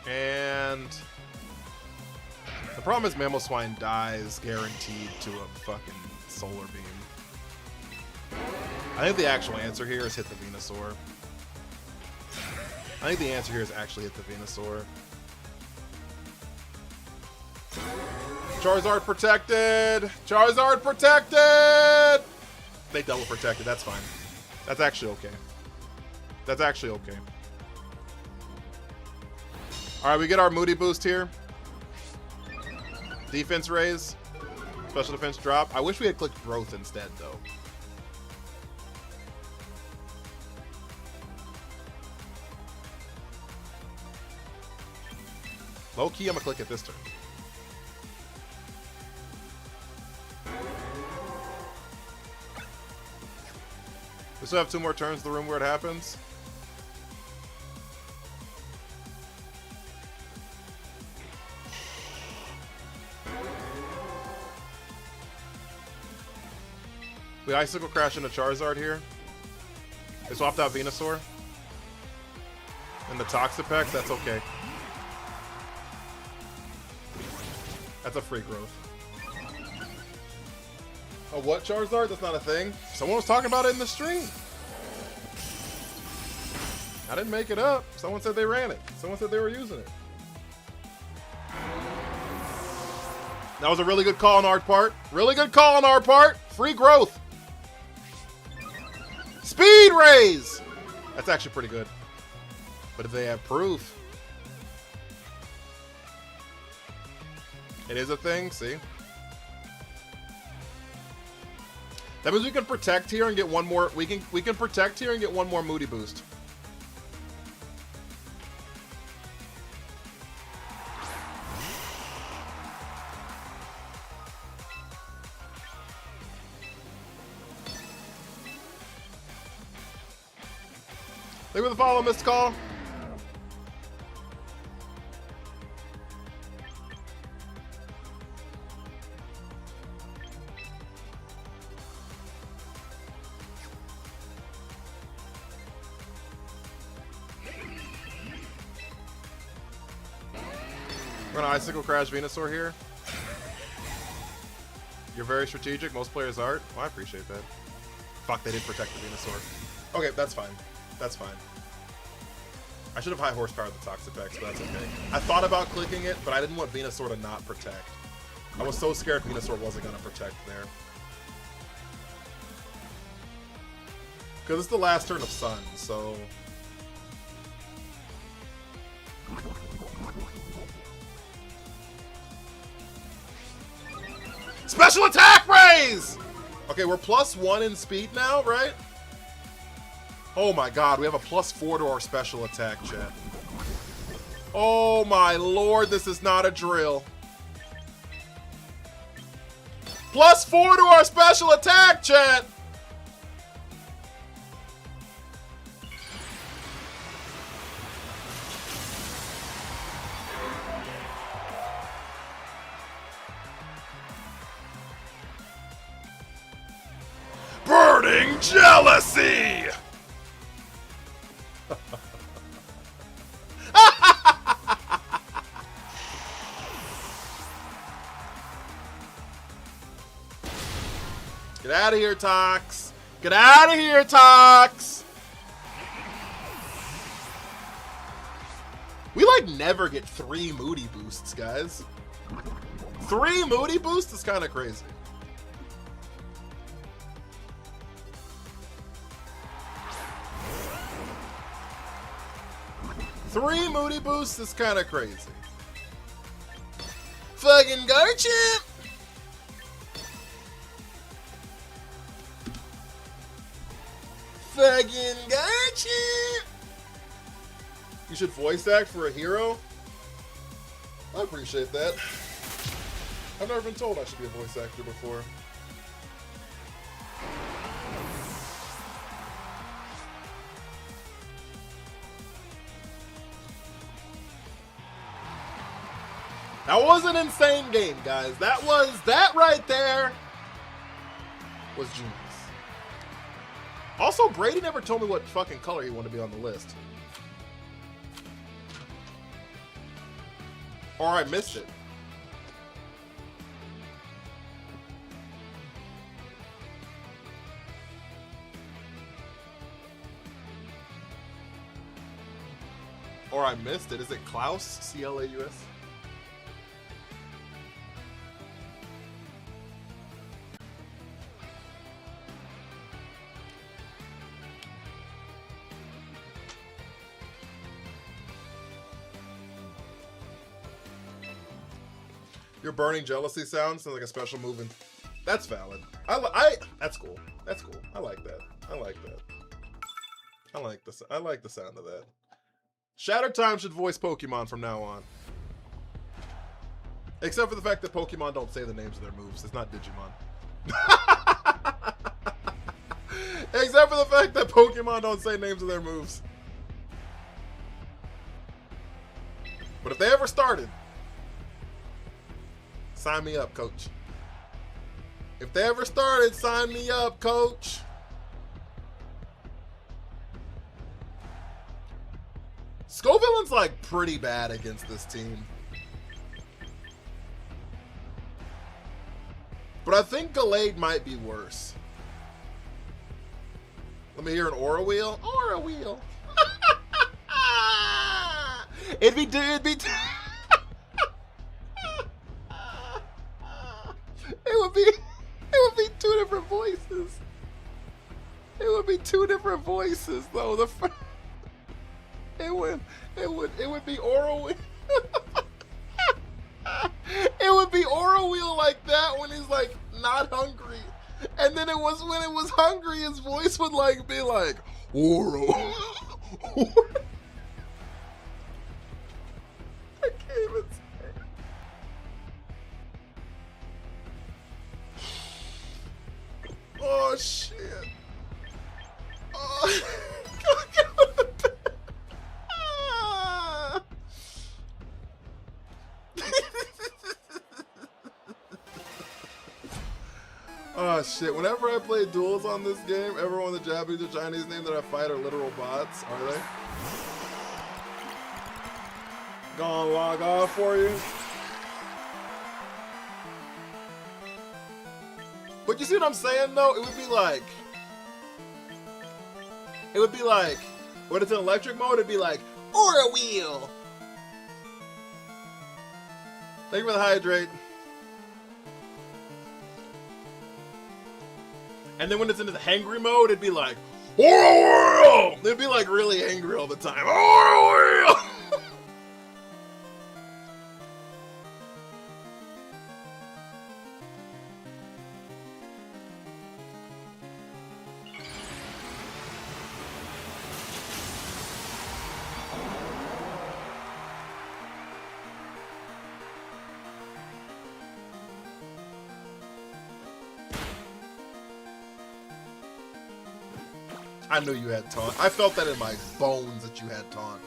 [SPEAKER 1] And the problem is Mamoswine dies guaranteed to a fucking Solar Beam. I think the actual answer here is hit the Venusaur. I think the answer here is actually hit the Venusaur. Charizard protected! Charizard protected! They double protected, that's fine. That's actually okay. That's actually okay. Alright, we get our Moody boost here. Defense raise. Special defense drop. I wish we had clicked growth instead, though. Low key, I'm gonna click it this turn. We still have 2 more turns in the room where it happens. We Icicle Crash into Charizard here. They swapped out Venusaur. And the Toxapex, that's okay. That's a free growth. Oh, what Charizard? That's not a thing? Someone was talking about it in the stream. I didn't make it up. Someone said they ran it. Someone said they were using it. That was a really good call on our part. Really good call on our part. Free growth. Speed raise! That's actually pretty good. But if they have proof. It is a thing, see? That means we can protect here and get one more. We can protect here and get one more Moody boost. Thank you for the follow, Missed Call. We're gonna Icicle Crash Venusaur here. You're very strategic. Most players aren't. Well, I appreciate that. Fuck, they didn't protect the Venusaur. Okay, that's fine. That's fine. I should have high horsepower the Toxapex, but that's okay. I thought about clicking it, but I didn't want Venusaur to not protect. I was so scared Venusaur wasn't going to protect there. Because it's the last turn of Sun, so... Special attack raise! Okay, we're +1 in speed now, right? Oh my god, we have a +4 to our special attack, chat. Oh my lord, this is not a drill. +4 to our special attack, chat! Burning jealousy! Get out of here, Tox! Get out of here, Tox! We like never get 3 Moody boosts, guys. 3 Moody boosts is kind of crazy. Three Moody boosts is kind of crazy. Fucking Garchomp! Fucking Garchomp! You should voice act for a hero? I appreciate that. I've never been told I should be a voice actor before. That was an insane game, guys. That right there was genius. Also, Brady never told me what fucking color he wanted to be on the list. Or I missed it. Or I missed it. Is it Klaus? C-L-A-U-S? Your burning jealousy sounds like a special move, and that's valid. That's cool. That's cool. I like that. I like that. I like the sound of that. Shattered Time should voice Pokemon from now on. Except for the fact that Pokemon don't say the names of their moves. It's not Digimon. Except for the fact that Pokemon don't say names of their moves. But if they ever started, sign me up, coach. If they ever started, sign me up, coach. Scovillain's like pretty bad against this team. But I think Gallade might be worse. Let me hear an Aura Wheel. Aura Wheel. It'd be It would be two different voices. It would be two different voices though. It would be Aura Wheel. It would be Aura Wheel like that when he's like not hungry. And then it was when it was hungry, his voice would like be like Aura. I can't even say it. Oh shit. Oh. Oh shit, whenever I play duels on this game, everyone the Japanese or Chinese name that I fight are literal bots, are they? Gonna log off for you? But you see what I'm saying though? It would be like, when it's in electric mode, it'd be like, Aura Wheel! Thank you for the hydrate. And then when it's into the hangry mode, it'd be like, Aura Wheel! It'd be like really angry all the time. Aura Wheel! I knew you had taunt. I felt that in my bones that you had taunt.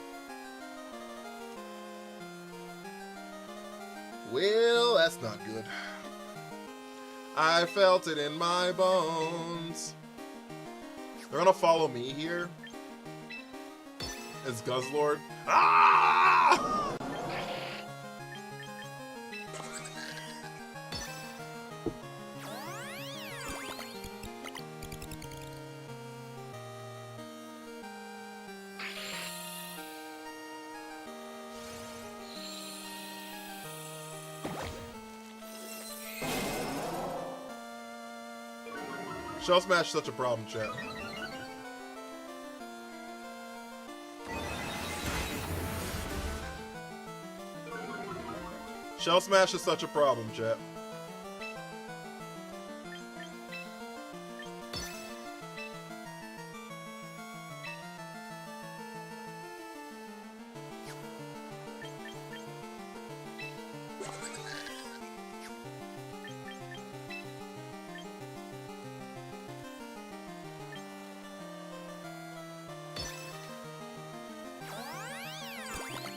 [SPEAKER 1] Well, that's not good. I felt it in my bones. They're gonna follow me here as Guzzlord. Ah! Shell Smash is such a problem, chat. Shell Smash is such a problem, chat.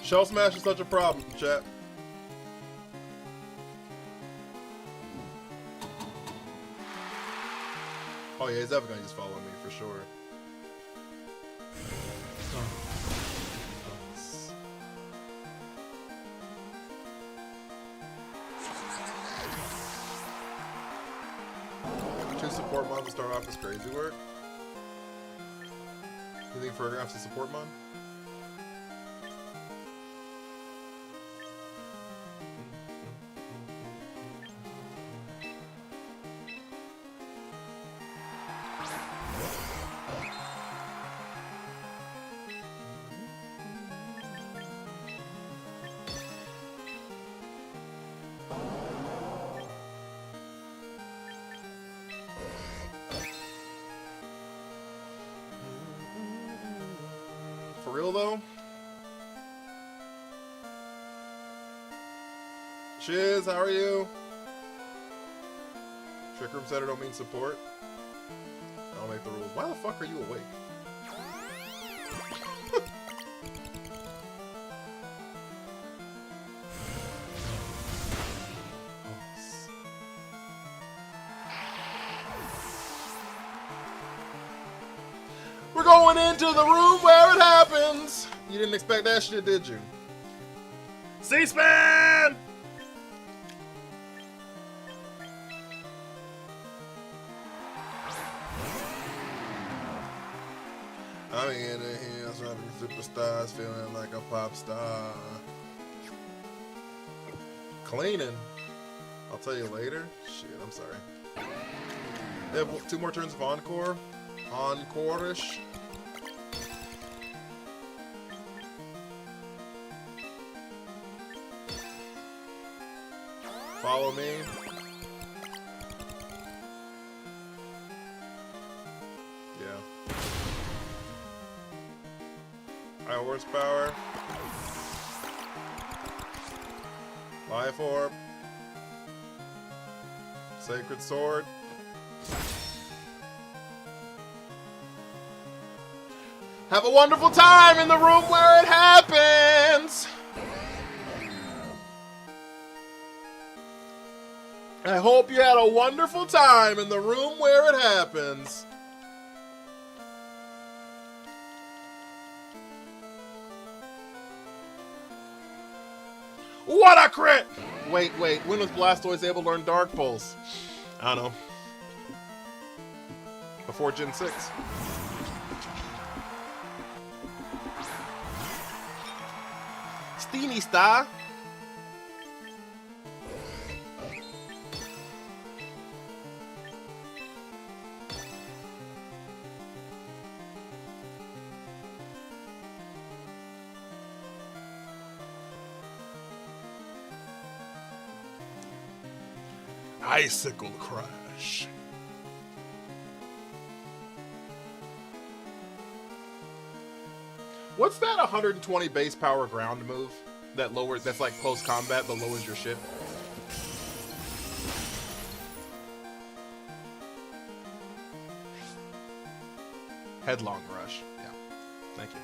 [SPEAKER 1] Shell Smash is such a problem, chat. Oh yeah, he's definitely gonna just follow me for sure. Two support mons to start off is crazy work. You think Fergraph's a support mon? For real though? Shiz, how are you? Trick Room Center don't mean support. I don't make the rules. Why the fuck are you awake? We're going into the room where it happens! You didn't expect that shit, did you? C-SPAN! I'm in the hills, rapping superstars, feeling like a pop star. Cleaning. I'll tell you later. Shit, I'm sorry. They have 2 more turns of Encore. Encore-ish. Follow me. Yeah. High horsepower. Life orb. Sacred sword. Have a wonderful time in the room where it happens! I hope you had a wonderful time in the room where it happens. What a crit! Wait, when was Blastoise able to learn Dark Pulse? I don't know. Before Gen 6. Steenie Star. Icicle Crush. What's that 120 base power ground move that lowers, that's like close combat but lowers your shit? Headlong Rush. Yeah. Thank you.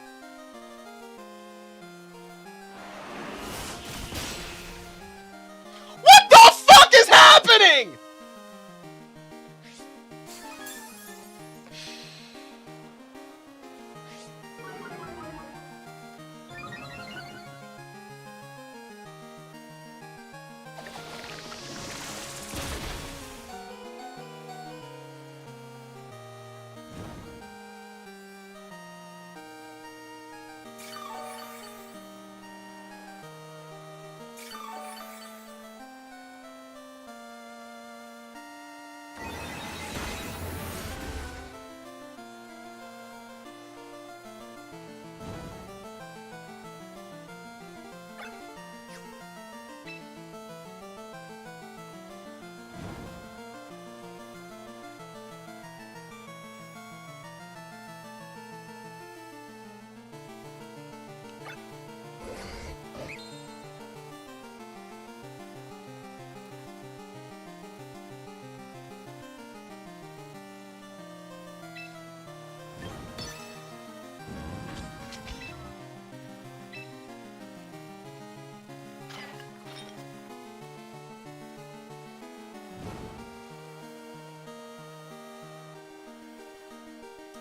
[SPEAKER 1] What the fuck is happening?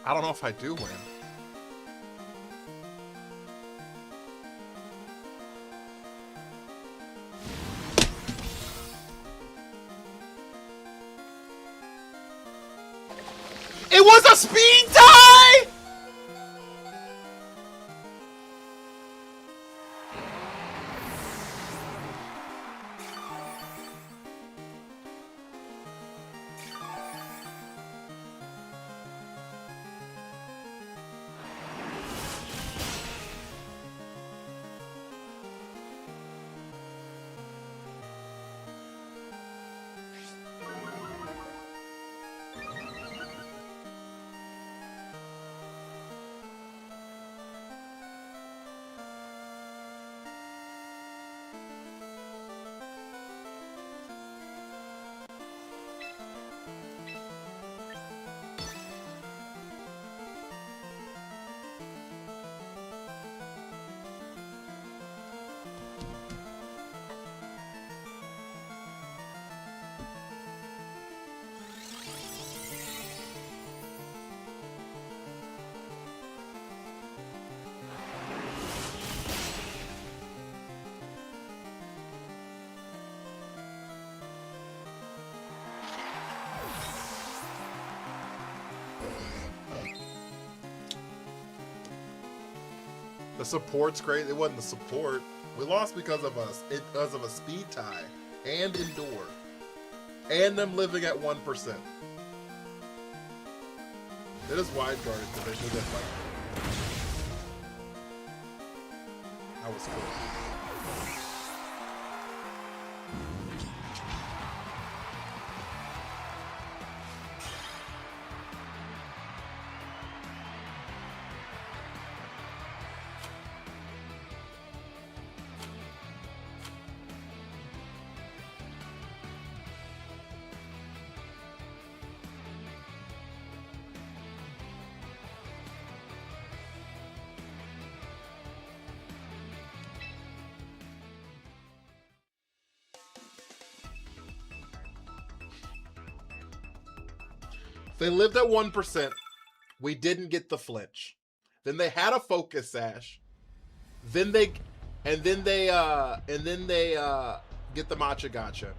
[SPEAKER 1] I don't know if I do win. It was a speed tie! The support's great. It wasn't the support. We lost because of a speed tie and endure, and them living at 1%. It is wide guarded because they should have like. That was cool. They lived at 1%. We didn't get the flinch. Then they had a focus sash. Then they get the Matcha Gotcha.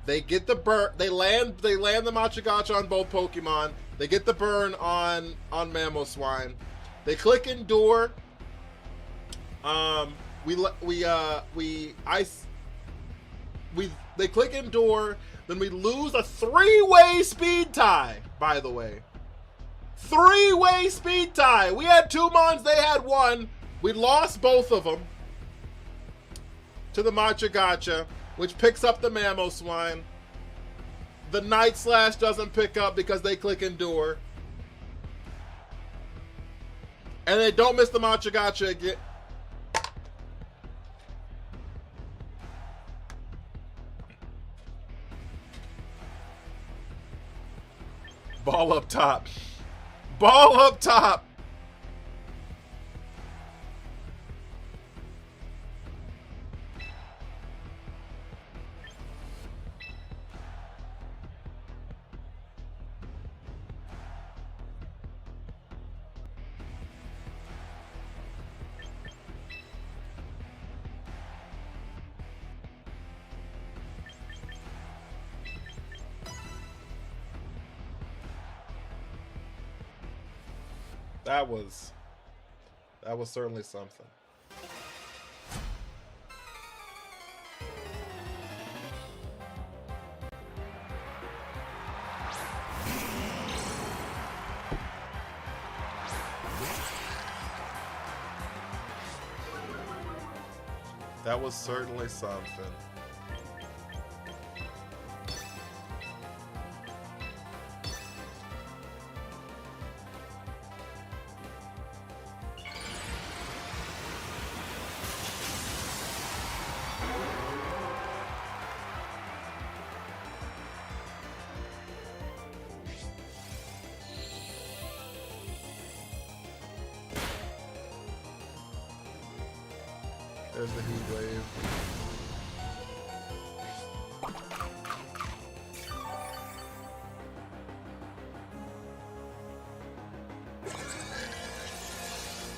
[SPEAKER 1] They get the burn. They land the Matcha Gotcha on both Pokemon. They get the burn on Mamoswine. They click Endure. They click Endure. Then we lose a 3-way speed tie, by the way. 3-way speed tie. We had 2 Mons, they had 1. We lost both of them to the Matcha Gotcha, which picks up the Mamoswine. The Night Slash doesn't pick up because they click Endure. And they don't miss the Matcha Gotcha again. Ball up top. Ball up top. That was certainly something. That was certainly something. There's the heat wave.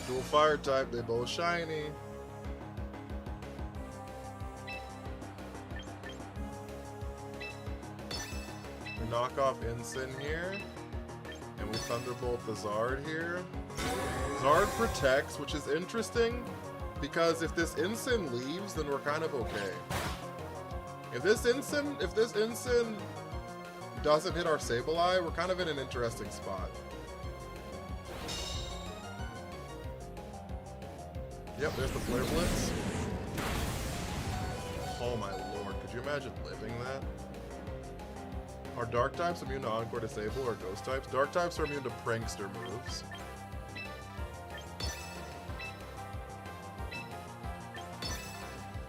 [SPEAKER 1] Dual fire type, they both shiny. We knock off Ensign here. And we Thunderbolt the Zard here. Zard protects, which is interesting, because if this Ensign leaves, then we're kind of okay. If this Ensign doesn't hit our Sableye, we're kind of in an interesting spot. Yep, there's the Flare Blitz. Oh my lord, could you imagine living that? Are Dark types immune to Encore Disable or Ghost types? Dark types are immune to Prankster moves.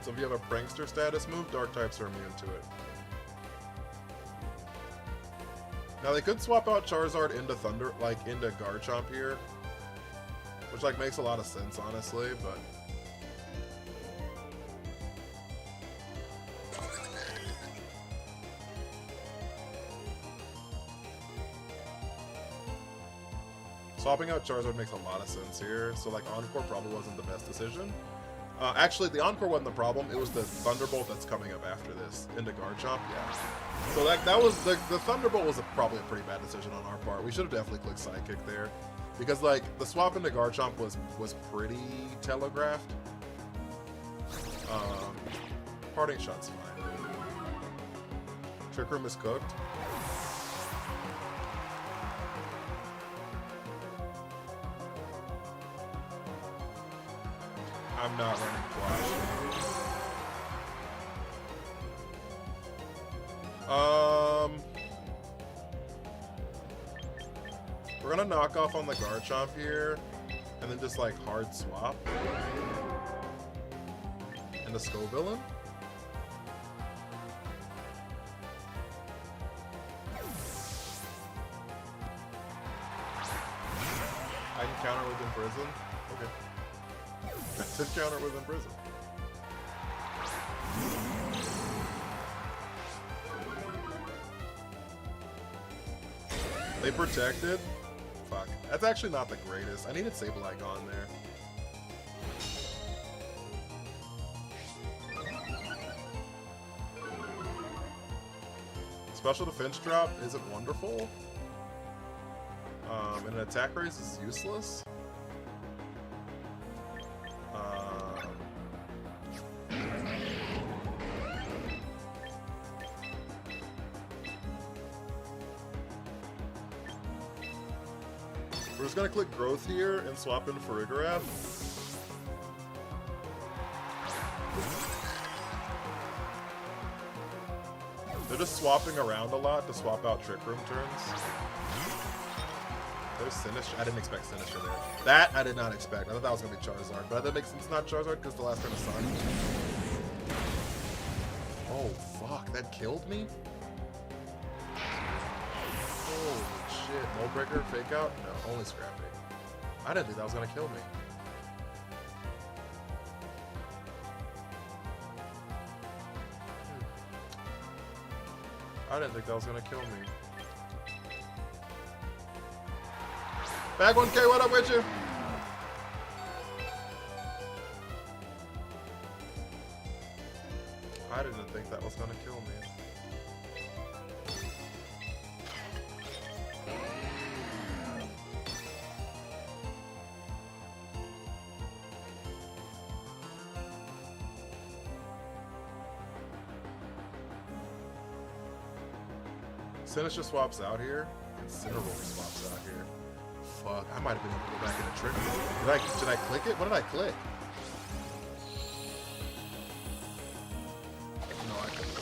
[SPEAKER 1] So if you have a Prankster status move, Dark types are immune to it. Now they could swap out Charizard into into Garchomp here, which makes a lot of sense, honestly, but swapping out Charizard makes a lot of sense here. So Encore probably wasn't the best decision. Actually, the Encore wasn't the problem. It was the Thunderbolt that's coming up after this into Garchomp. Yeah. So that was the Thunderbolt was probably a pretty bad decision on our part. We should have definitely clicked Psychic there, because the swap into Garchomp was pretty telegraphed. Parting Shot's fine. Trick Room is cooked. I'm not running Flash. We're gonna knock off on the Garchomp here, and then just hard swap into Scovillain. I can counter within prison. Okay. To counter within prison. They protected. Fuck. That's actually not the greatest. I needed Sableye gone there. Special defense drop isn't wonderful. And an attack raise is useless. We're just gonna click Growth here and swap in Farigiraf. They're just swapping around a lot to swap out Trick Room turns. There's Sinistcha. I didn't expect Sinistcha there. That I did not expect. I thought that was gonna be Charizard, but that makes sense. It's not Charizard because the last turn is Sun. Oh fuck! That killed me. Holy shit! Mold Breaker, Fake Out? No, only Scrappy. I didn't think that was gonna kill me. I didn't think that was gonna kill me. Bag 1K, what up with you? I didn't think that was gonna kill me. Sinistcha swaps out here, and Cineroar swaps out here. Fuck, I might have been able to go back in a trick. Did I click it? What did I click? No, I couldn't.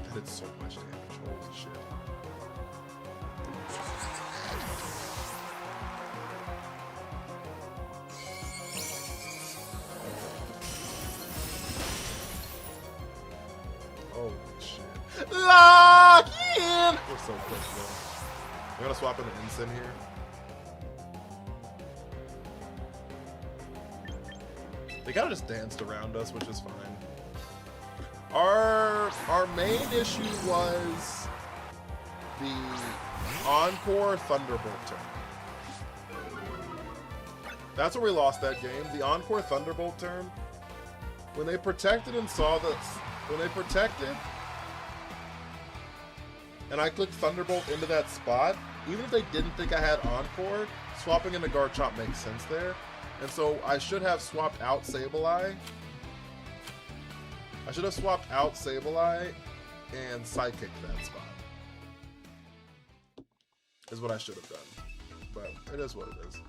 [SPEAKER 1] That did so much damage. Holy shit. Holy shit. Lock in! We're so close though. I'm gonna swap in an Ensign here. They kind of just danced around us, which is fine. Our main issue was the Encore Thunderbolt turn. That's where we lost that game. The Encore Thunderbolt turn, when they protected and saw that, when they protected, and I clicked Thunderbolt into that spot, even if they didn't think I had Encore, swapping into Garchomp makes sense there. And so I should have swapped out Sableye. I should have swapped out Sableye and Psychic that spot. Is what I should have done. But it is what it is.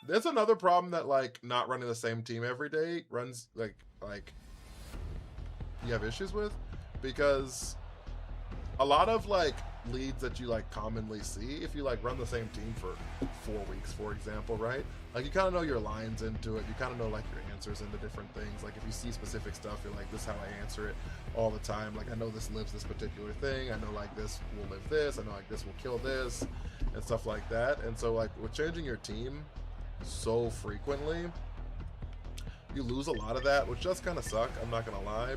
[SPEAKER 1] There's another problem that, like, not running the same team every day runs, like you have issues with, because a lot of, like, leads that you, like, commonly see, if you, like, run the same team for 4 weeks, for example, right? Like, you kind of know your lines into it. You kind of know, like, your answers into different things. Like, if you see specific stuff, you're like, this is how I answer it all the time. Like, I know this lives this particular thing. I know, like, this will live this. I know, like, this will kill this, and stuff like that. And so, like, with changing your team so frequently, you lose a lot of that, which does kind of suck, I'm not gonna lie.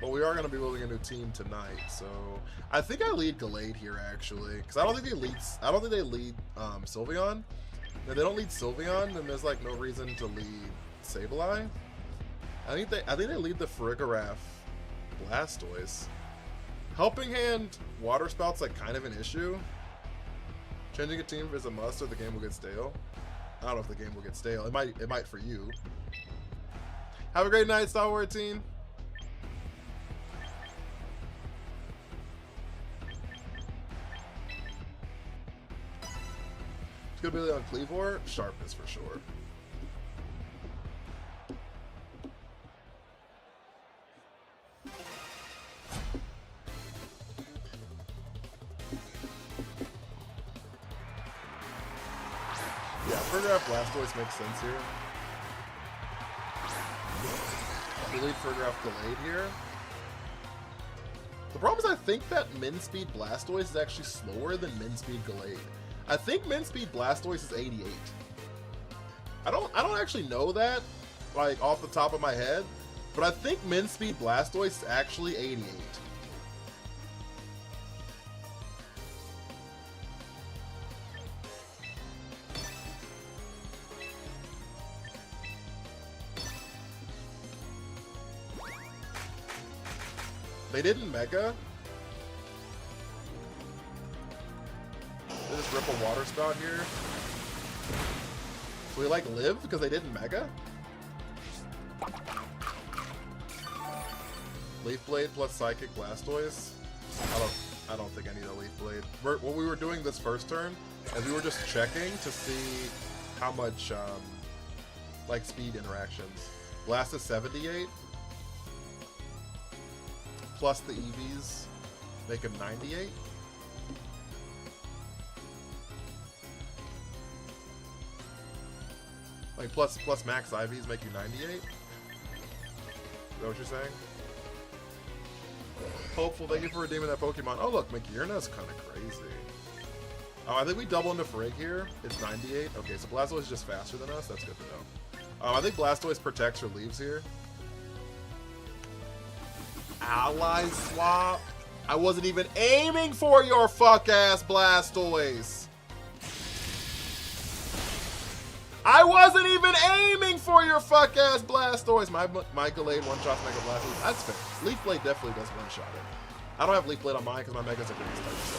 [SPEAKER 1] But we are going to be building a new team tonight, so I think I lead Gallade here, actually, because I don't think they lead Sylveon. If they don't lead Sylveon, then there's, like, no reason to lead Sableye. I think they lead the Farigiraf Blastoise. Helping Hand Water Spout's, like, kind of an issue. Changing a team is a must or the game will get stale. I don't know if the game will get stale. It might for you. Have a great night, Star Wars team. It's gonna be on Cleavor. Sharpness for sure. Yeah, Farigiraf Blastoise makes sense here. We lead Farigiraf Gallade here. The problem is I think that Min Speed Blastoise is actually slower than Min Speed Gallade. I think Min Speed Blastoise is 88. I don't actually know that, like, off the top of my head, but I think Min Speed Blastoise is actually 88. They didn't Mega. They just rip a Water Spout here. So we, like, live because they didn't Mega? Leaf Blade plus Psychic Blastoise. I don't think I need a Leaf Blade. What we were doing this first turn is we were just checking to see how much like speed interactions. Blast is 78. Plus the EVs make him 98. Like plus max IVs make you 98. Is that what you're saying? Hopeful, thank you for redeeming that Pokemon. Oh look, Magearna's kind of crazy. Oh, I think we double into Frig here. It's 98. Okay, so Blastoise is just faster than us. That's good to know. I think Blastoise protects or leaves here. Ally swap? I wasn't even aiming for your fuck-ass Blastoise. I wasn't even aiming for your fuck-ass Blastoise. My Gallade one-shots Mega Blastoise. That's fair. Leaf Blade definitely does one-shot it. I don't have Leaf Blade on mine because my Mega's a grease type, so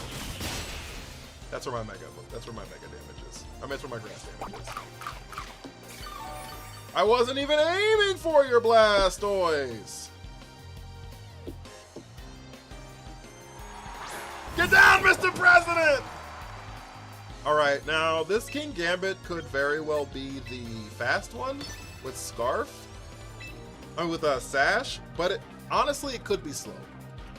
[SPEAKER 1] that's where my Mega damage is. I mean, that's where my grass damage is. I wasn't even aiming for your Blastoise. Get down, Mr. President! Alright, now this King Gambit could very well be the fast one with Scarf. I mean, with Sash, but honestly, it could be slow.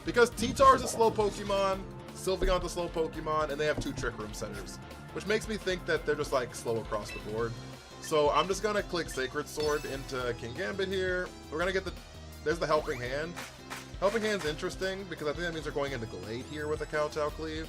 [SPEAKER 1] Because T-Tar is a slow Pokemon, Sylveon's a slow Pokemon, and they have 2 Trick Room Centers, which makes me think that they're just, like, slow across the board. So I'm just gonna click Sacred Sword into King Gambit here. We're gonna get there's the Helping Hand. Helping Hand's interesting because I think that means they're going into Gallade here with a Kowtow Cleave.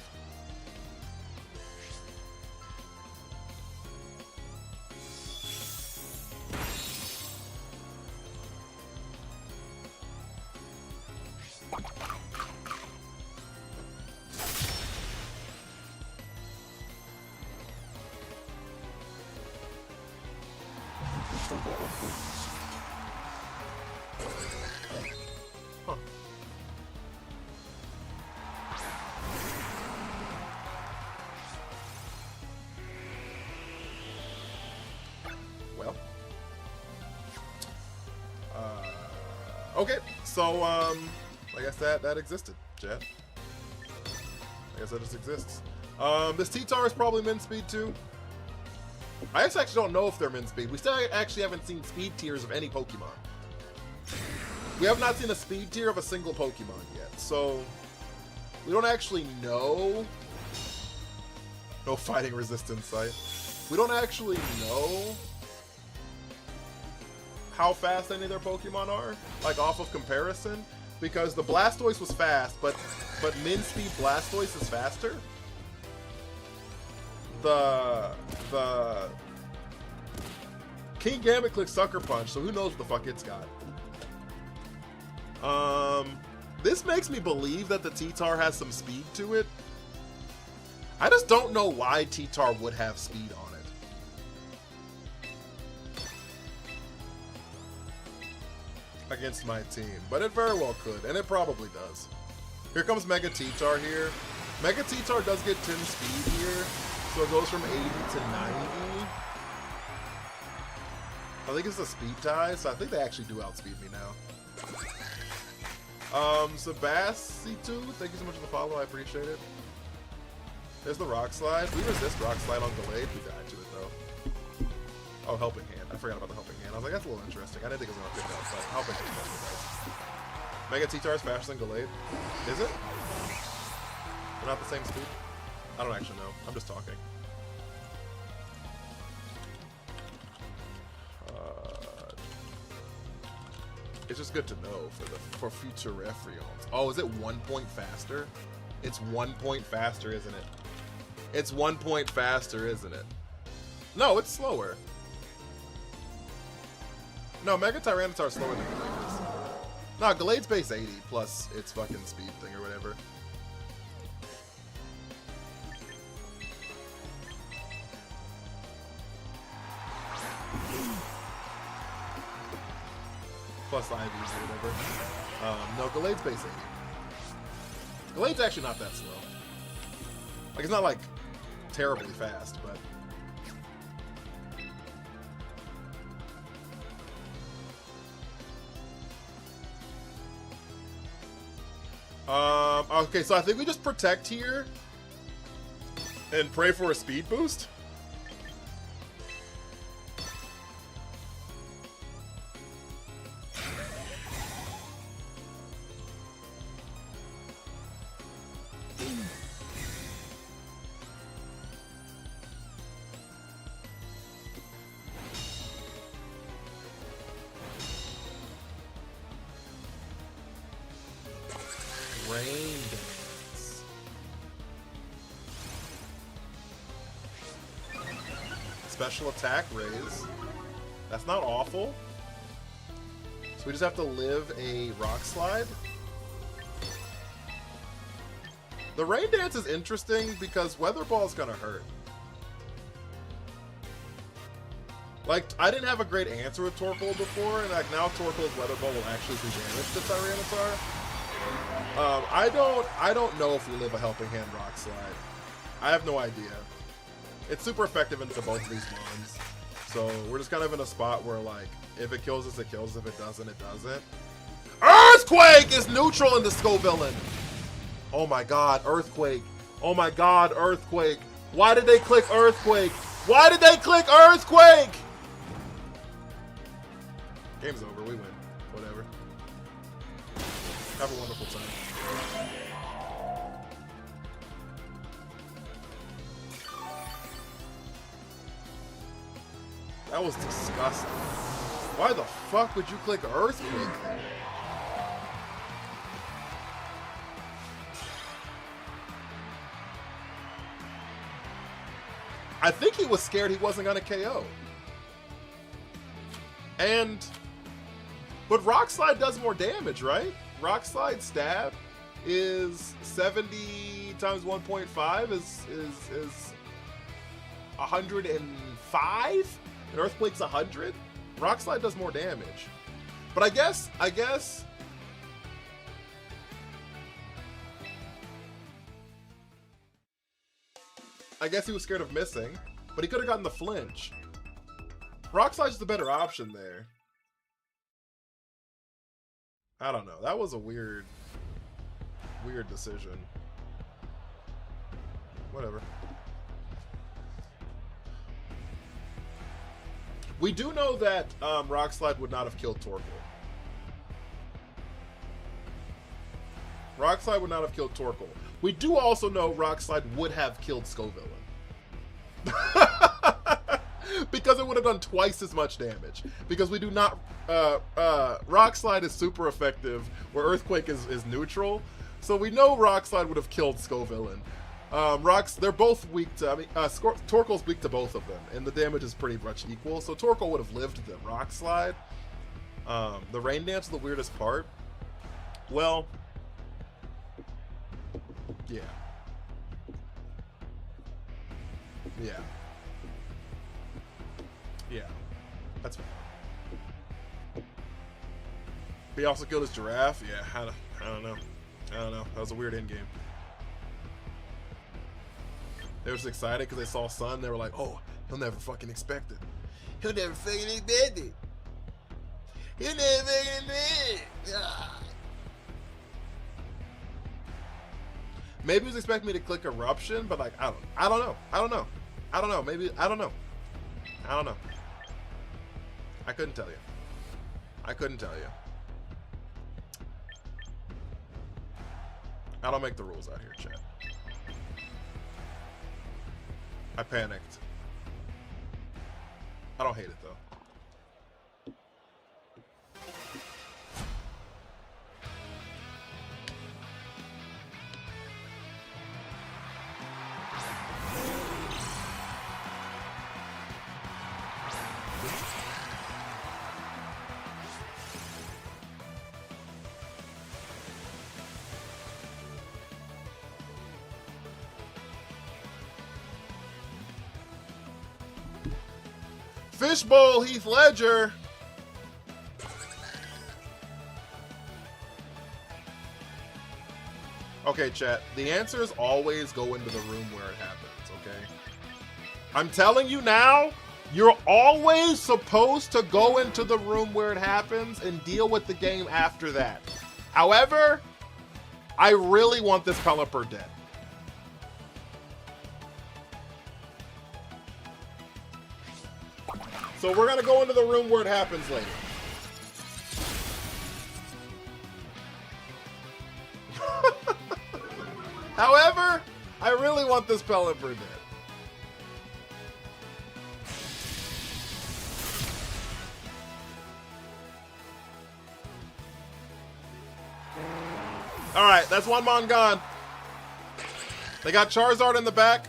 [SPEAKER 1] Huh. Well. Okay, so, I guess that existed, chat. I guess that just exists. This T-Tar is probably min speed too. I actually don't know if they're min speed. We still actually haven't seen speed tiers of any Pokemon. We have not seen a speed tier of a single Pokemon yet, so we don't actually know. No fighting resistance site. We don't actually know how fast any of their Pokemon are, like off of comparison, because the Blastoise was fast, but min speed Blastoise is faster. The King Gambit clicks Sucker Punch, so who knows what the fuck it's got. This makes me believe that the T-Tar has some speed to it. I just don't know why T-Tar would have speed on it against my team, but it very well could, and it probably does. Here comes Mega T-Tar here. Mega T-Tar does get 10 speed here, so it goes from 80 to 90. I think it's a speed tie, so I think they actually do outspeed me now. Sebasti2, thank you so much for the follow, I appreciate it. There's the Rock Slide. We resist Rock Slide on Gallade. We died to it though. Oh, Helping Hand. I forgot about the Helping Hand. I was like, that's a little interesting. I didn't think it was gonna pick up, but Helping Hand is nice. Mega T-Tar is faster than Gallade. Is it? They're not the same speed? I don't actually know. I'm just talking. It's just good to know for future reference. Oh, is it 1 point faster? It's 1 point faster, isn't it? It's 1 point faster, isn't it? No, it's slower. No, Mega Tyranitar is slower than Gallade is. No, Gallade's base 80 plus its fucking speed thing or whatever. Plus IVs or whatever. No, Gallade's base 80. Gallade's actually not that slow. Like, it's not like terribly fast, but okay, so I think we just protect here and pray for a speed boost. Rain Dance. Special attack raise. That's not awful. So we just have to live a Rock Slide. The Rain Dance is interesting because Weather Ball is gonna hurt. Like, I didn't have a great answer with Torkoal before, and like now Torkoal's Weather Ball will actually do damage to Tyranitar. I don't know if we live a Helping Hand Rock Slide. I have no idea. It's super effective into both of these ones. So we're just kind of in a spot where, like, if it kills us, it kills us. If it doesn't, it doesn't. Earthquake is neutral in the Scovillain. Oh my god, Earthquake. Oh my god, Earthquake. Why did they click Earthquake? Why did they click Earthquake? Game's over, we win. Whatever. Have a wonderful time. That was disgusting. Why the fuck would you click Earthquake? I think he was scared he wasn't gonna KO. But Rock Slide does more damage, right? Rock Slide Stab is 70 times 1.5 is 105, and Earthquake's 100. Rock Slide does more damage, but I guess he was scared of missing, but he could have gotten the flinch. Rock Slide's the better option there. I don't know. That was a weird decision. Whatever. We do know that Rock Slide would not have killed Torkoal. Rock Slide would not have killed Torkoal. We do also know Rock Slide would have killed Scovillain. Because it would have done twice as much damage. Because we do not... Rock Slide is super effective, where Earthquake is neutral. So we know Rock Slide would have killed Scovillain. They're both weak to... Torkoal's weak to both of them, and the damage is pretty much equal. So Torkoal would have lived the Rock Slide. The Rain Dance is the weirdest part. Well... Yeah. Yeah. Yeah. That's fine. He also killed his giraffe? Yeah, I don't know. I don't know. That was a weird endgame. They were just excited because they saw Sun. They were like, oh, he'll never fucking expect it. He'll never fucking expect it. He'll never fucking expect it. Maybe he was expecting me to click Eruption, but like, I don't know. Maybe, I don't know. I couldn't tell you. I don't make the rules out here, chat. I panicked. I don't hate it though. Fishbowl Heath Ledger. Okay, chat. The answer is always go into the room where it happens, okay? I'm telling you now, you're always supposed to go into the room where it happens and deal with the game after that. However, I really want this Pelipper dead. So we're gonna go into the room where it happens later. However, I really want this Pelipper dead. Alright, that's one Mon gone. They got Charizard in the back.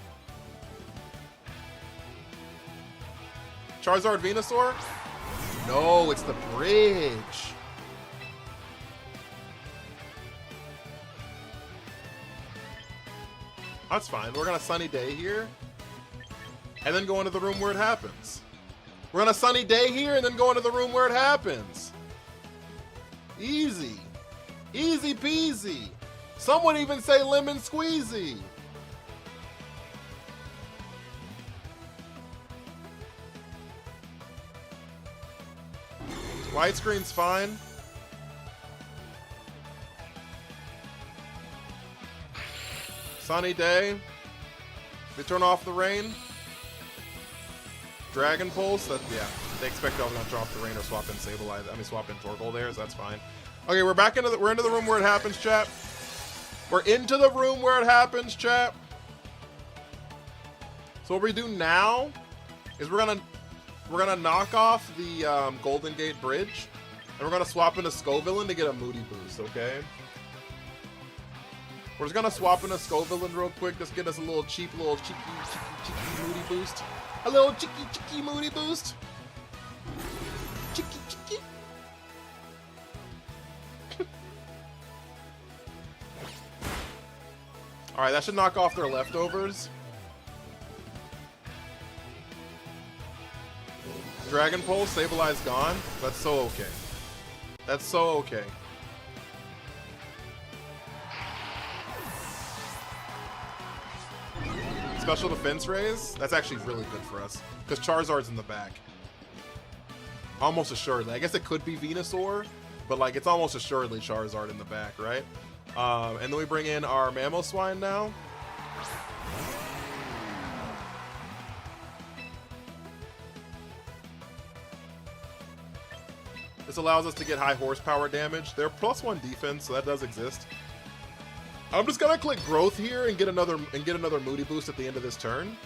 [SPEAKER 1] Charizard Venusaur? No, it's the bridge. That's fine. We're gonna Sunny Day here. And then go into the room where it happens. We're gonna Sunny Day here and then go into the room where it happens. Easy. Easy peasy. Some would even say lemon squeezy. Widescreen's fine. Sunny Day. We turn off the rain. Dragon Pulse. That, yeah, they expect I was gonna turn off the rain or swap in Sableye. I mean, swap in Torkoal there, so that's fine. Okay, we're back into the room where it happens, chat. We're into the room where it happens, chat. So what we do now is we're gonna knock off the Golden Gate Bridge, and we're gonna swap into Scovillain to get a Moody boost. Okay. We're just gonna swap into Scovillain real quick. Just get us a little cheeky Moody boost. A little cheeky Moody boost. Cheeky. Alright, that should knock off their leftovers. Dragon Pulse, Sableye gone. That's so okay. That's so okay. Special defense raise? That's actually really good for us. Because Charizard's in the back. Almost assuredly. I guess it could be Venusaur, but like it's almost assuredly Charizard in the back, right? And then we bring in our Mamoswine now. This allows us to get high horsepower damage. They're +1 defense, so that does exist. I'm just gonna click growth here and get another Moody boost at the end of this turn.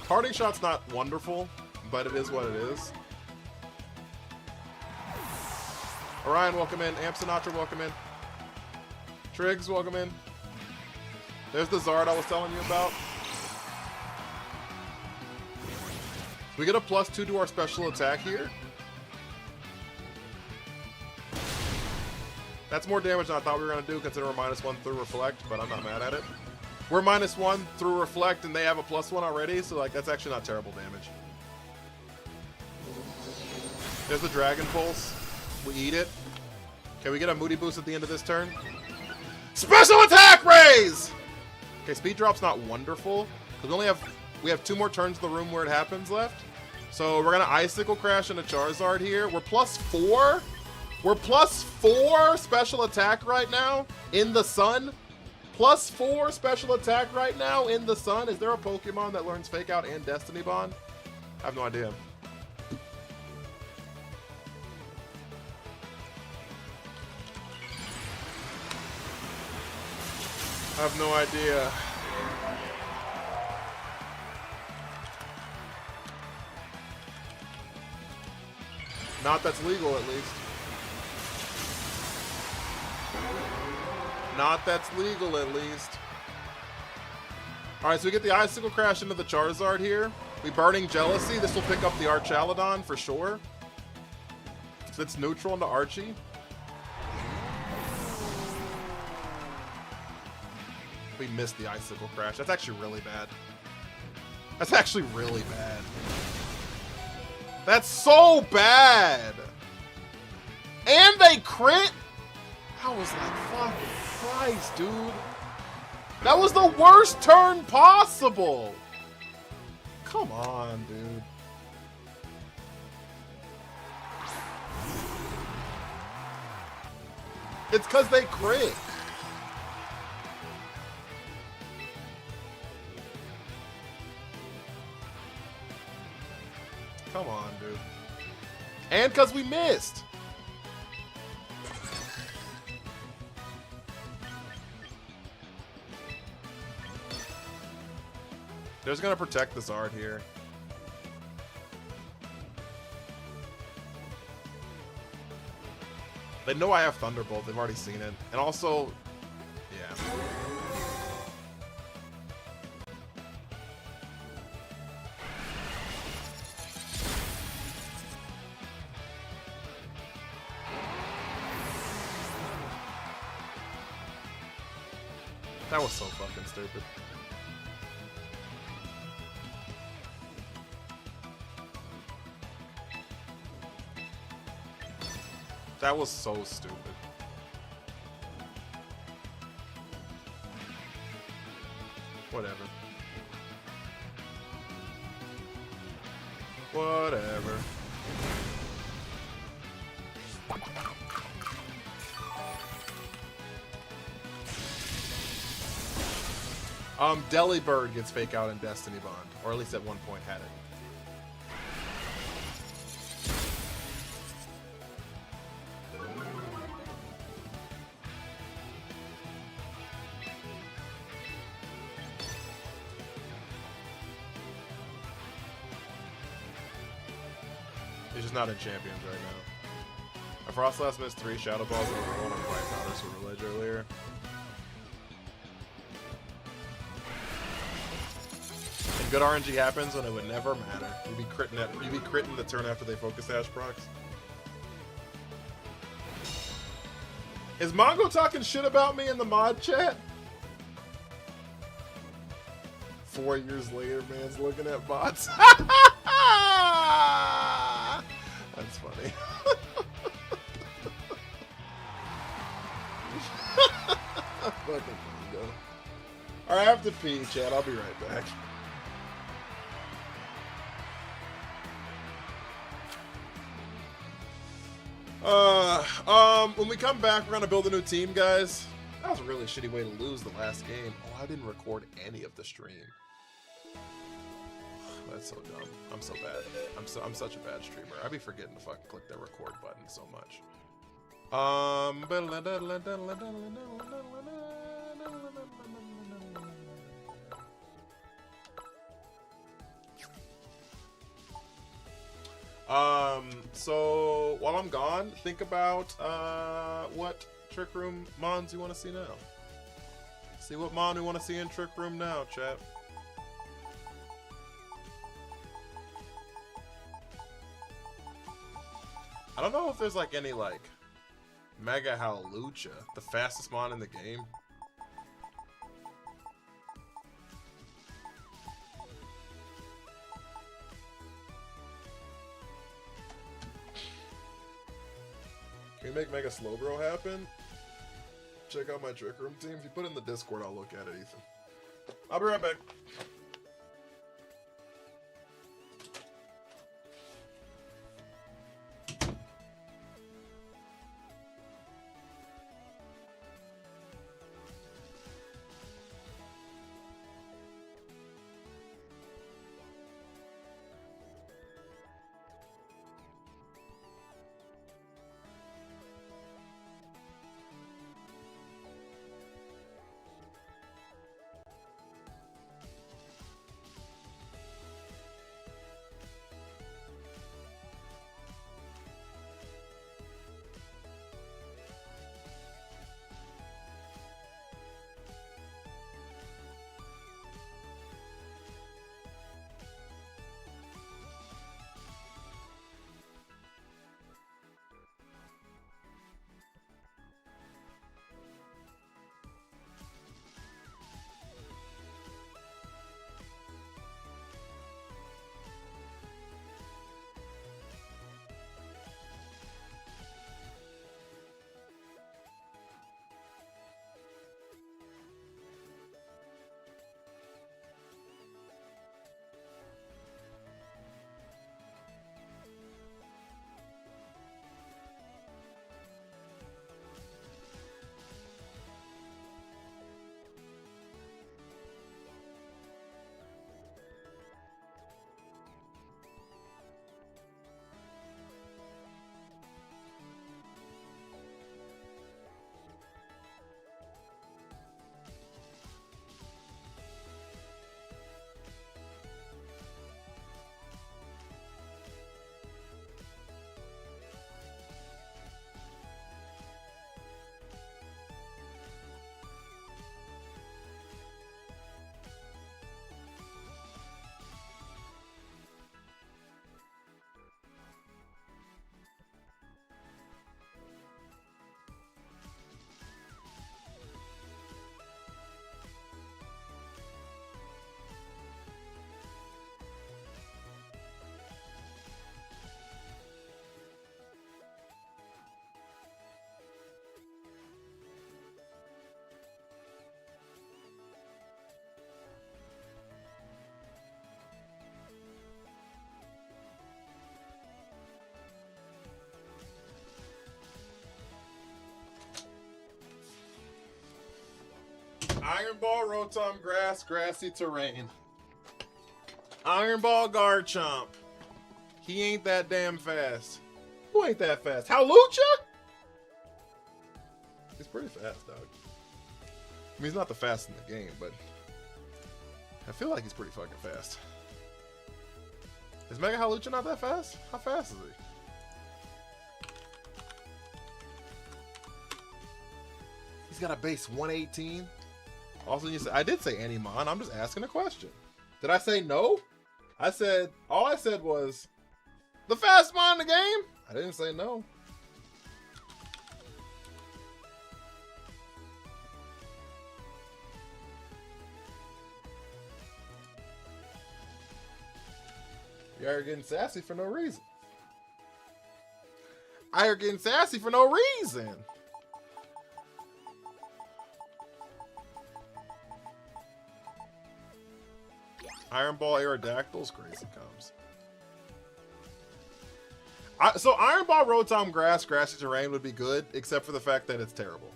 [SPEAKER 1] Parting Shot's not wonderful, but it is what it is. Orion, welcome in. Amp Sinatra, welcome in. Triggs, welcome in. There's the Zard I was telling you about. We get a +2 to our special attack here. That's more damage than I thought we were going to do, considering we're -1 through Reflect, but I'm not mad at it. We're -1 through Reflect, and they have a +1 already, so like that's actually not terrible damage. There's the Dragon Pulse. We eat it. Can we get a Moody boost at the end of this turn? Special attack raise! Okay, speed drop's not wonderful, because we have 2 more turns in the room where it happens left. So we're gonna Icicle Crash into Charizard here. We're +4. We're +4 special attack right now in the sun. +4 special attack right now in the sun. Is there a Pokemon that learns Fake Out and Destiny Bond? I have no idea. I have no idea. Not that's legal, at least. Not that's legal, at least. Alright, so we get the Icicle Crash into the Charizard here. We Burning Jealousy. This will pick up the Archaludon for sure. So it's neutral into Archie. We missed the Icicle Crash. That's actually really bad. That's actually really bad. That's so bad! And they crit? I was like, fucking Christ, dude. That was the worst turn possible! Come on, dude. It's because they crit. Come on, dude. And because we missed. They're just going to protect the Zard here. They know I have Thunderbolt. They've already seen it. And also, yeah. That was so fucking stupid. That was so stupid. Whatever. Whatever. Delibird gets Fake Out in Destiny Bond, or at least at one point had it. He's just not in Champions right now. A Frostlass missed 3 Shadow Balls and one on Bright Powder Super Ledge earlier. And good RNG happens when it would never matter. You'd be critting the turn after they Focus Sash procs. Is Mongo talking shit about me in the mod chat? 4 years later, man's looking at bots. That's funny. Fucking Mongo. Alright, I have to pee, chat. I'll be right back. When we come back, we're gonna build a new team, guys. That was a really shitty way to lose the last game. Oh, I didn't record any of the stream. That's so dumb. I'm so bad. I'm such a bad streamer. I be forgetting to fucking click that record button so much. So while I'm gone, think about what Trick Room mons you want to see now. See what mon we want to see in Trick Room now, chat. I don't know if there's like any like Mega Howlucha, the fastest mon in the game. Can we make Mega Slowbro happen? Check out my Trick Room team. If you put it in the Discord, I'll look at it, Ethan. I'll be right back. Iron Ball, Rotom Grass, Grassy Terrain. Iron Ball, Garchomp. He ain't that damn fast. Who ain't that fast? Howlucha? He's pretty fast, dog. I mean, he's not the fastest in the game, but I feel like he's pretty fucking fast. Is Mega Howlucha not that fast? How fast is he? He's got a base 118. Also, you said I did say Anymon. I'm just asking a question. Did I say no? I said all I said was the fast mon in the game. I didn't say no. You're getting sassy for no reason. You're getting sassy for no reason. Iron Ball Aerodactyls, crazy comes. So Iron Ball Rotom Grass, Grassy Terrain would be good, except for the fact that it's terrible.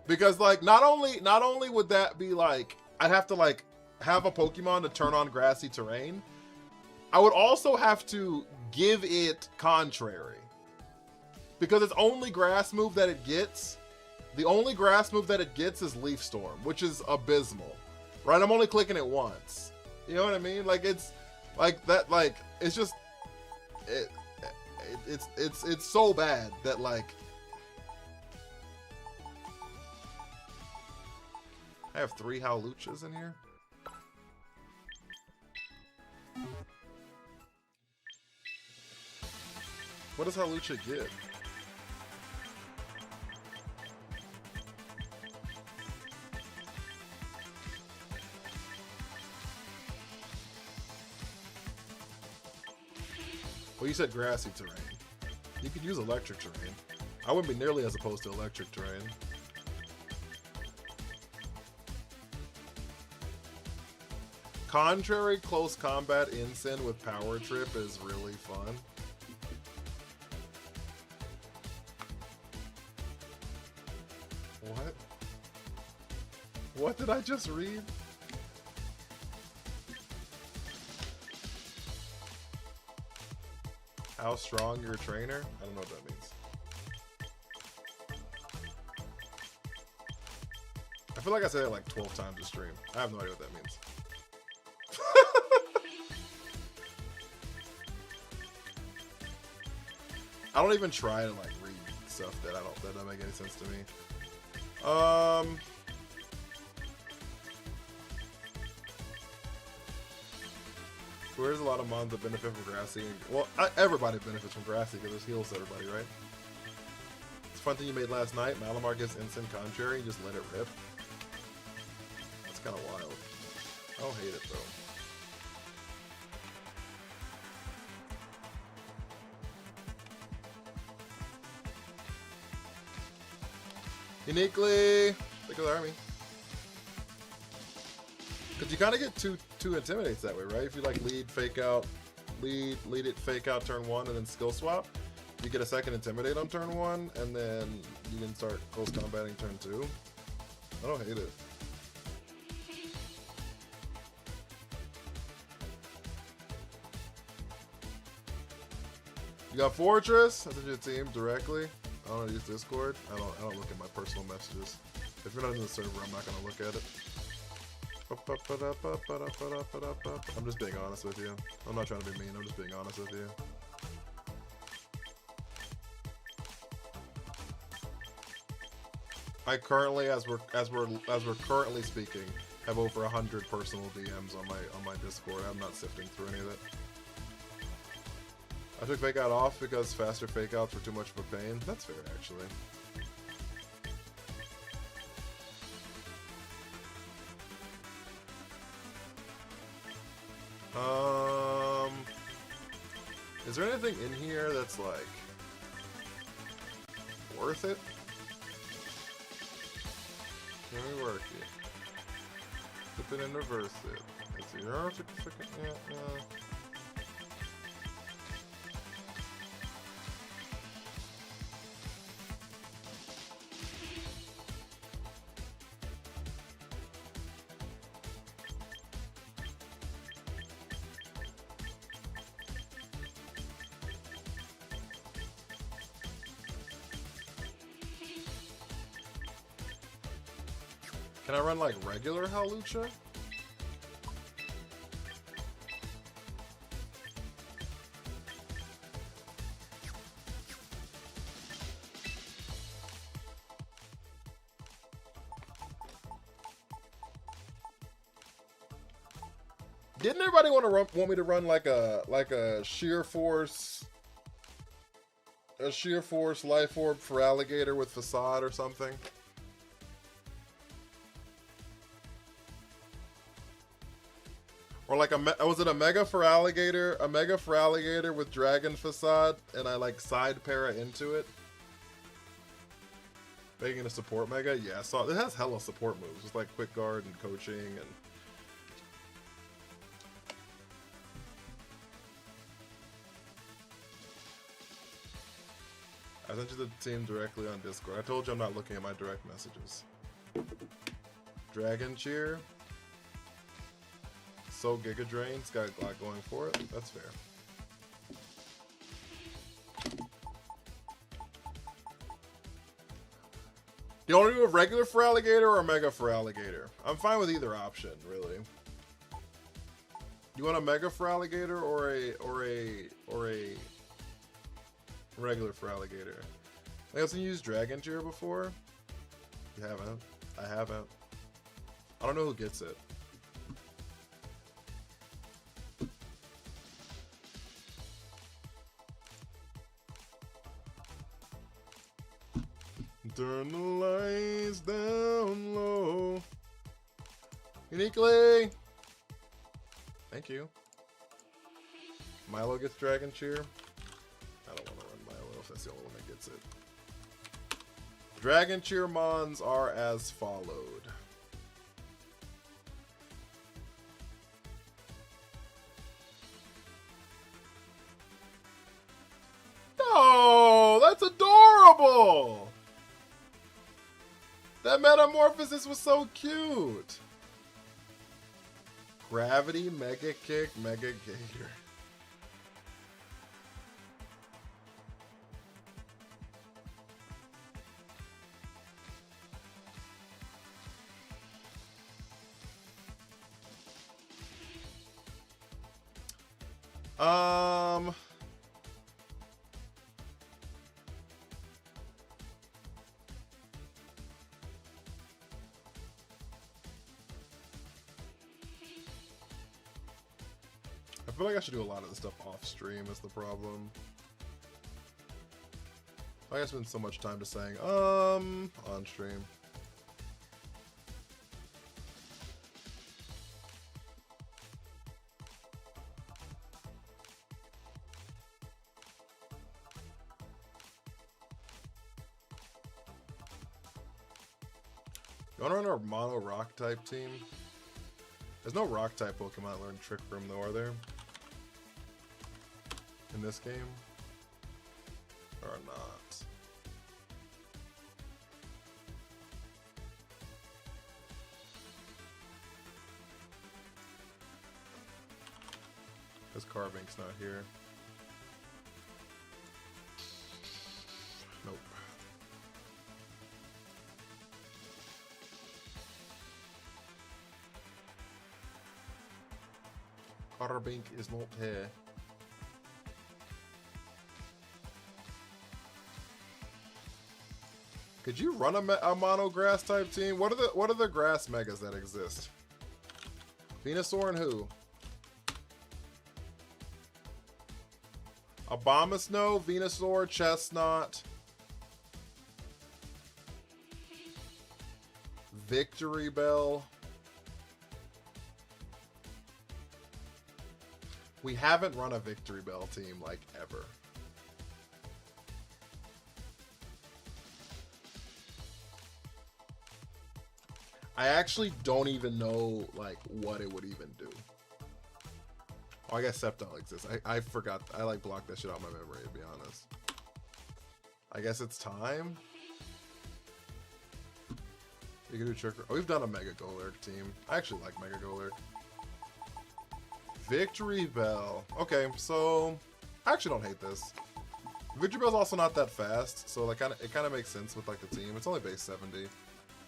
[SPEAKER 1] Because like not only would that be like I'd have to like have a Pokemon to turn on Grassy Terrain, I would also have to give it Contrary. Because its only grass move that it gets, the only grass move that it gets is Leaf Storm, which is abysmal. Right? I'm only clicking it once. You know what I mean? Like it's like that. Like it's just it's so bad that like I have 3 Howluchas in here. What does Hawlucha get? Well, you said grassy terrain. You could use electric terrain. I wouldn't be nearly as opposed to electric terrain. Contrary close combat Incin with Power Trip is really fun. What? What did I just read? How strong your trainer? I don't know what that means. I feel like I said it like 12 times a stream. I have no idea what that means. I don't even try to like read stuff that doesn't make any sense to me. There's a lot of mons that benefit from Grassy. Well, everybody benefits from Grassy because it heals everybody, right? It's a fun thing you made last night. Malamar gets instant Contrary and just let it rip. That's kind of wild. I don't hate it though. Uniquely, think of the army. Because you kind of get two intimidates that way, right? If you like lead, fake out, lead it, fake out turn 1, and then skill swap, you get a second intimidate on turn 1, and then you can start close combating turn 2. I don't hate it. You got Fortress. I sent you a team directly. I don't use Discord. I don't look at my personal messages. If you're not in the server, I'm not gonna look at it. I'm just being honest with you. I'm not trying to be mean. I'm just being honest with you. I currently, as we're currently speaking, have over 100 personal DMs on my Discord. I'm not sifting through any of it. I took fake out off because faster fake outs were too much of a pain. That's fair, actually. Is there anything in here that's like worth it? Can we work it? Flip it and reverse it. Let's see. Yeah. Can I run like regular Hawlucha? Didn't everybody want me to run like a sheer force life orb for alligator with facade or something? Or like was it a mega for alligator? A mega for alligator with dragon facade, and I like side para into it. Making a support mega? Yeah, so it has hella support moves. Just like quick guard and coaching and... I sent you the team directly on Discord. I told you I'm not looking at my direct messages. Dragon Cheer. So Giga Drain's got a lot going for it. That's fair. You want to do a regular for alligator or a mega for alligator? I'm fine with either option, really. You want a mega for alligator or a regular for alligator? I guess you used Dragon Cheer before. You haven't. I haven't. I don't know who gets it. Turn the lights down low. Uniquely. Thank you. Milo gets Dragon Cheer. I don't want to run Milo if that's the only one that gets it. Dragon Cheer mons are as followed. No, that's adorable. That metamorphosis was so cute. Gravity, Mega Kick, Mega Gator. I feel like I should do a lot of this stuff off stream is the problem. I spend so much time just saying, on stream. You wanna run our mono rock type team? There's no rock type Pokemon that learn Trick Room though, are there? In this game? Or not? Because Carvink's not here. Nope. Carbink is not here. Could you run a mono grass type team? What are the grass megas that exist? Venusaur and who? Abomasnow, Venusaur, Chestnut, Victory Bell. We haven't run a Victory Bell team like ever. I actually don't even know like what it would even do. Oh, I guess Sceptile exists. I forgot. I like blocked that shit out of my memory, to be honest. I guess it's time. You can do Trick. Oh, we've done a Mega Golurk team. I actually like Mega Golurk. Victory Bell. Okay, so I actually don't hate this. Victory Bell's also not that fast, so like it kind of makes sense with like the team. It's only base 70,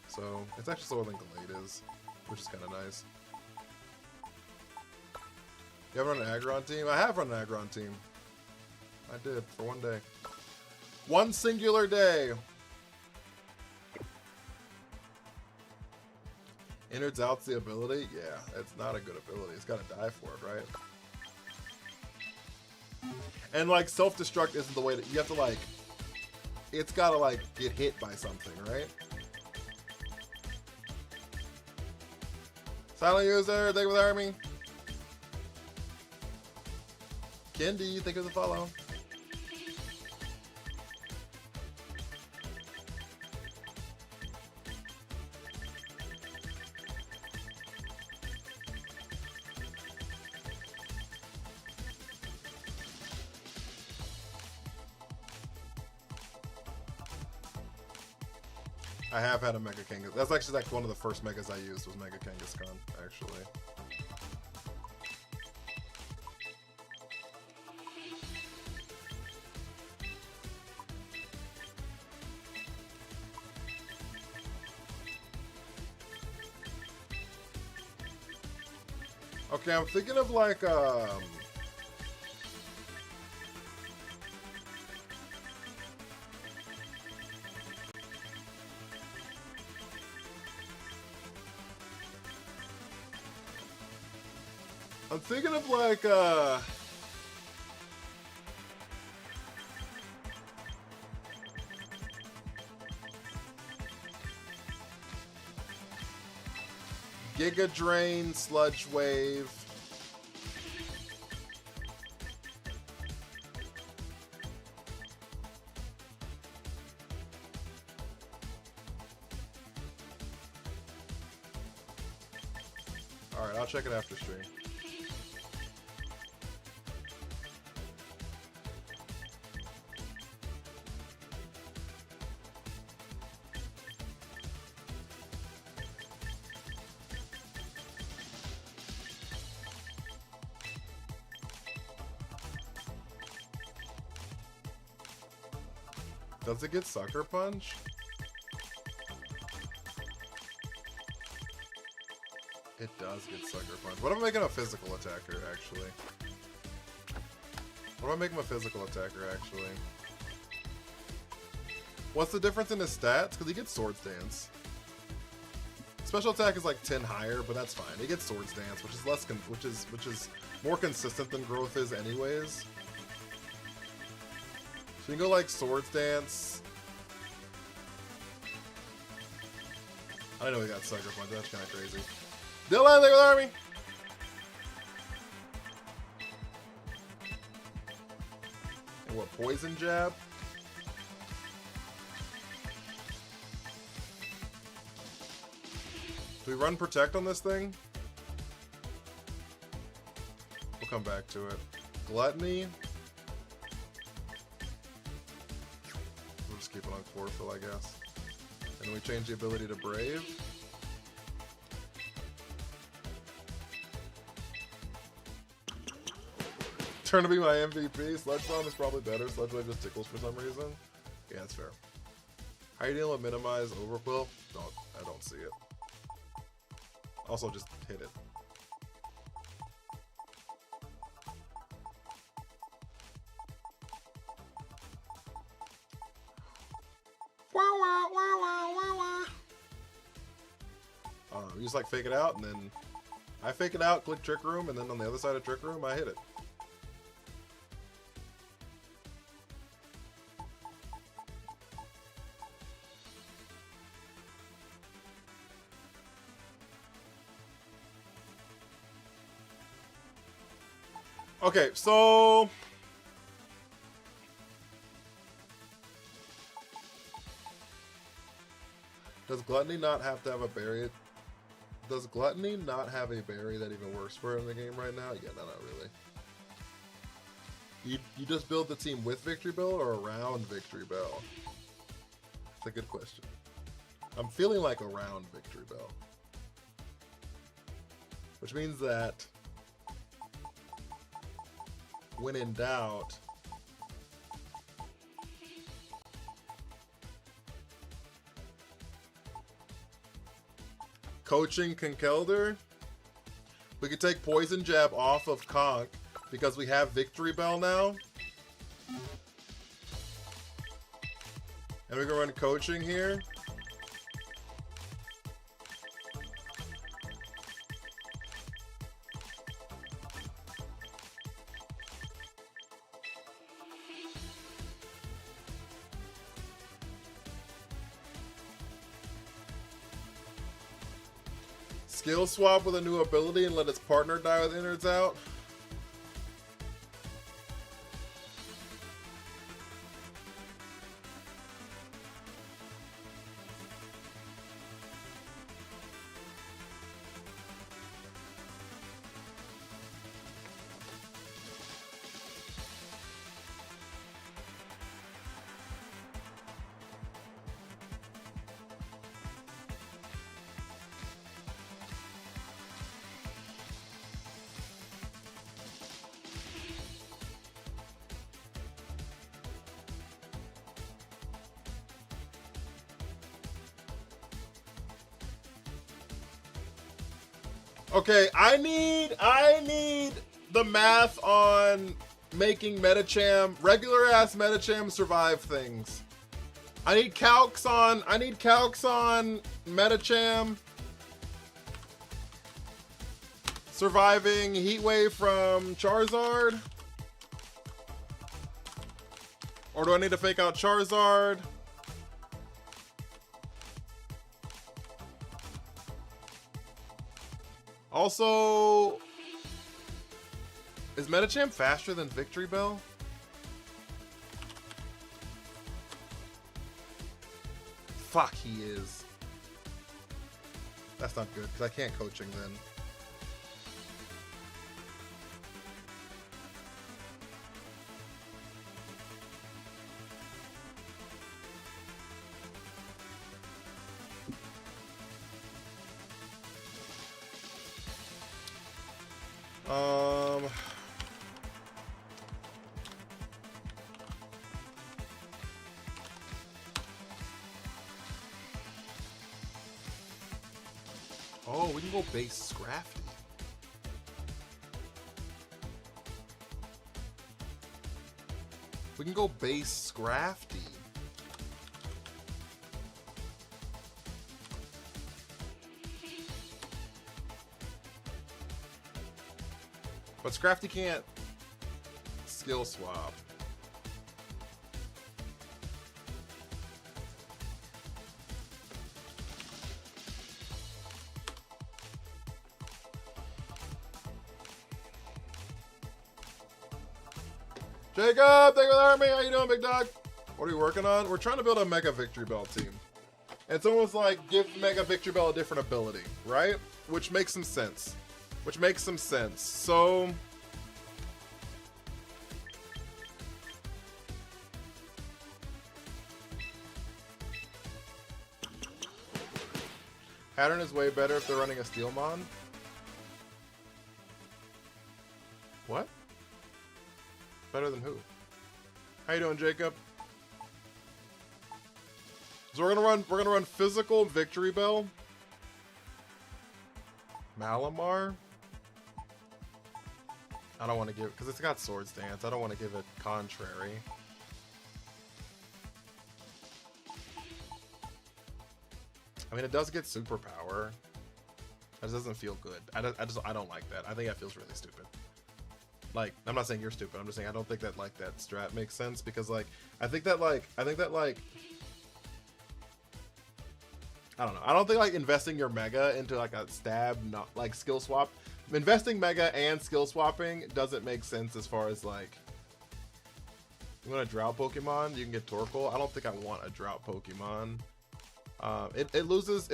[SPEAKER 1] so it's actually slower than Glade is, which is kind of nice. You ever run an Aggron team? I have run an Aggron team. I did for one day. One singular day. Innards out's the ability? Yeah, it's not a good ability. It's gotta die for it, right? And like self-destruct isn't the way that you have to like, it's gotta like get hit by something, right? Silent user, thank you for the army. Kendi, thank you for the follow. I have had a Mega Kangaskhan. That's actually like one of the first megas I used was Mega Kangaskhan, actually. Okay, I'm thinking of like I'm thinking of like Giga Drain, Sludge Wave. Alright, I'll check it after stream. Does it get Sucker Punch? It does get Sucker Punch. What am I making a physical attacker, actually? What am I making a physical attacker, actually? What's the difference in his stats? Because he gets Swords Dance. Special attack is like 10 higher, but that's fine. He gets Swords Dance, which is less which is more consistent than Growth is anyways. So you can go like Swords Dance. I know he got Sucker Punch. That's kind of crazy. Dylan, thank you, Army. And what, Poison Jab? Do we run Protect on this thing? We'll come back to it. Gluttony. We'll just keep it on Chlorophyll, I guess. And we change the ability to Brave. Turn to be my MVP. Sludge Bomb is probably better. Sludge Wave just tickles for some reason. Yeah, that's fair. How you dealing with Minimize Overquill? I don't see it. Also, just hit it. You just like fake it out, and then I fake it out, click Trick Room, and then on the other side of Trick Room, I hit it. Okay, so does Gluttony not have to have a berry? Does Gluttony not have a berry that even works for him in the game right now? Yeah, no, not really. You just build the team with Victory Bell or around Victory Bell? It's a good question. I'm feeling like around Victory Bell. Which means that when in doubt, coaching Conkeldurr, we could take Poison Jab off of Conk because we have Victory Bell now. And we can run coaching here. Skill swap with a new ability and let its partner die with innards out. Okay, I need the math on making Medicham, regular ass Medicham survive things. I need calcs on Medicham surviving Heatwave from Charizard. Or do I need to fake out Charizard? Also, is Medicham faster than Victory Bell? Fuck, he is. That's not good, because I can't coaching then. Oh, we can go base Scrafty. We can go base Scrafty. But Scrafty can't skill swap. Jacob, thank you for the army. How you doing, big dog? What are you working on? We're trying to build a Mega Victory Bell team. And it's almost like give Mega Victory Bell a different ability, right? Which makes some sense. So Pattern is way better if they're running a Steelmon. What? Better than who? How you doing, Jacob? So we're gonna run physical Victory Bell. Malamar. I don't want to give it because it's got Swords Dance. I don't want to give it Contrary. I mean, it does get superpower. That doesn't feel good. I don't like that. I think that feels really stupid. Like, I'm not saying you're stupid. I'm just saying I don't think that like that strat makes sense because like I think that I don't know. I don't think like investing your Mega into like a stab, not like skill swap. Investing Mega and skill swapping doesn't make sense as far as like you want a drought Pokemon, you can get Torkoal. I don't think I want a drought Pokemon. It loses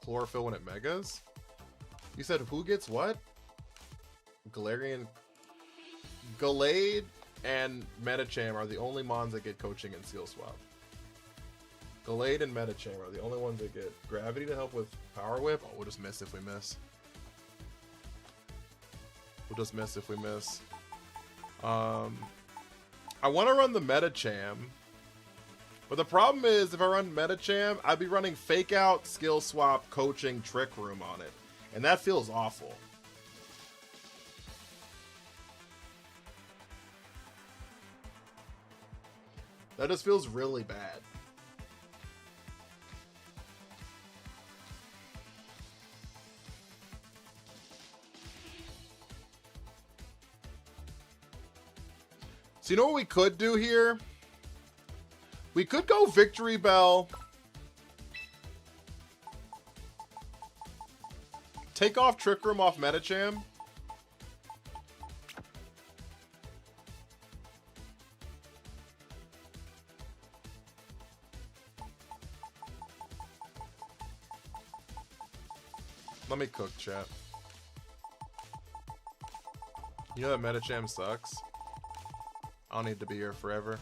[SPEAKER 1] chlorophyll when it megas. You said who gets what? Galarian, Gallade, and Medicham are the only mons that get coaching and skill swap. Gallade and Medicham are the only ones that get gravity to help with Power Whip. Oh, we'll just miss if we miss. I want to run the Medicham, but the problem is if I run Medicham, I'd be running Fake Out, Skill Swap, Coaching, Trick Room on it, and that feels awful. That just feels really bad. So you know what we could do here? We could go Victory Bell. Take off Trick Room off Medicham. Let me cook, chat. You know that Medicham sucks? I don't need to be here forever.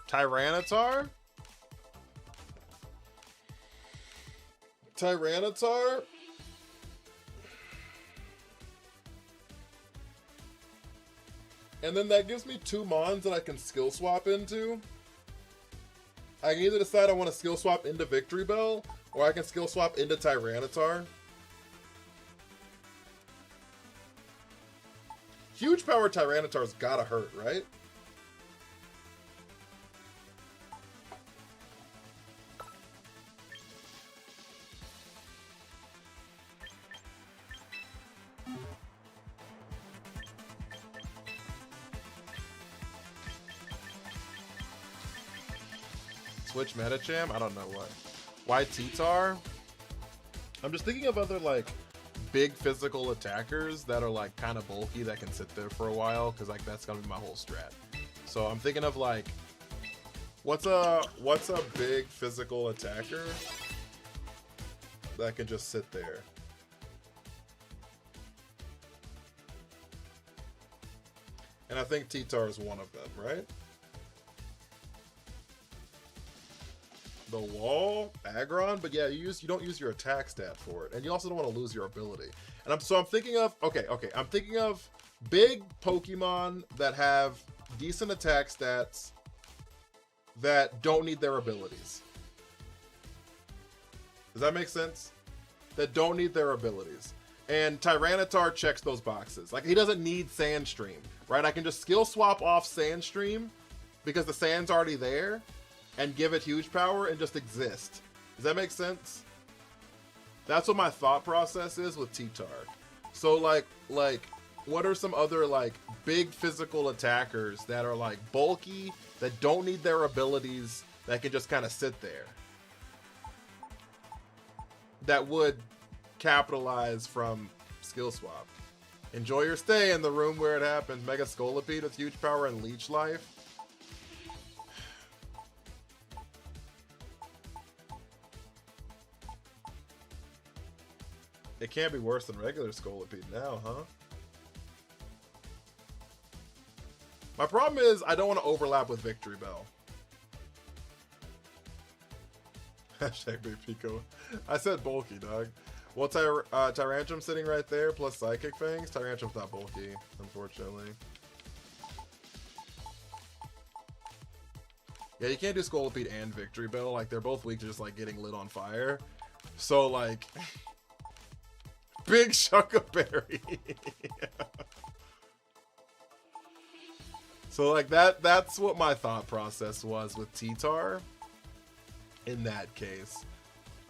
[SPEAKER 1] Tyranitar? Tyranitar? And then that gives me two mons that I can skill swap into. I can either decide I want to skill swap into Victory Bell, or I can skill swap into Tyranitar. Huge power Tyranitar's gotta hurt, right? Switch Medicham? I don't know what. Why T-Tar? I'm just thinking of other, like, big physical attackers that are, like, kind of bulky that can sit there for a while, because, like, that's gonna be my whole strat. So I'm thinking of, like, what's a big physical attacker that can just sit there? And I think T-Tar is one of them, right? The wall, Aggron, but yeah, you don't use your attack stat for it, and you also don't want to lose your ability. And I'm thinking of I'm thinking of big Pokemon that have decent attack stats that don't need their abilities. Does that make sense? That don't need their abilities. And Tyranitar checks those boxes. Like, he doesn't need Sandstream, right? I can just skill swap off Sandstream because the Sand's already there, and give it huge power and just exist. Does that make sense? That's what my thought process is with T-Tar. So like, what are some other like big physical attackers that are like bulky, that don't need their abilities, that can just kind of sit there? That would capitalize from skill swap. Enjoy your stay in the room where it happens. Mega Scolipede with huge power and leech life. It can't be worse than regular Scolipede now, huh? My problem is I don't want to overlap with Victory Bell. Hashtag Big Pico. I said bulky, dog. Well, Tyrantrum sitting right there, plus Psychic Fangs. Tyrantrum's not bulky, unfortunately. Yeah, you can't do Scolipede and Victory Bell. Like, they're both weak to just, like, getting lit on fire. So, like... Big Shuckleberry. So like that's what my thought process was with T-Tar in that case.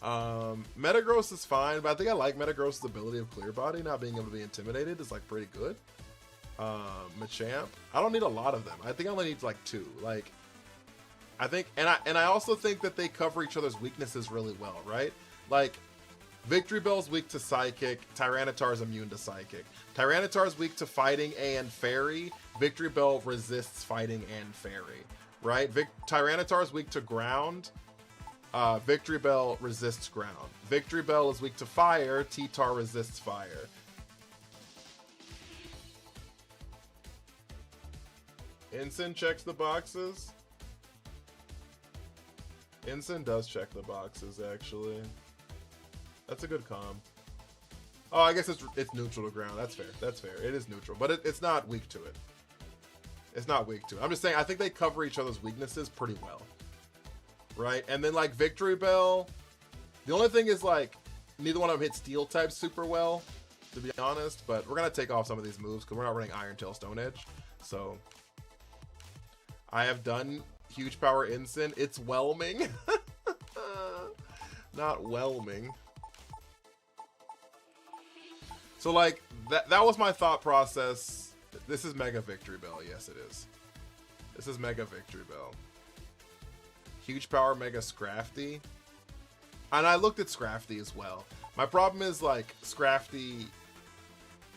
[SPEAKER 1] Metagross is fine, but I think I like Metagross's ability of Clear Body. Not being able to be intimidated is like pretty good. Machamp, I don't need a lot of them. I think I only need like 2. Like, I think, and I also think that they cover each other's weaknesses really well, right? Like, Victory Bell's weak to Psychic, Tyranitar's immune to Psychic. Tyranitar's weak to Fighting and Fairy, Victory Bell resists Fighting and Fairy, right? Tyranitar's weak to Ground, Victory Bell resists Ground. Victory Bell is weak to Fire, T-Tar resists Fire. Ensign checks the boxes. Ensign does check the boxes, actually. That's a good comp. Oh, I guess it's neutral to ground. That's fair. That's fair. It is neutral, but it's not weak to it. It's not weak to it. I'm just saying, I think they cover each other's weaknesses pretty well. Right? And then, like, Victory Bell, the only thing is, like, neither one of them hit Steel type super well, to be honest, but we're going to take off some of these moves because we're not running Iron Tail Stone Edge. So, I have done Huge Power Ensign. It's whelming. Not whelming. So, like, that was my thought process. This is Mega Victory Bell. Yes, it is. This is Mega Victory Bell. Huge Power Mega Scrafty. And I looked at Scrafty as well. My problem is, like, Scrafty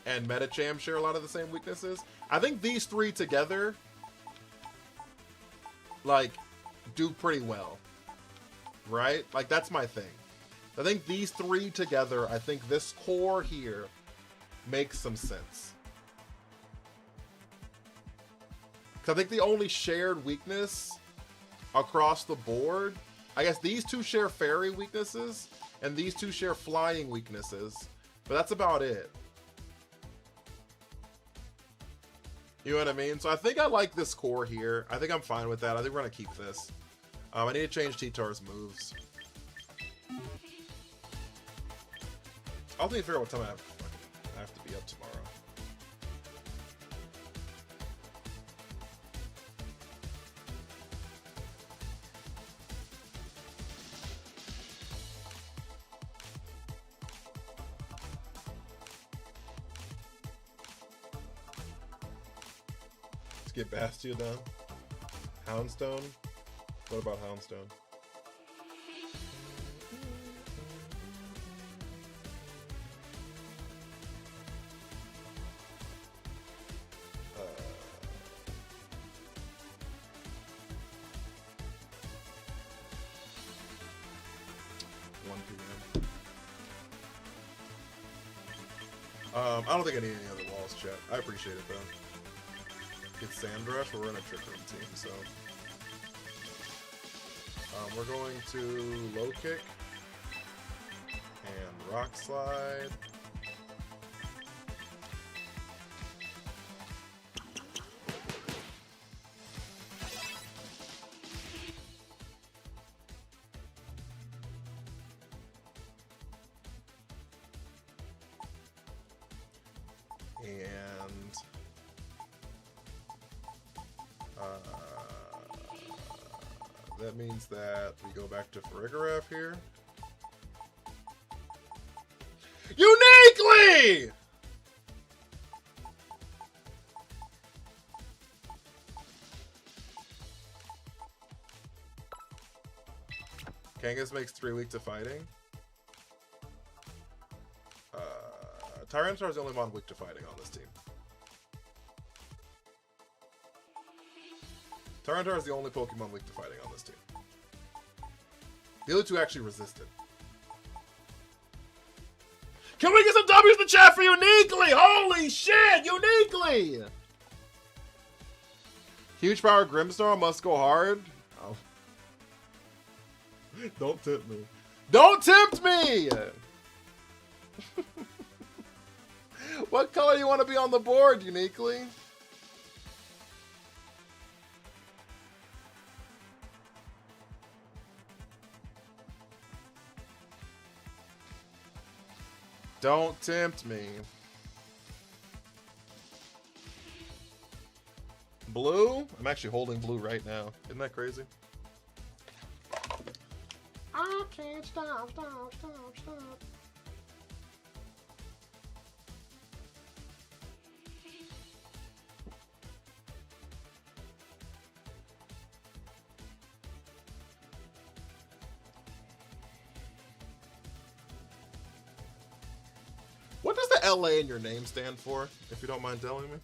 [SPEAKER 1] and Medicham share a lot of the same weaknesses. I think these three together, like, do pretty well. Right? Like, that's my thing. I think these three together, I think this core here makes some sense. Because I think the only shared weakness across the board, I guess these two share fairy weaknesses, and these two share flying weaknesses, but that's about it. You know what I mean? So I think I like this core here. I think I'm fine with that. I think we're going to keep this. I need to change T-Tar's moves. I'll need to figure out what time I have to be up tomorrow. Let's get Bastia done. Houndstone? What about Houndstone? I don't think I need any other walls, chat. I appreciate it, though. Get Sandrush, we're in a Trick Room team, so... we're going to Low Kick and Rock Slide. And that means that we go back to Farigiraf here. Uniquely! Kangas makes 3 weeks of fighting. Tyranitar is the only one weak to fighting on this team. Tyranitar is the only Pokemon weak to fighting on this team. The other two actually resisted. Can we get some W's in the chat for Uniquely? Holy shit, Uniquely! Huge power Grimmsnarl must go hard. Oh. Don't tempt me. Don't tempt me! What color do you want to be on the board, Uniquely? Don't tempt me. Blue? I'm actually holding blue right now. Isn't that crazy? I can't stop. What does the LA in your name stand for, if you don't mind telling me?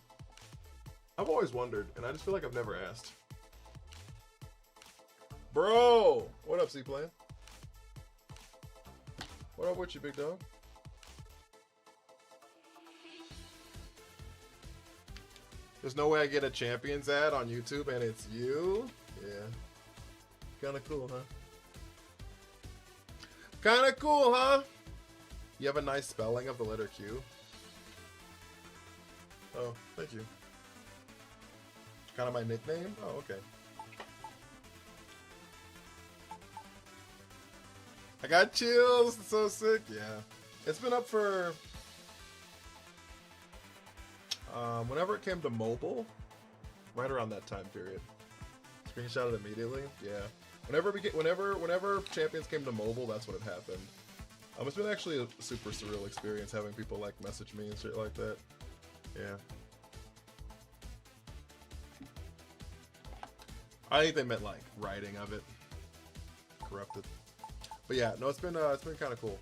[SPEAKER 1] I've always wondered, and I just feel like I've never asked. Bro! What up, C-Plan? What up with you, big dog? There's no way I get a Champions ad on YouTube and it's you? Yeah. Kinda cool, huh? Kinda cool, huh? You have a nice spelling of the letter Q. Oh, thank you. Kind of my nickname? Oh, okay. I got chills. It's so sick. Yeah. It's been up for... whenever it came to mobile, right around that time period. Screenshot it immediately. Yeah. Whenever Champions came to mobile, that's when it happened. It's been actually a super surreal experience having people like message me and shit like that. Yeah. I think they meant like writing of it. Corrupted. But yeah, no, it's been kind of cool.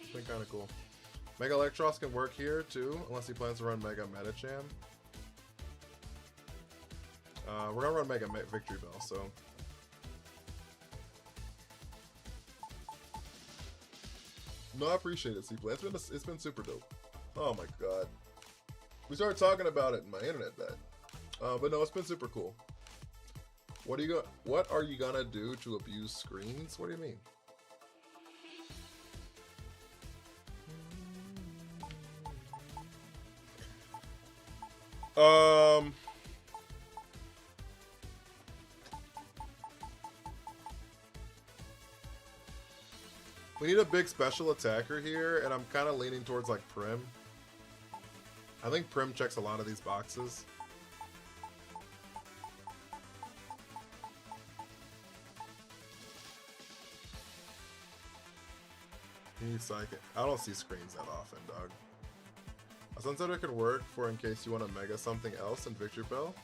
[SPEAKER 1] It's been kind of cool. Mega Electros can work here too, unless he plans to run Mega Metacham. We're gonna run Mega Victory Bell, so. No, I appreciate it, C-Play. It's been super dope. Oh my god. We started talking about it in my internet died. But no, it's been super cool. What are you gonna do to abuse screens? What do you mean? We need a big special attacker here, and I'm kind of leaning towards like Prim. I think Prim checks a lot of these boxes. You need Psychic. I don't see screens that often, dog. A Sunsetter could work for in case you want to Mega something else in Victory Bell.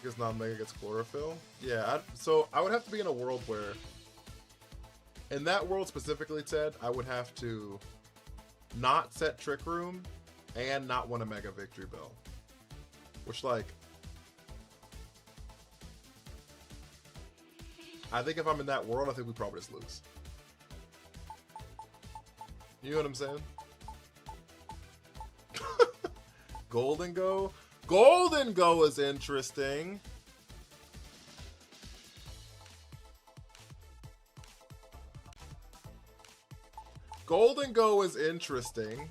[SPEAKER 1] Because non-Mega gets Chlorophyll. Yeah, so I would have to be in a world where... In that world specifically, Ted, I would have to not set Trick Room and not want to Mega Victory Bell. Which, like... I think if I'm in that world, I think we probably just lose. You know what I'm saying? Golden Go? Golden Go is interesting. Golden Go is interesting.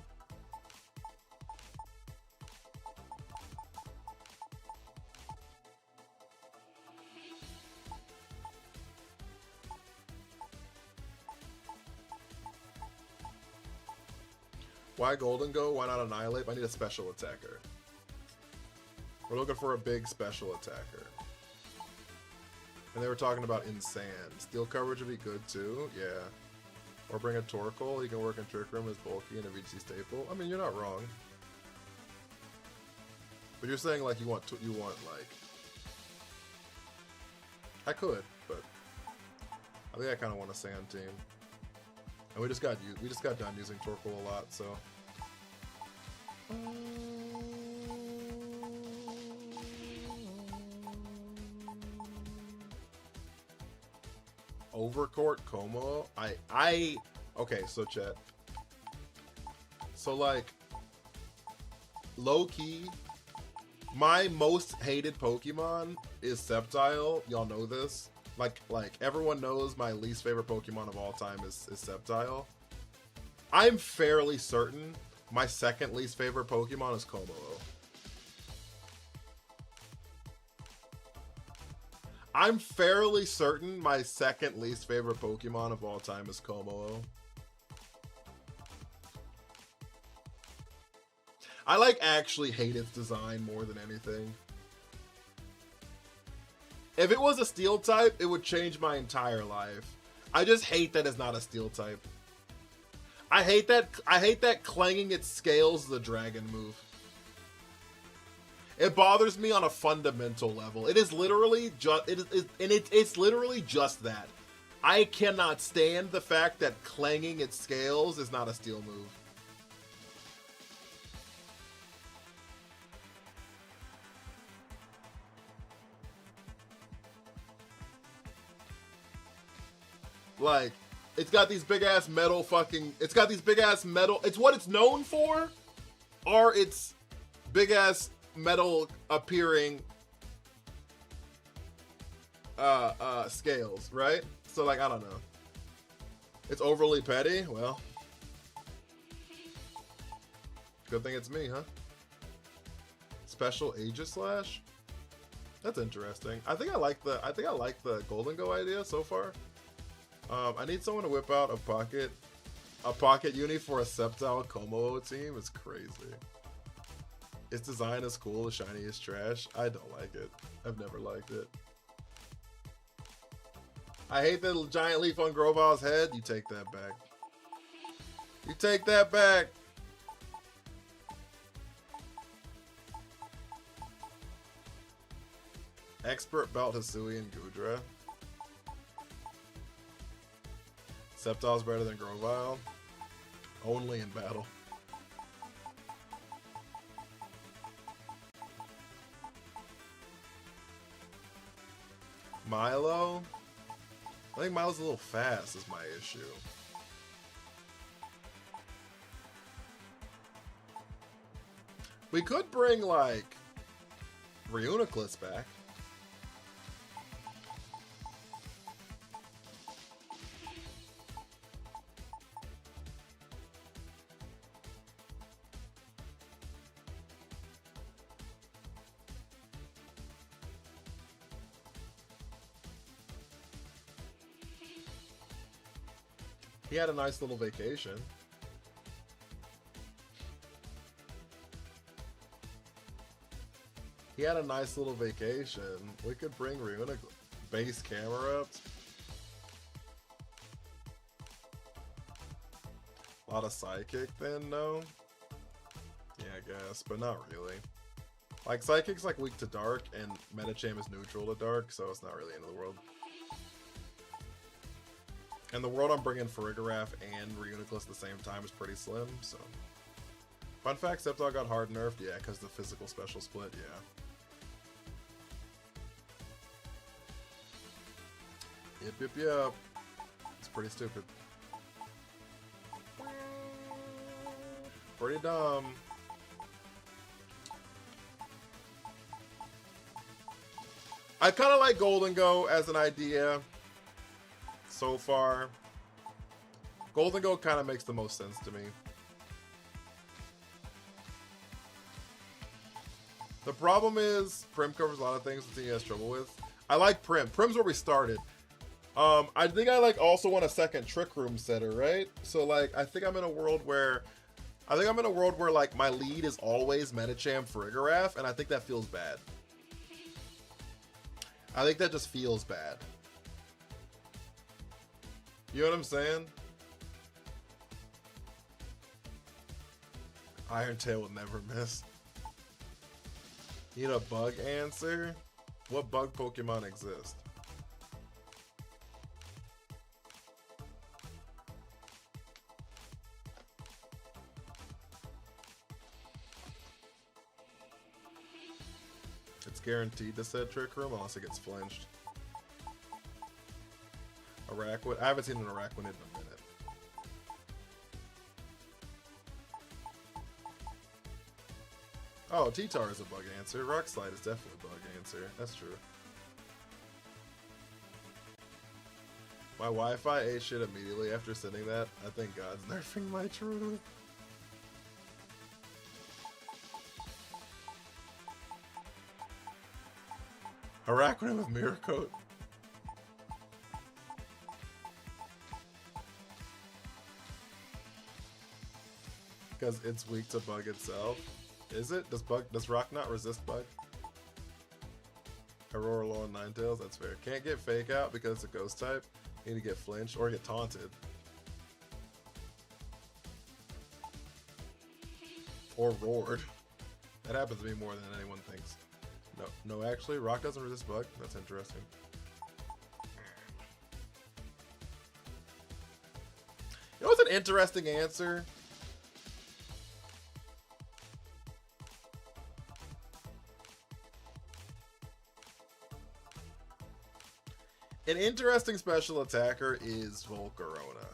[SPEAKER 1] Why Golden Go? Why not Annihilate? I need a special attacker. We're looking for a big special attacker. And they were talking about Insane. Steel coverage would be good too, yeah. Or bring a Torkoal, he can work in Trick Room as bulky and a VGC staple. I mean, you're not wrong. But you're saying like you want like... I could, but I think I kind of want a Sand team. And we just got done using Torkoal a lot, so... Overcourt Como? Okay, so chat. So like, low-key, my most hated Pokemon is Sceptile. Y'all know this. Like everyone knows my least favorite Pokemon of all time is Sceptile. I'm fairly certain my second least favorite Pokemon is Kommo-o. I'm fairly certain my second least favorite Pokemon of all time is Kommo-o. I like actually hate its design more than anything. If it was a steel type, it would change my entire life. I just hate that it's not a steel type. I hate that clanging its scales the dragon move. It bothers me on a fundamental level. It is literally just it's literally just that. I cannot stand the fact that clanging its scales is not a steel move. Like, it's got these big ass metal fucking, it's what it's known for are its big ass metal appearing scales, right? So like, I don't know. It's overly petty. Well, good thing it's me, huh? Special Aegislash? That's interesting. I think I like the Golden Go idea so far. I need someone to whip out a pocket uni for a Sceptile Kommo-o team. It's crazy. Its design is cool, the shiny is trash. I don't like it. I've never liked it. I hate the giant leaf on Grovile's head. You take that back. You take that back. Expert Belt Hisuian Goodra. Sceptile's better than Grovyle. Only in battle. Milo? I think Milo's a little fast is my issue. We could bring, like, Reuniclus back. He had a nice little vacation. He had a nice little vacation. We could bring Ryuna base camera up. A lot of Psychic then, no? Yeah, I guess, but not really. Like, Psychic's like weak to Dark, and Medicham is neutral to Dark, so it's not really end of the world. And the world I'm bringing Farigiraf and Reuniclus at the same time is pretty slim, so... Fun fact, Sceptile got hard nerfed, yeah, because the physical special split, yeah. Yep. It's pretty stupid. Pretty dumb. I kind of like Gholdengo as an idea so far. Gholdengo kind of makes the most sense to me. The problem is Prim covers a lot of things that he has trouble with. I like Prim. Prim's where we started. I think I like also want a second Trick Room setter, right? So like I think I'm in a world where like my lead is always Medicham Farigiraf, and I think that feels bad. I think that just feels bad. You know what I'm saying? Iron Tail will never miss. Need a bug answer? What bug Pokemon exist? It's guaranteed to set Trick Room unless it gets flinched. Araquanid? I haven't seen an Araquanid in a minute. Oh, T-Tar is a bug answer. Rock Slide is definitely a bug answer. That's true. My Wi-Fi ate shit immediately after sending that. I think God's nerfing my truth. Araquanid with Mirror Coat. Because it's weak to bug itself. Is it? Does Rock not resist bug? Aurora Law and Ninetales, that's fair. Can't get Fake Out because it's a ghost type. Need to get flinched or get taunted. Or roared. That happens to me more than anyone thinks. No, actually, Rock doesn't resist bug. That's interesting. You know what's an interesting answer? An interesting special attacker is Volcarona.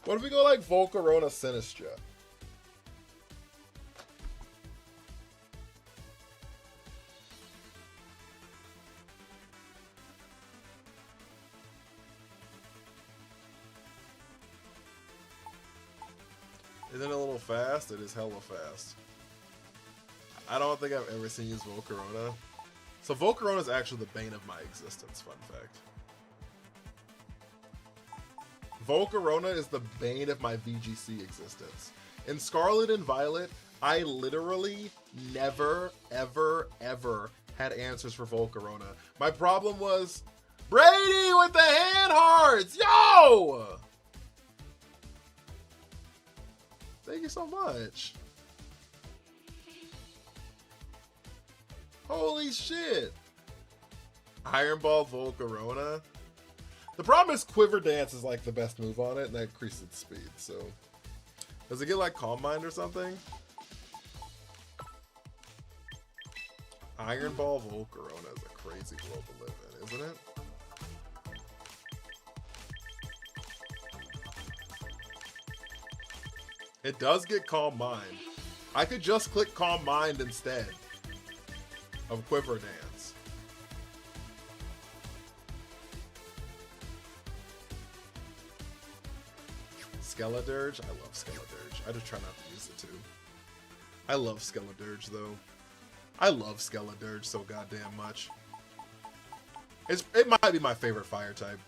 [SPEAKER 1] What if we go like Volcarona Sinistra? Isn't it a little fast? It is hella fast. I don't think I've ever seen you use Volcarona. So Volcarona is actually the bane of my existence, fun fact. Volcarona is the bane of my VGC existence. In Scarlet and Violet, I literally never, ever, ever had answers for Volcarona. My problem was, Brady with the hand hearts! Yo! Thank you so much. Holy shit. Iron Ball Volcarona. The problem is Quiver Dance is like the best move on it, and that increases its speed, so. Does it get like Calm Mind or something? Iron Ball Volcarona is a crazy world to live in, isn't it? It does get Calm Mind. I could just click Calm Mind instead of Quiver Dance. Skeledirge? I love Skeledirge. I just try not to use it too. I love Skeledirge though. I love Skeledirge so goddamn much. It might be my favorite fire type.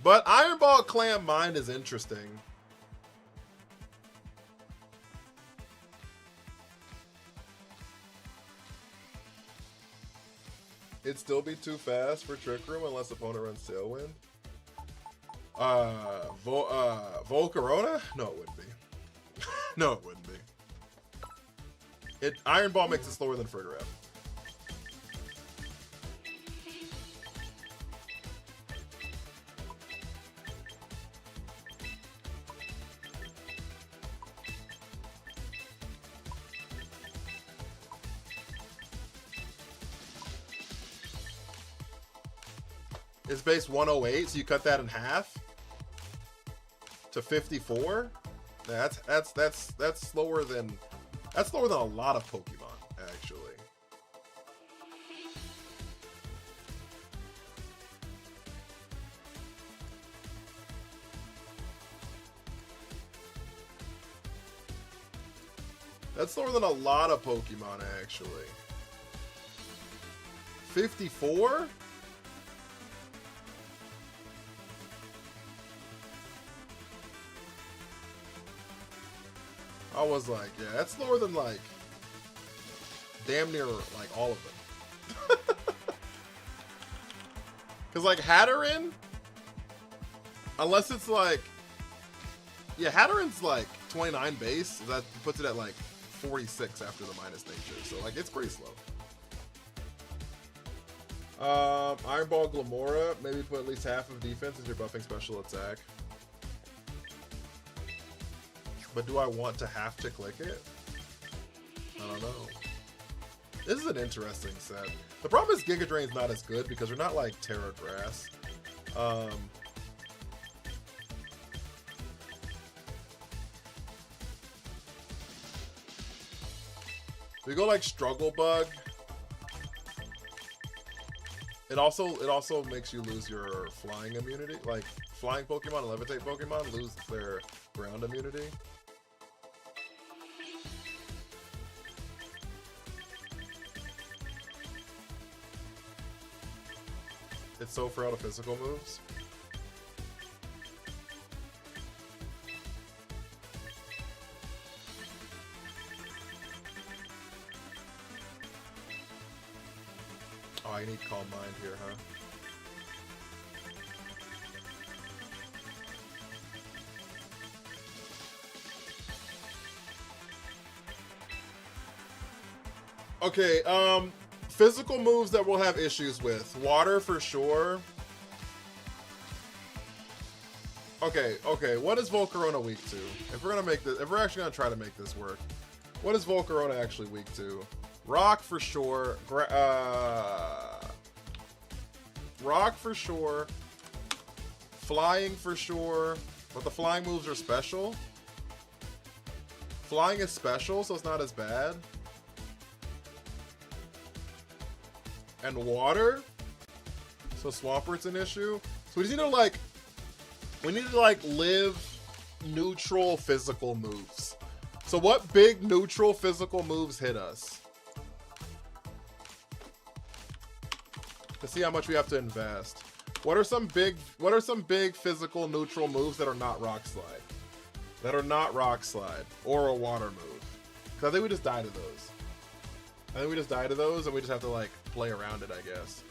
[SPEAKER 1] But Iron Ball Clam Mind is interesting. It'd still be too fast for Trick Room unless opponent runs Tailwind. Volcarona? No, it wouldn't be. No, it wouldn't be. Iron Ball makes it slower than Fergaref. It's base 108, so you cut that in half to 54. That's slower than a lot of Pokemon, actually. That's slower than a lot of Pokemon, actually. 54? I was like, yeah, that's slower than like damn near like all of them. Cause like Hatterene, unless it's like, yeah, Hatterene's like 29 base. That puts it at like 46 after the minus nature. So like it's pretty slow. Iron Ball Glamora, maybe put at least half of defense as your buffing special attack. But do I want to have to click it? I don't know. This is an interesting set. The problem is Giga Drain's not as good because we're not like Terra Grass. We go like Struggle Bug. It also makes you lose your flying immunity. Like flying Pokemon and levitate Pokemon lose their ground immunity. It's so frail to physical moves. Oh, I need Calm Mind here, huh? Okay, physical moves that we'll have issues with. Water for sure. Okay, what is Volcarona weak to? If we're actually gonna try to make this work, what is Volcarona actually weak to? Rock for sure. Rock for sure. Flying for sure. But the flying moves are special. Flying is special, so it's not as bad. And water, so Swampert's an issue. So we just need to live neutral physical moves. So what big neutral physical moves hit us? To see how much we have to invest. What are some big physical neutral moves that are not Rock Slide? That are not Rock Slide or a water move? Because I think we just die to those. And we just have to like play around it, I guess.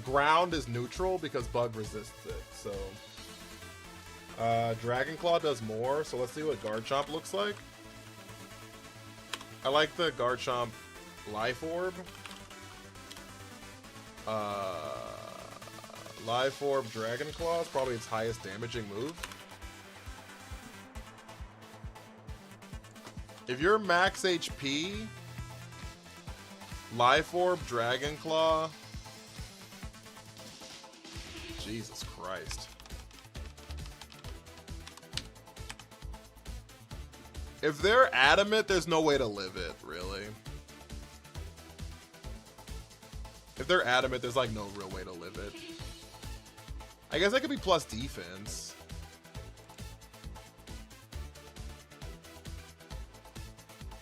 [SPEAKER 1] Ground is neutral because Bug resists it. So Dragon Claw does more. So let's see what Garchomp looks like. I like the Garchomp Life Orb. Life Orb Dragon Claw is probably its highest damaging move. If you're max HP, Life Orb, Dragon Claw. Jesus Christ. If they're adamant, there's no way to live it, really. If they're adamant, there's like no real way to live it. I guess that could be plus defense.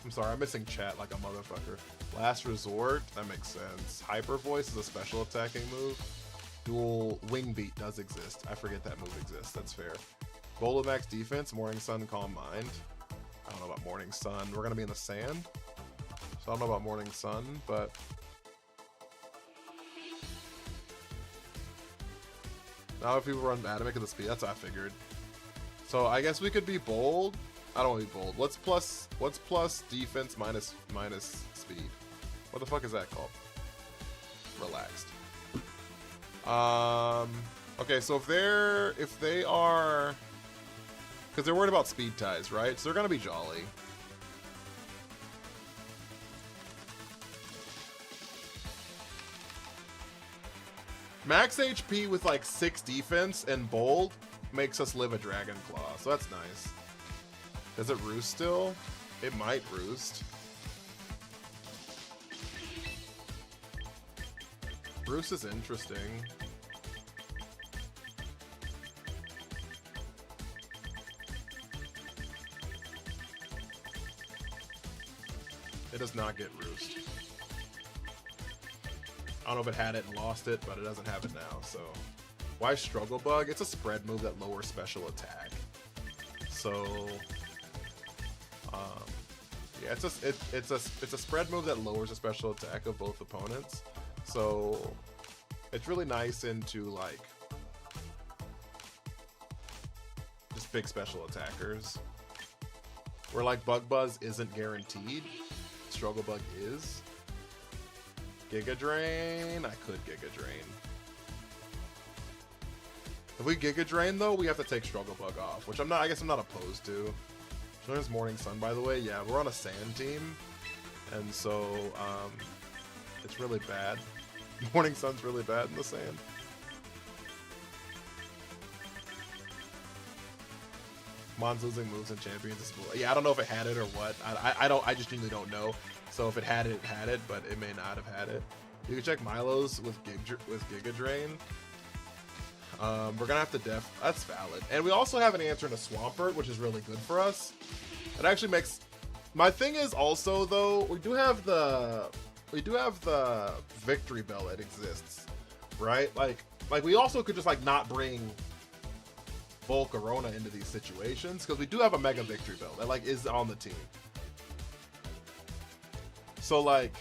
[SPEAKER 1] I'm sorry, I'm missing chat like a motherfucker. Last Resort, that makes sense. Hyper Voice is a special attacking move. Dual Wing Beat does exist. I forget that move exists. That's fair. Bola Max Defense, Morning Sun, Calm Mind. I don't know about Morning Sun. We're gonna be in the sand, so I don't know about Morning Sun, but now if people run Adamic at the speed, that's what I figured. So I guess we could be bold. I don't want to be bold. What's plus defense minus speed? What the fuck is that called? Relaxed. Okay, so if they are, because they're worried about speed ties, right? So they're gonna be jolly. Max HP with like 6 defense and bold makes us live a Dragon Claw, so that's nice. Does it roost still? It might roost. Roost is interesting. It does not get roost. I don't know if it had it and lost it, but it doesn't have it now, so. Why Struggle Bug? It's a spread move that lowers special attack. So, yeah, it's a spread move that lowers the special attack of both opponents. So, it's really nice into like just big special attackers. Where like Bug Buzz isn't guaranteed, Struggle Bug is. Giga Drain? I could Giga Drain. If we Giga Drain though, we have to take Struggle Bug off, which I guess I'm not opposed to. There's Morning Sun, by the way. Yeah, we're on a sand team, and so it's really bad. Morning Sun's really bad in the sand. Mon's losing moves and champions. Yeah, I don't know if it had it or what. I just genuinely don't know. So if it had it, it had it, but it may not have had it. You can check Milo's with Giga Drain. We're gonna have to that's valid. And we also have an answer in a Swampert, which is really good for us. It actually makes, my thing is also though, we do have the Victory Bell that exists, right? Like we also could just like not bring Volcarona into these situations, because we do have a Mega Victory Bell that like is on the team. So like,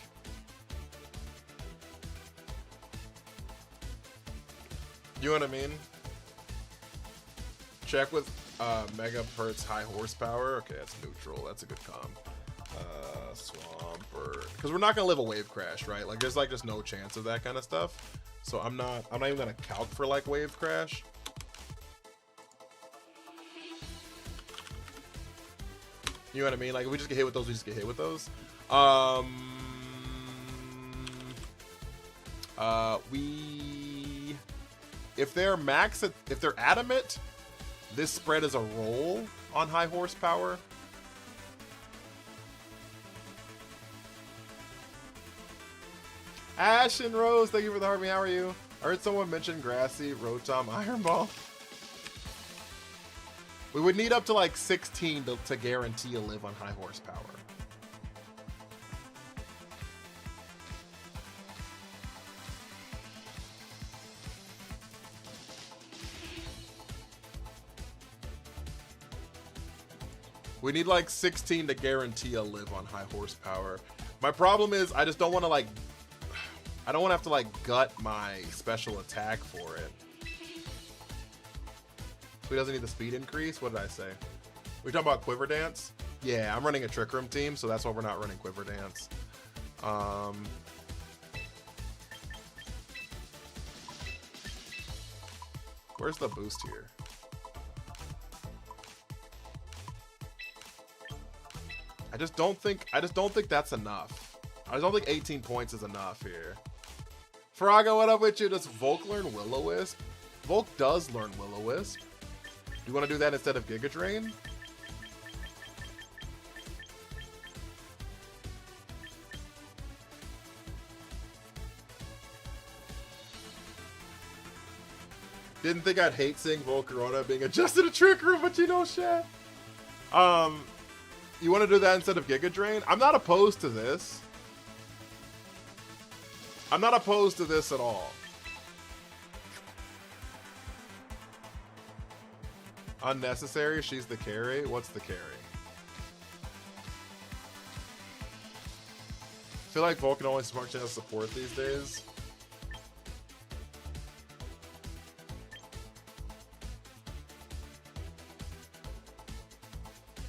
[SPEAKER 1] you know what I mean? Check with Mega Pert's high horsepower. Okay, that's neutral. That's a good comp. Swampert, because we're not gonna live a wave crash, right? Like there's like just no chance of that kind of stuff. So I'm not even gonna calc for like wave crash. You know what I mean? Like if we just get hit with those, we just get hit with those. If they're adamant, this spread is a roll on high horsepower. Ash and Rose, thank you for the heart. How are you? I heard someone mention Grassy, Rotom, Iron Ball. We would need up to like 16 to guarantee a live on high horsepower. We need like 16 to guarantee a live on high horsepower. My problem is I just don't want to like, I don't want to have to like gut my special attack for it. So he doesn't need the speed increase? What did I say? We talking about Quiver Dance? Yeah, I'm running a Trick Room team, so that's why we're not running Quiver Dance. Where's the boost here? I just don't think that's enough. I just don't think 18 points is enough here. Farago, what up with you? Does Volk learn Will-O-Wisp? Volk does learn Will-O-Wisp. Do you want to do that instead of Giga Drain? Didn't think I'd hate seeing Volcarona being adjusted to Trick Room, but you know, shit. You want to do that instead of Giga Drain? I'm not opposed to this. I'm not opposed to this at all. Unnecessary? She's the carry? What's the carry? I feel like Vulcan only functions as support these days.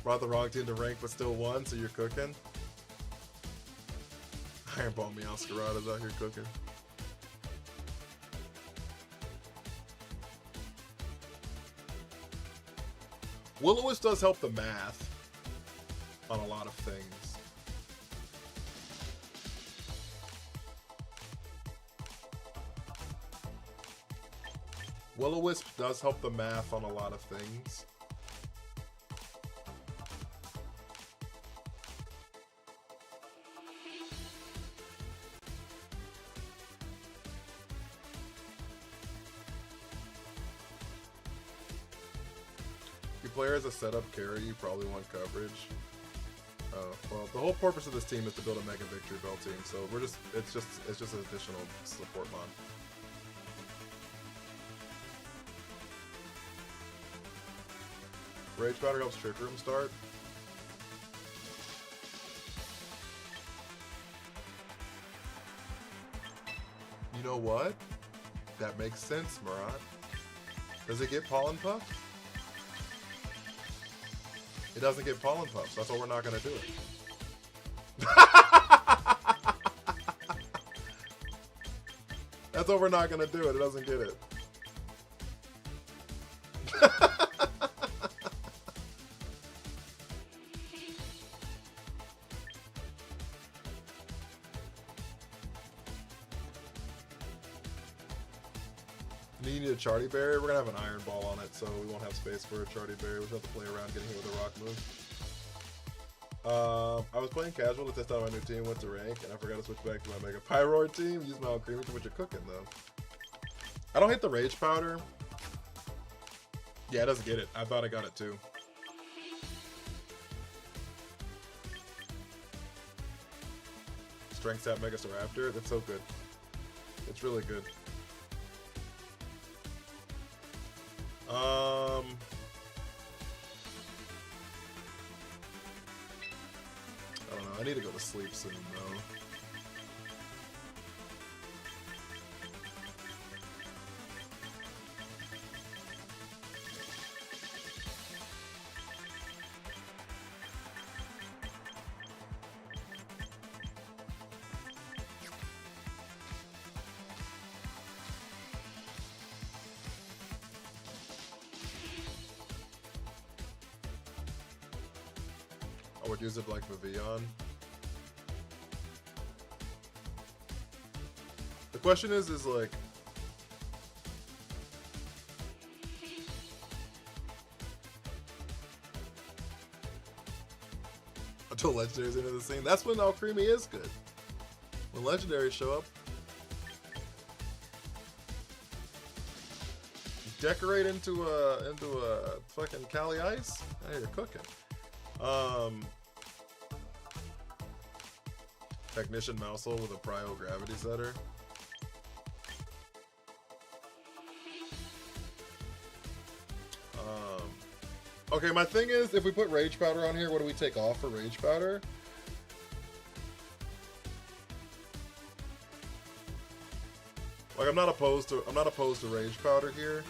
[SPEAKER 1] Brought the wrong team to rank but still won, so you're cooking. Iron Ball Meowscarada's out here cooking. Will-O-Wisp does help the math on a lot of things. Will-O-Wisp does help the math on a lot of things. If you play her as a setup carry, you probably want coverage. Well, the whole purpose of this team is to build a Mega Victory Bell team, so it's just an additional support mod. Rage Powder helps Trick Room start. You know what? That makes sense, Murat. Does it get Pollen Puff? It doesn't get Pollen Puffs. That's why we're not going to do it. That's why we're not going to do it. It doesn't get it. You need a Charty Berry. We're going to have an Iron Ball on it, so we won't have space for a Charty Berry. We'll just have to play around getting hit with a rock move. I was playing casual to test out my new team, went to rank, and I forgot to switch back to my Mega Pyroar team. Use my Alcremie to what you're cooking, though. I don't hit the Rage Powder. Yeah, it doesn't get it. I thought I got it, too. Strength Sap Mega Staraptor. That's so good. It's really good. I don't know. I need to go to sleep soon, though. I would use it like Vivillon. The question is like, until legendaries enter the scene. That's when Alcremie is good. When legendaries show up, decorate into a fucking Cali Ice. Hey, you're cooking. Technician Mousehole with a Prio Gravity Setter. Okay, my thing is, if we put Rage Powder on here, what do we take off for Rage Powder? Like, I'm not opposed to Rage Powder here.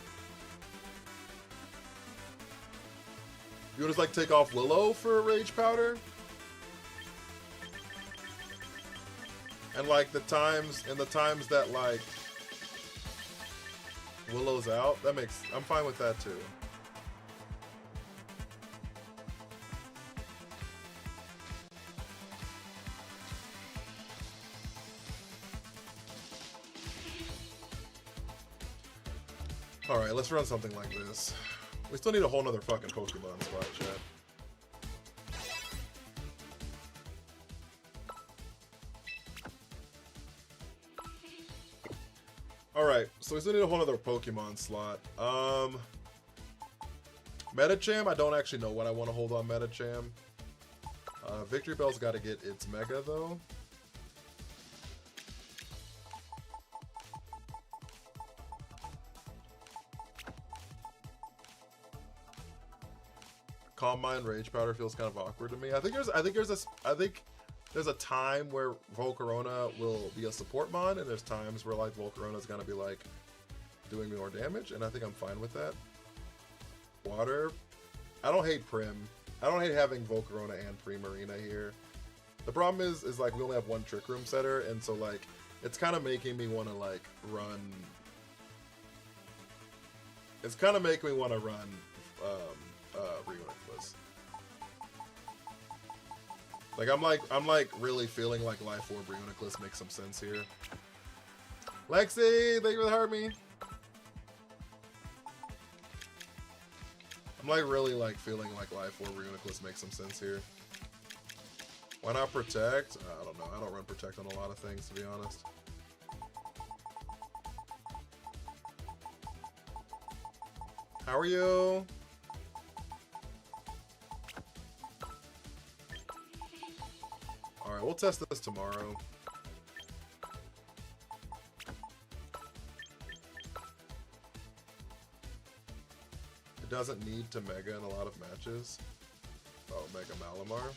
[SPEAKER 1] You would just like take off Willow for a Rage Powder? And like the times that like Willow's out, I'm fine with that too. Alright, let's run something like this. We still need a whole nother fucking Pokemon spot, chat. Alright, so we still need a whole nother Pokemon slot. Medicham, I don't actually know what I want to hold on Medicham. Victory Bell's got to get its Mega, though. Calm Mind Rage Powder feels kind of awkward to me. I think there's a time where Volcarona will be a support mon, and there's times where like Volcarona's gonna be like doing me more damage, and I think I'm fine with that. Water. I don't hate Prim. I don't hate having Volcarona and Primarina here. The problem is like we only have one Trick Room setter, and so like it's kind of making me want to like run. It's kind of making me want to run Reuniclus. Like I'm like really feeling like Life Orb Reuniclus makes some sense here. Lexi, thank you for the heart me. I'm like really like feeling like Life Orb Reuniclus makes some sense here. Why not Protect? I don't know. I don't run Protect on a lot of things, to be honest. How are you? Alright, we'll test this tomorrow. It doesn't need to Mega in a lot of matches. Oh, Mega Malamar.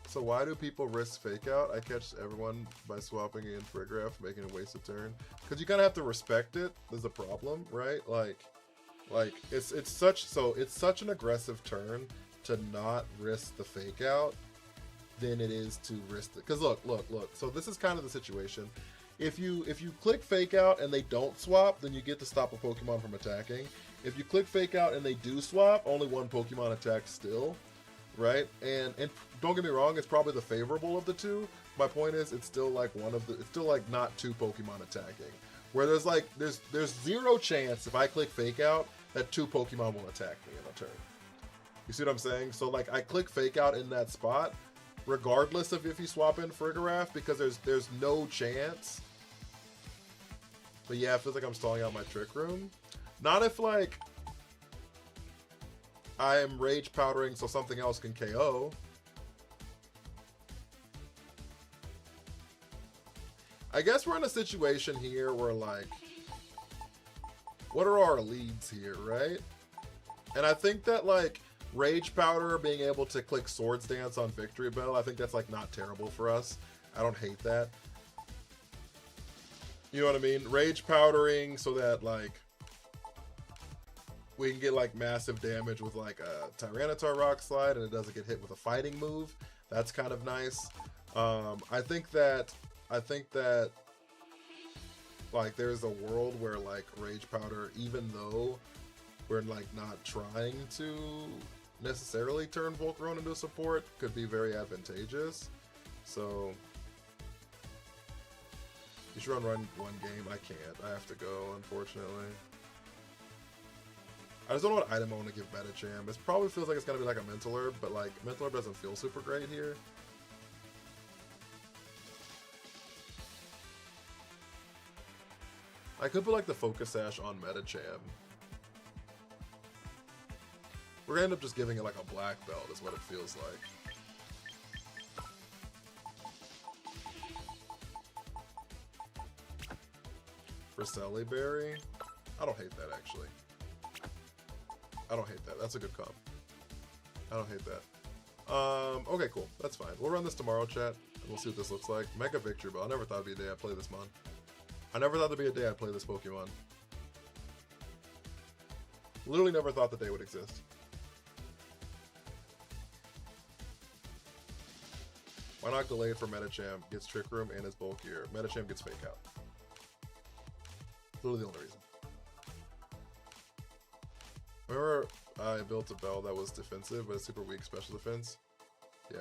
[SPEAKER 1] So why do people risk Fake Out? I catch everyone by swapping in Farigiraf, making a waste of turn. Because you kind of have to respect it. There's a problem, right? Like it's such an aggressive turn to not risk the Fake Out than it is to risk it. Because look. So this is kind of the situation. If you click Fake Out and they don't swap, then you get to stop a Pokemon from attacking. If you click Fake Out and they do swap, only one Pokemon attacks still. Right, and don't get me wrong, it's probably the favorable of the two. My point is, it's still like it's still like not two Pokemon attacking. Where there's zero chance if I click Fake Out that two Pokemon will attack me in a turn. You see what I'm saying? So like I click Fake Out in that spot, regardless of if you swap in Farigiraf, because there's no chance. But yeah, it feels like I'm stalling out my Trick Room. Not if like I am Rage Powdering so something else can KO. I guess we're in a situation here where like, what are our leads here, right? And I think that like Rage Powder being able to click Swords Dance on Victory Bell, I think that's like not terrible for us. I don't hate that. You know what I mean? Rage Powdering so that like we can get like massive damage with like a Tyranitar Rock Slide and it doesn't get hit with a fighting move. That's kind of nice. I think that like there's a world where like Rage Powder, even though we're like not trying to necessarily turn Volcarona into support, could be very advantageous. So you should run one game. I can't. I have to go, unfortunately. I just don't know what item I want to give Medicham. It probably feels like it's going to be like a Mental Herb, but like Mental Herb doesn't feel super great here. I could put like the Focus Sash on Medicham. We're going to end up just giving it like a Black Belt is what it feels like. For Celeberry? I don't hate that actually. I don't hate that. That's a good comp. I don't hate that. Okay, cool. That's fine. We'll run this tomorrow, chat, and we'll see what this looks like. Mega Victory Bell. I never thought it'd be a day I'd play this mon. I never thought there'd be a day I'd play this Pokemon. Literally never thought the day would exist. Why not Gallade for Medicham? Gets Trick Room and is bulkier. Medicham gets Fake Out. Literally the only reason. Remember I built a Bell that was defensive but super weak special defense? Yeah.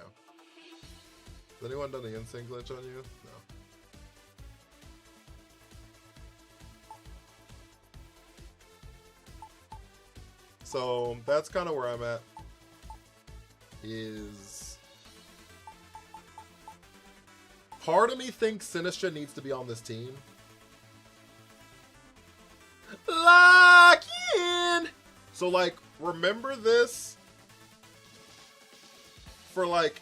[SPEAKER 1] Has anyone done the instinct glitch on you? No. So that's kind of where I'm at. Is part of me thinks Sinistcha needs to be on this team. Lock in! So like remember this for like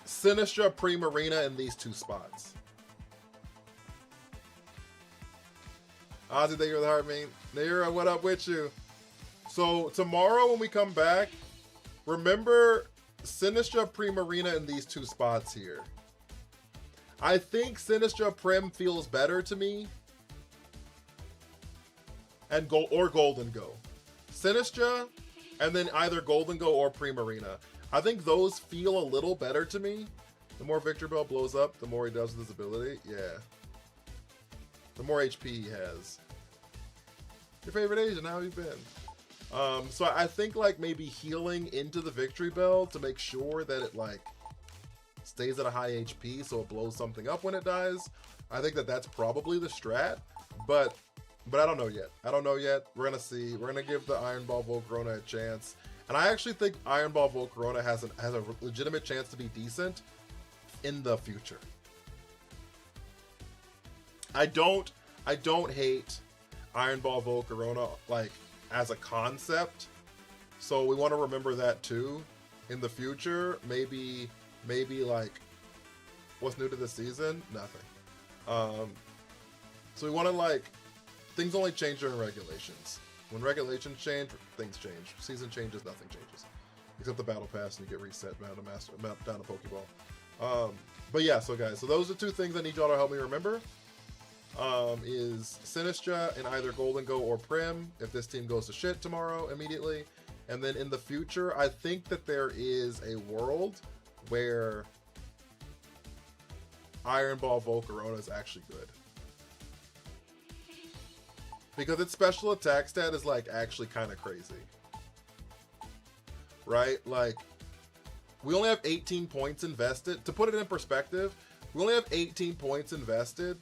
[SPEAKER 1] Sinistra, Primarina in these two spots. Ozzy, thank you for the heart, man. Naira, what up with you? So tomorrow when we come back, remember Sinistra, Primarina in these two spots here. I think Sinistra Prim feels better to me. And Golden Go. Sinistra, and then either Golden Go or Primarina. I think those feel a little better to me. The more Victreebel blows up, the more he does with his ability. Yeah. The more HP he has. Your favorite Asian, how have you been? So I think like maybe healing into the Victreebel to make sure that it like stays at a high HP so it blows something up when it dies. I think that that's probably the strat, but I don't know yet. I don't know yet. We're gonna see. We're gonna give the Iron Ball Volcarona a chance. And I actually think Iron Ball Volcarona has a legitimate chance to be decent in the future. I don't hate Iron Ball Volcarona like as a concept. So we want to remember that too in the future. Maybe like what's new to this season? Nothing. So we want to like things only change during regulations. When regulations change, things change. Season changes, nothing changes. Except the battle pass and you get reset down to Pokeball. But yeah, so guys, so those are two things I need y'all to help me remember. Is Sinistra in either Golden Go or Prim if this team goes to shit tomorrow immediately. And then in the future, I think that there is a world where Iron Ball Volcarona is actually good. Because its special attack stat is like actually kind of crazy. Right? Like, we only have 18 points invested. To put it in perspective, we only have 18 points invested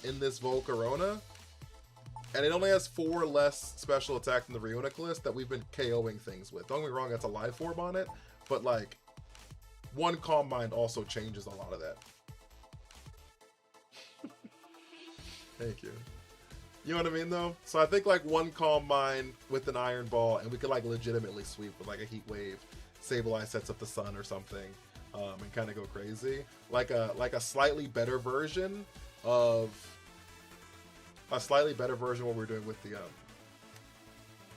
[SPEAKER 1] in this Volcarona. And it only has 4 less special attack than the Runic list that we've been KOing things with. Don't get me wrong, that's a live form on it. But like, one Calm Mind also changes a lot of that. Thank you. You know what I mean, though? So I think, like, one Calm Mind with an Iron Ball, and we could, like, legitimately sweep with, like, a Heat Wave. Sableye sets up the Sun or something, and kind of go crazy. Like a slightly better version of... A slightly better version of what we're doing with the,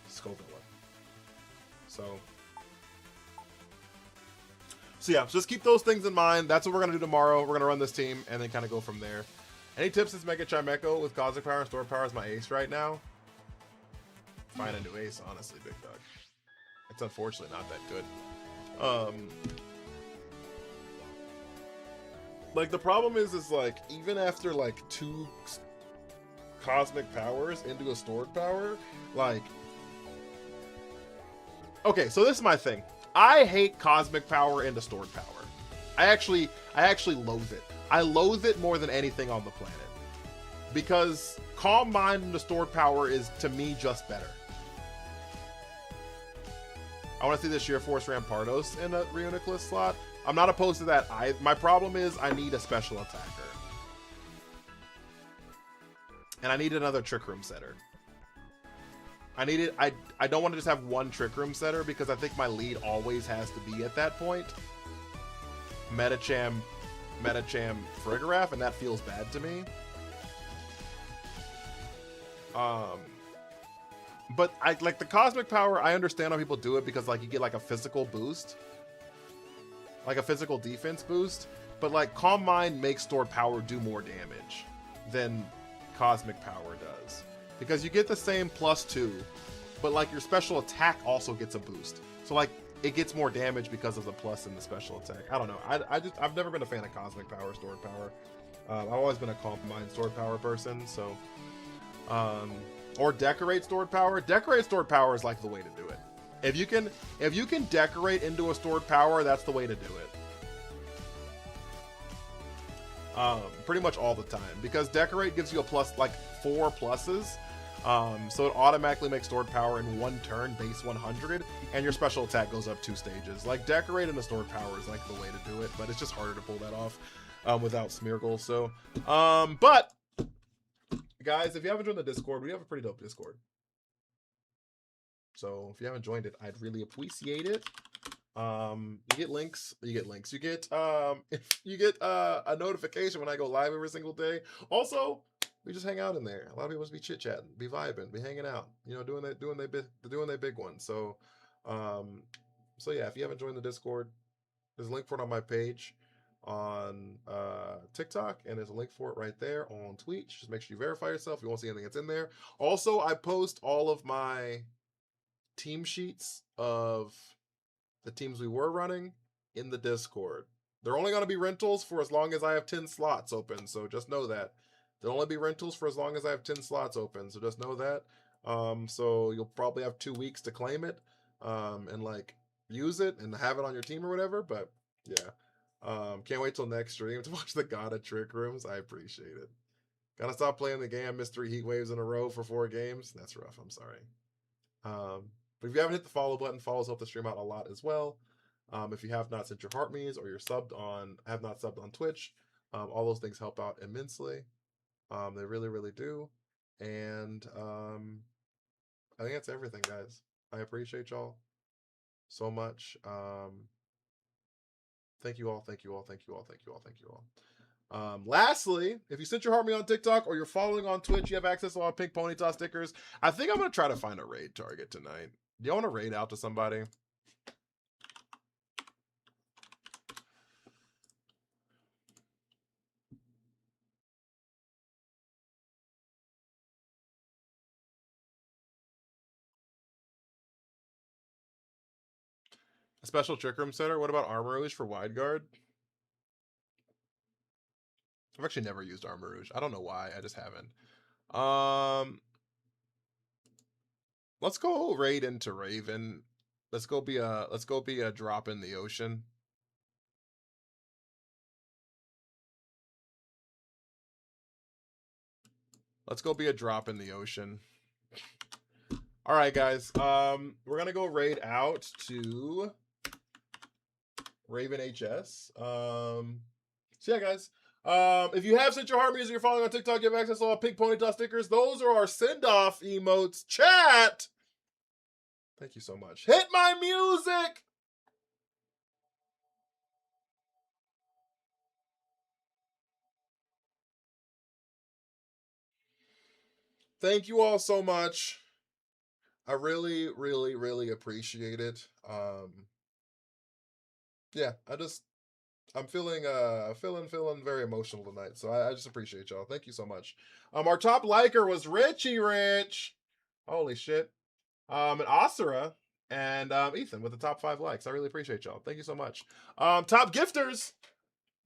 [SPEAKER 1] Scovilla. So yeah, just keep those things in mind. That's what we're going to do tomorrow. We're going to run this team, and then kind of go from there. Any tips since Mega Chimecho with Cosmic Power and Store Power is my ace right now? Find a new ace, honestly, Big Dog. It's unfortunately not that good. Like, the problem is like, even after, like, 2 Cosmic Powers into a Stored Power, like... Okay, so this is my thing. I hate Cosmic Power into Stored Power. I actually loathe it. I loathe it more than anything on the planet. Because Calm Mind and the Stored Power is, to me, just better. I want to see the Sheer Force Rampardos in a Runic list slot. I'm not opposed to that. My problem is I need a special attacker. And I need another Trick Room setter. I don't want to just have one Trick Room setter because I think my lead always has to be at that point. Medicham, Farigiraf, and that feels bad to me. But I like the Cosmic Power. I understand how people do it because like you get like a physical boost, like a physical defense boost. But like Calm Mind makes Stored Power do more damage than Cosmic Power does because you get the same +2, but like your special attack also gets a boost. So like it gets more damage because of the plus in the special attack. I don't know. I've never been a fan of Cosmic Power, Stored Power. I've always been a Calm Mind Stored Power person. So, or Decorate Stored Power. Decorate Stored Power is like the way to do it. If you can decorate into a Stored Power, that's the way to do it. Pretty much all the time because Decorate gives you a plus like 4 pluses. So it automatically makes Stored Power in 1 turn, base 100, and your special attack goes up 2 stages. Like, Decorate into Stored Power is, like, the way to do it, but it's just harder to pull that off without Smeargle, so... but, guys, if you haven't joined the Discord, we have a pretty dope Discord. So if you haven't joined it, I'd really appreciate it. You get links. You get a notification when I go live every single day. Also, we just hang out in there. A lot of people just be chit chatting, be vibing, be hanging out. You know, doing their big one. So, yeah, if you haven't joined the Discord, there's a link for it on my page on TikTok, and there's a link for it right there on Twitch. Just make sure you verify yourself. You won't see anything that's in there. Also, I post all of my team sheets of the teams we were running in the Discord. They're only going to be rentals for as long as I have 10 slots open, so just know that. They'll only be rentals for as long as I have 10 slots open, so just know that. So you'll probably have 2 weeks to claim it, and like use it and have it on your team or whatever, but yeah. Can't wait till next stream to watch the God of Trick Rooms. I appreciate it. Gotta stop playing the game. I missed 3 heat waves in a row for 4 games. That's rough. I'm sorry. But if you haven't hit the follow button, follows help the stream out a lot as well. If you have not sent your heart me's or you're have not subbed on Twitch, all those things help out immensely. They really, really do. And I think that's everything, guys. I appreciate y'all so much. Thank you all, thank you all, thank you all, thank you all, thank you all. Lastly, if you sent your heart me on TikTok or you're following on Twitch, you have access to all pink pony toss stickers. I think I'm gonna try to find a raid target tonight. Do you want to raid out to somebody? A special trick room setter? What about Armor Rouge for wide guard? I've actually never used Armor Rouge. I don't know why. I just haven't. Let's go raid into Raven. Let's go be a drop in the ocean. Let's go be a drop in the ocean. All right, guys. We're gonna go raid out to Raven HS. So yeah, guys. If you have sent your heart music, you're following on TikTok, you have access to all pink pony toss stickers. Those are our send-off emotes. Chat! Thank you so much. Hit my music! Thank you all so much. I really, really, really appreciate it. Yeah, I'm feeling very emotional tonight. So I just appreciate y'all. Thank you so much. Our top liker was Richie Rich. Holy shit. And Asura and Ethan with the top 5 likes. I really appreciate y'all. Thank you so much. Top gifters,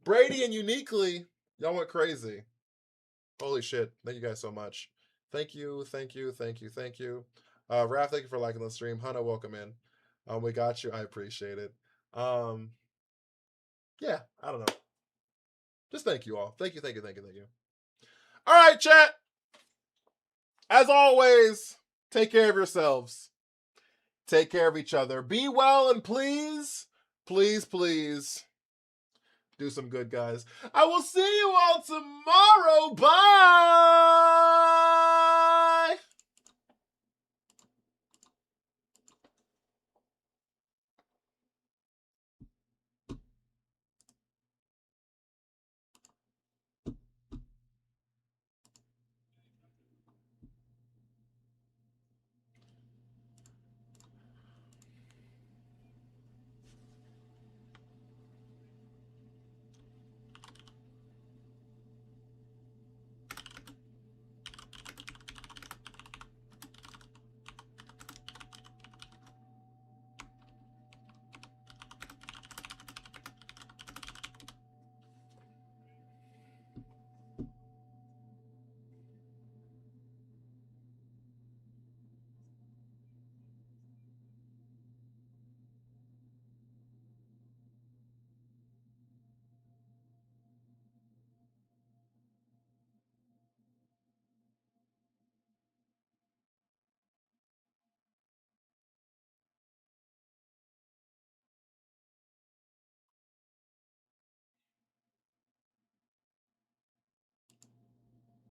[SPEAKER 1] Brady and Uniquely. Y'all went crazy. Holy shit. Thank you guys so much. Thank you, thank you, thank you, thank you. Raph, thank you for liking the stream. Hannah, welcome in. We got you. I appreciate it. Yeah, I don't know. Just thank you all. Thank you, thank you, thank you, thank you. All right, chat. As always, take care of yourselves. Take care of each other. Be well, and please, please, please do some good, guys. I will see you all tomorrow. Bye.